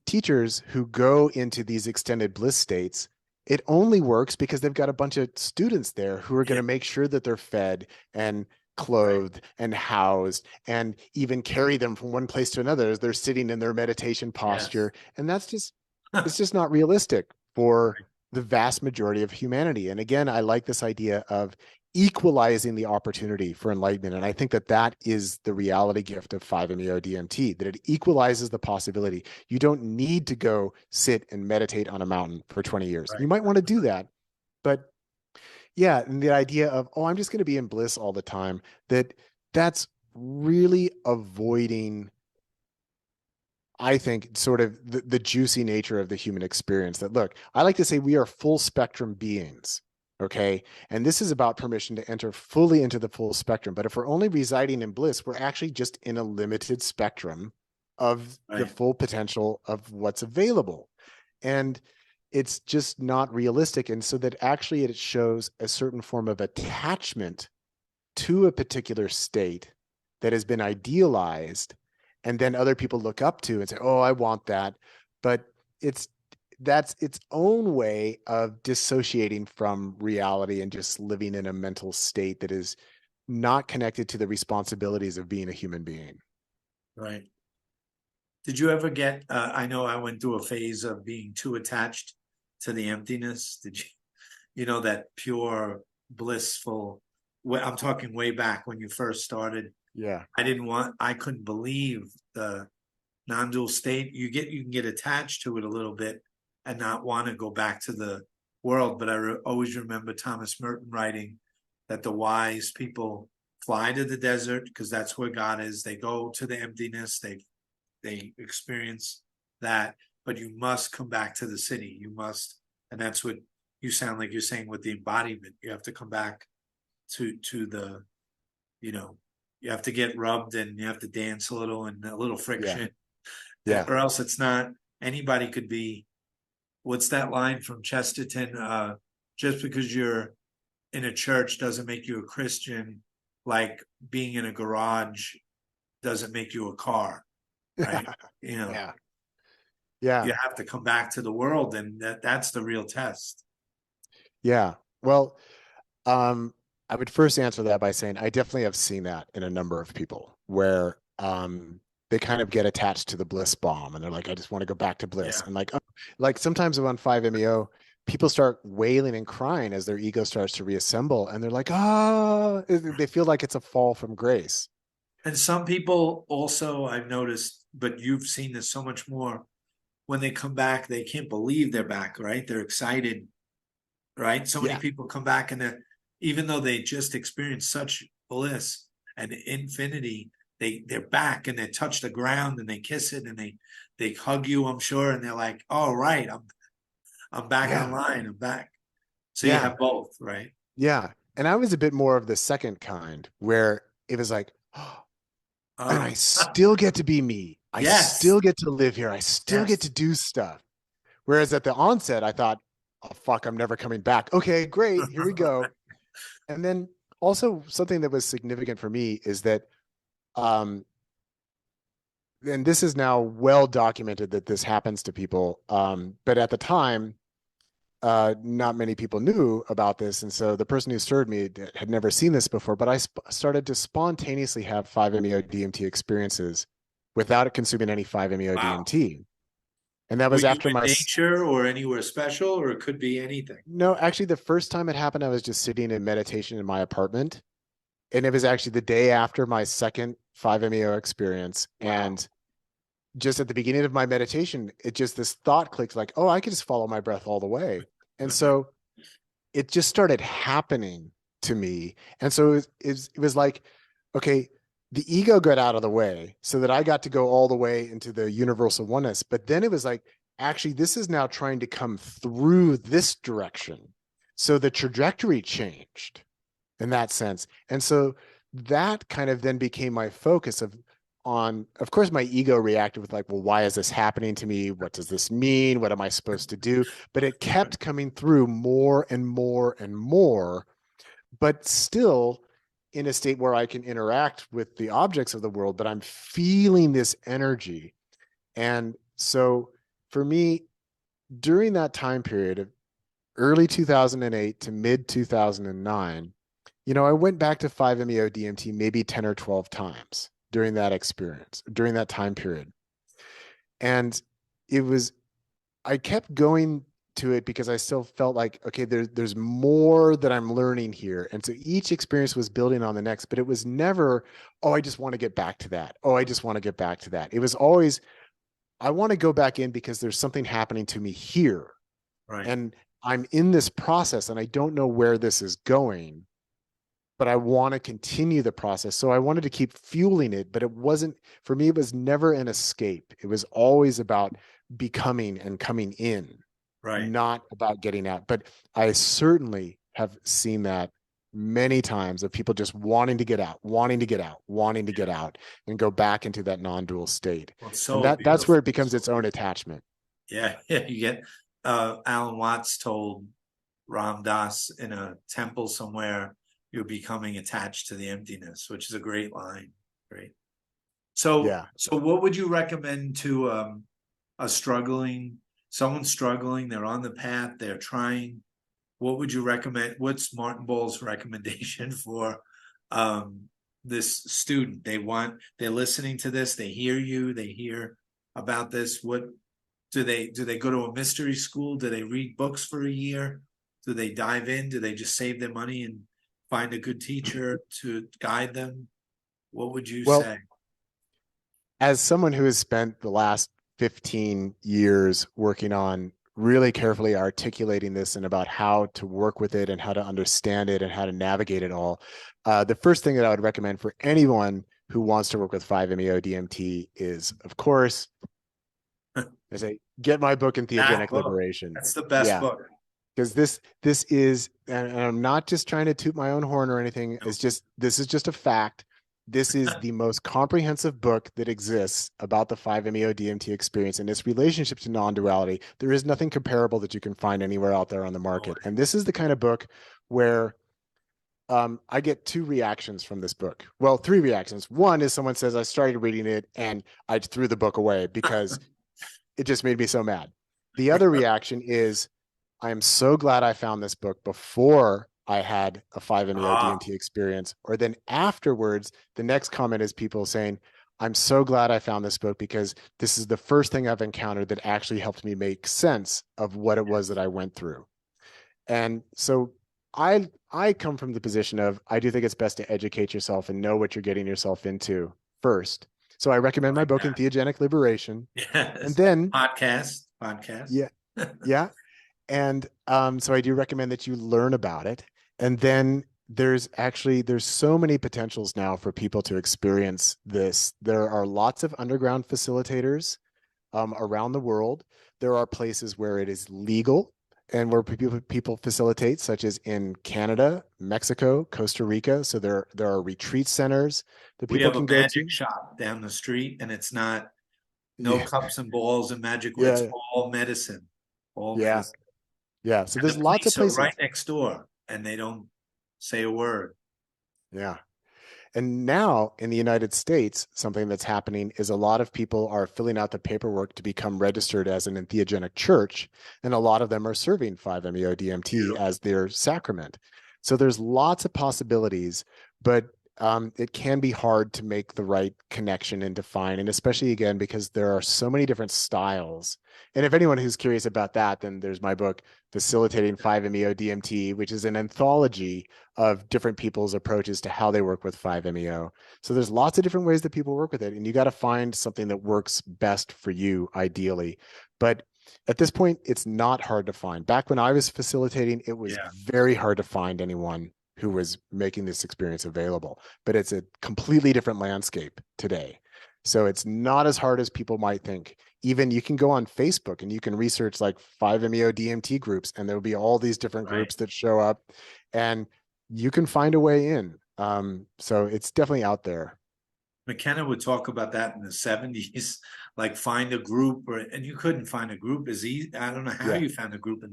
teachers who go into these extended bliss states, it only works because they've got a bunch of students there who are going Yeah. to make sure that they're fed and Right. clothed and housed and even carry them from one place to another as they're sitting in their meditation Yes. posture. And that's just it's just not realistic for the vast majority of humanity. And again, I like this idea of equalizing the opportunity for enlightenment. And I think that that is the reality gift of 5-MeO DMT, that it equalizes the possibility. You don't need to go sit and meditate on a mountain for 20 years. Right. You might want to do that, but yeah, and the idea of, oh, I'm just going to be in bliss all the time, that's really avoiding, I think, sort of the juicy nature of the human experience. That, look, I like to say we are full spectrum beings. Okay. And this is about permission to enter fully into the full spectrum. But if we're only residing in bliss, we're actually just in a limited spectrum of the Right. full potential of what's available. And it's just not realistic. And so that actually it shows a certain form of attachment to a particular state that has been idealized, and then other people look up to and say, oh, I want that. But it's that's its own way of dissociating from reality and just living in a mental state that is not connected to the responsibilities of being a human being. Right. Did you ever get, I know I went through a phase of being too attached to the emptiness. Did you, that pure, blissful, I'm talking way back when you first started. Yeah. I couldn't believe the non-dual state. You can get attached to it a little bit and not want to go back to the world. But always remember Thomas Merton writing that the wise people fly to the desert because that's where God is. They go to the emptiness. They experience that, but you must come back to the city. You must, and that's what you sound like you're saying with the embodiment. You have to come back to the, you know, you have to get rubbed and you have to dance a little and a little Yeah. friction, Yeah. or else it's not. Anybody could be. What's that line from Chesterton? Just because you're in a church doesn't make you a Christian. like being in a garage doesn't make you a car, right? You know, Yeah. Yeah. you have to come back to the world, and that's the real test. Yeah. Well, I would first answer that by saying I definitely have seen that in a number of people where they kind of get attached to the bliss bomb and they're like, I just want to go back to bliss. Yeah. And like, oh, like sometimes on 5-MeO, people start wailing and crying as their ego starts to reassemble, and they're like, ah, they feel like it's a fall from grace. And some people also, I've noticed, but you've seen this so much more, when they come back, they can't believe they're back, right? They're excited, right? So many Yeah. people come back and they're, even though they just experienced such bliss and infinity, they're back and they touch the ground and they kiss it and they hug you, I'm sure, and they're like, "All right, I'm back Yeah. online. I'm back." So you Yeah. have both, right? Yeah. And I was a bit more of the second kind where it was like, oh, and I Oh, still get to be me. I yes, still get to live here. I still get to yes. do stuff. Whereas at the onset, I thought, oh, fuck, I'm never coming back. Okay, great. Here we go. And then also something that was significant for me is that, um, and this is now well documented that this happens to people. But at the time, not many people knew about this. And so the person who served me had never seen this before, but I started to spontaneously have 5-MeO DMT experiences without consuming any 5-MeO Wow. DMT. And that Were was you after in nature or anywhere special, or it could be anything? no, actually, the first time it happened, I was just sitting in meditation in my apartment. And it was actually the day after my second 5-MeO experience. Wow. And just at the beginning of my meditation, it just this thought clicked like, oh, I could just follow my breath all the way. And so it just started happening to me. And so it was like, okay, the ego got out of the way so that I got to go all the way into the universal oneness. But then it was like, actually, this is now trying to come through this direction. So the trajectory changed in that sense. And so that kind of then became my focus of course, my ego reacted with like, well, why is this happening to me? What does this mean? What am I supposed to do? But it kept coming through more and more and more, but still in a state where I can interact with the objects of the world, but I'm feeling this energy. And so for me, during that time period of early 2008 to mid 2009, I went back to 5-MeO DMT maybe 10 or 12 times during that experience, during that time period. And I kept going to it because I still felt like, okay, there's more that I'm learning here. And so each experience was building on the next, but it was never, oh, I just want to get back to that. Oh, I just want to get back to that. It was always, I want to go back in because there's something happening to me here. Right. And I'm in this process and I don't know where this is going, but I want to continue the process. So I wanted to keep fueling it, but it wasn't, for me, it was never an escape. It was always about becoming and coming in, Right. not about getting out. But I certainly have seen that many times of people just wanting to get out, wanting to get out, wanting to get out and go back into that non-dual state. Well, And so that's where beautiful. it becomes So its own beautiful. attachment. Yeah, yeah. You get Alan Watts told Ram Dass in a temple somewhere, you're becoming attached to the emptiness, which is a great line. Great. So, Yeah. so what would you recommend to someone struggling, they're on the path, they're trying. What would you recommend? What's Martin Ball's recommendation for this student? They're listening to this, they hear you, they hear about this. What do they go to a mystery school? Do they read books for a year? Do they dive in? Do they just save their money and find a good teacher to guide them? What would you Well, say? as someone who has spent the last 15 years working on really carefully articulating this and about how to work with it and how to understand it and how to navigate it all, the first thing that I would recommend for anyone who wants to work with 5-MeO DMT is, of course, I say, get my book, That Entheogenic book. Liberation. That's the best Yeah, book. because this is, and I'm not just trying to toot my own horn or anything. No. It's just, this is just a fact. This is the most comprehensive book that exists about the 5-MeO DMT experience and its relationship to non-duality. There is nothing comparable that you can find anywhere out there on the No way. market. And this is the kind of book where I get two reactions from this book. Well, three reactions. One is someone says I started reading it and I threw the book away because it just made me so mad. The other reaction is I am so glad I found this book before I had a 5-MeO Ah, DMT experience. Or then afterwards, the next comment is people saying, I'm so glad I found this book because this is the first thing I've encountered that actually helped me make sense of what it was that I went through. And so I come from the position of I do think it's best to educate yourself and know what you're getting yourself into first. So I recommend my like book, that. Entheogenic Liberation. And Yes. then, Podcast. yeah, yeah. And so I do recommend that you learn about it. And then there's so many potentials now for people to experience this. There are lots of underground facilitators around the world. There are places where it is legal and where people facilitate, such as in Canada, Mexico, Costa Rica. So there are retreat centers that We people have a can go magic to. shop down the street, and it's not no Yeah, cups and balls and magic. It's yeah, all medicine, all yeah, physical. yeah. So And there's the lots of police are right places. next door, and they don't say a word. Yeah. And now in the United States, something that's happening is a lot of people are filling out the paperwork to become registered as an entheogenic church, and a lot of them are serving 5-MeO DMT Beautiful. as their sacrament. So there's lots of possibilities, but it can be hard to make the right connection and define, and especially again because there are so many different styles. And if anyone who's curious about that, then there's my book, Facilitating 5-MeO DMT, which is an anthology of different people's approaches to how they work with 5-MeO. So there's lots of different ways that people work with it, and you got to find something that works best for you, ideally. But at this point, it's not hard to find. Back when I was facilitating, it was Yeah. very hard to find anyone who was making this experience available. But it's a completely different landscape today. So it's not as hard as people might think. Even you can go on Facebook and you can research like 5-MeO DMT groups, and there'll be all these different Right. groups that show up, and you can find a way in. So it's definitely out there. McKenna would talk about that in the 70s, like find a group, and you couldn't find a group as easy. I don't know how Yeah, you found a group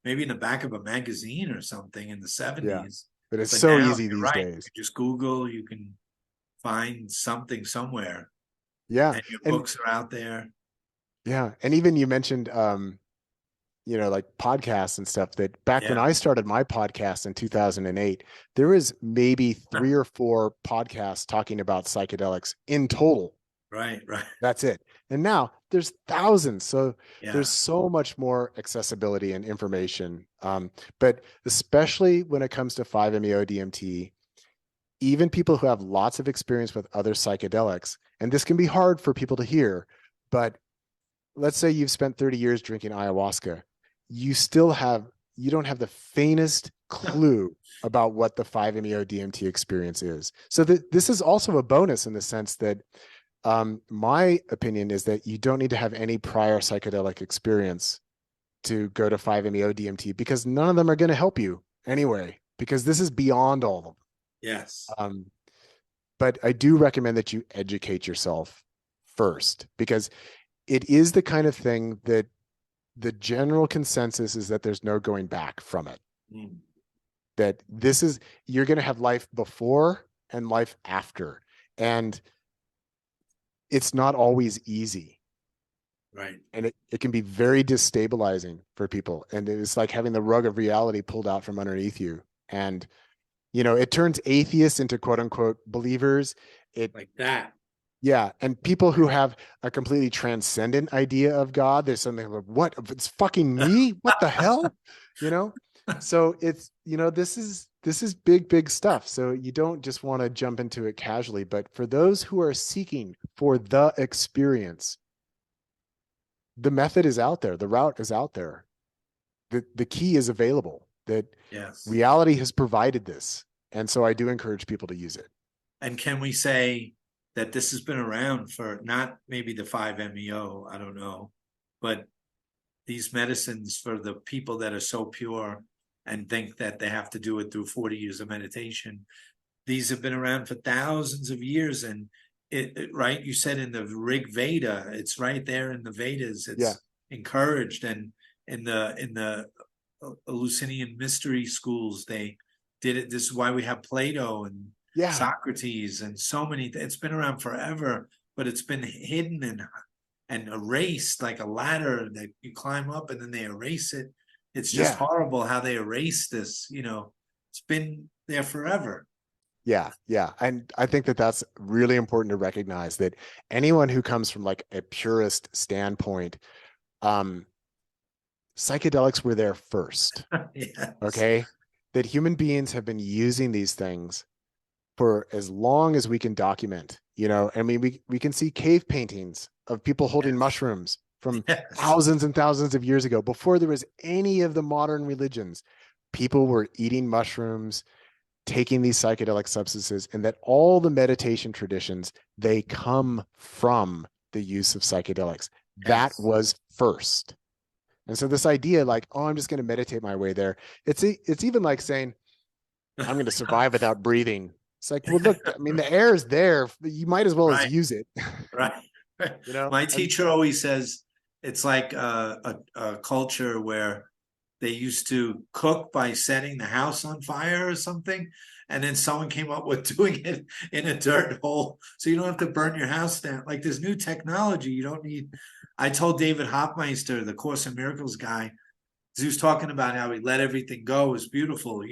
maybe in the back of a magazine or something in the yeah. 70s. But it's But so now easy you're these right. days. You just Google, you can find something somewhere, Yeah. and your And books are out there. yeah. And even you mentioned like podcasts and stuff, that back when Yeah, I started my podcast in 2008, there was maybe 3 or 4 podcasts talking about psychedelics in total. right, right. That's it. And now there's thousands. So there's Yeah, so much more accessibility and information. But especially when it comes to 5-MeO DMT, even people who have lots of experience with other psychedelics, and this can be hard for people to hear, but let's say you've spent 30 years drinking ayahuasca, you don't have the faintest clue about what the 5-MeO DMT experience is. So this is also a bonus in the sense that my opinion is that you don't need to have any prior psychedelic experience to go to 5-MeO DMT, because none of them are going to help you anyway, because this is beyond all of them. yes. But I do recommend that you educate yourself first, because it is the kind of thing that the general consensus is that there's no going back from it. Mm, That you're going to have life before and life after. And it's not always easy. right. And it can be very destabilizing for people. And it's like having the rug of reality pulled out from underneath you. And, it turns atheists into quote unquote believers. Like that. Yeah. And people who have a completely transcendent idea of God, there's something like, what? It's fucking me? What the hell? You know? So this is big, big stuff. So you don't just want to jump into it casually, but for those who are seeking for the experience, the method is out there. The route is out there. The key is available, that Yes. reality has provided this. And so I do encourage people to use it. And can we say that this has been around for not maybe the 5-MeO, I don't know, but these medicines for the people that are so pure and think that they have to do it through 40 years of meditation. These have been around for thousands of years. And right, you said in the Rig Veda, it's right there in the Vedas, Yeah. it's encouraged. And in the Eleusinian mystery schools, they did it. This is why we have Plato and Yeah. Socrates and so many. It's been around forever, but it's been hidden and erased like a ladder that you climb up and then they erase it. It's just horrible how they erase this. It's been there forever. Yeah, yeah. And I think that that's really important to recognize, that anyone who comes from like a purist standpoint, psychedelics were there first. Yes. Okay. That human beings have been using these things for as long as we can document. I mean, we can see cave paintings of people holding mushrooms from thousands and thousands of years ago, before there was any of the modern religions. People were eating mushrooms, taking these psychedelic substances, and that all the meditation traditions, they come from the use of psychedelics. That was first. And so this idea like, oh, I'm just going to meditate my way there. It's even like saying, I'm going to survive without breathing. It's like, well, look, I mean, the air is there. You might as well as use it. Right. My teacher always says it's like a culture where they used to cook by setting the house on fire or something. And then someone came up with doing it in a dirt hole. So you don't have to burn your house down. Like there's new technology. You don't need. I told David Hoffmeister, the Course in Miracles guy, he was talking about how he let everything go. It was beautiful.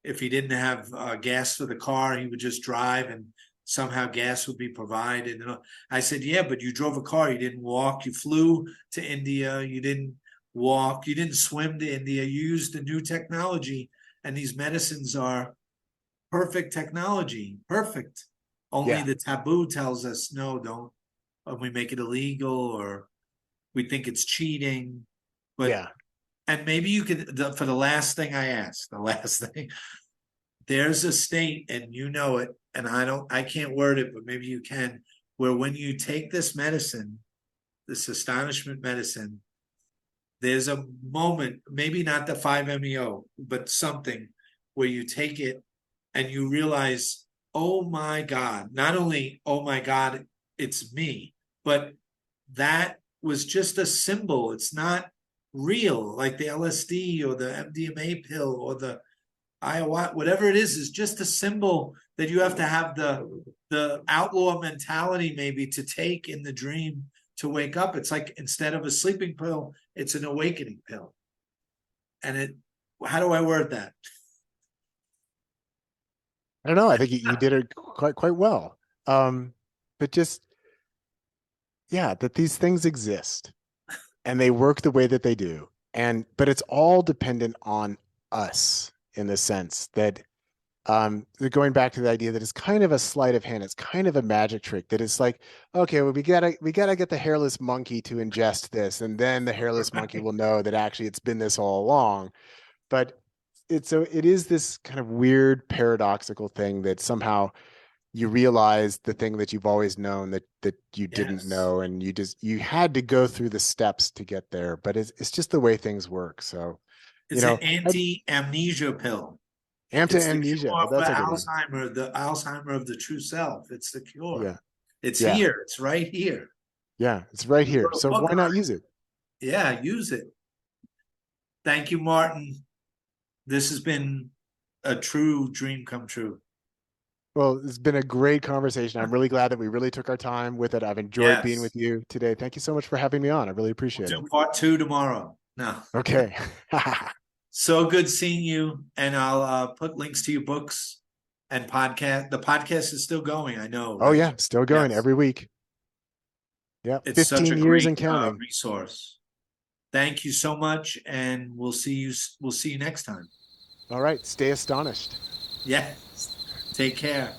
If he didn't have gas for the car, he would just drive and somehow gas would be provided. And I said, yeah, but you drove a car. You didn't walk. You flew to India. You didn't walk. You didn't swim to India. You used the new technology. And these medicines are perfect technology. Perfect. Only the taboo tells us, no, don't. We make it illegal, or we think it's cheating. But and maybe you could, for the last thing I asked, the last thing, there's a state, and you know it, and I can't word it, but maybe you can, where when you take this medicine, this astonishment medicine, there's a moment, maybe not the 5-MeO, but something where you take it and you realize, oh my God, not only, oh my God, it's me, but that was just a symbol. It's not real, like the LSD or the MDMA pill or the ayahuasca, whatever it is just a symbol that you have to have the outlaw mentality maybe to take in the dream to wake up. It's like instead of a sleeping pill, it's an awakening pill. And how do I word that? I don't know. I think you did it quite well. But just, that these things exist and they work the way that they do. But it's all dependent on us, in the sense that going back to the idea that it's kind of a sleight of hand. It's kind of a magic trick, that it's like, okay, well, we gotta get the hairless monkey to ingest this, and then the hairless monkey will know that actually it's been this all along. But it is this kind of weird paradoxical thing that somehow you realize the thing that you've always known that you didn't know, and you had to go through the steps to get there. But it's just the way things work. So it's an anti-amnesia pill. Anti-amnesia. It's That's the a good Alzheimer, the Alzheimer of the true self. It's the cure. Yeah. It's here. It's right here. Yeah, it's right here. So why not use it? Yeah, use it. Thank you, Martin. This has been a true dream come true. Well, it's been a great conversation. I'm really glad that we really took our time with it. I've enjoyed being with you today. Thank you so much for having me on. I really appreciate it. Part 2 tomorrow. No. Okay. So good seeing you. And I'll put links to your books and podcast. The podcast is still going, I know. Oh, yeah. Still going every week. Yeah. It's 15 such a years great and counting. resource. Thank you so much. And we'll see you next time. All right. Stay astonished. Yes. Take care.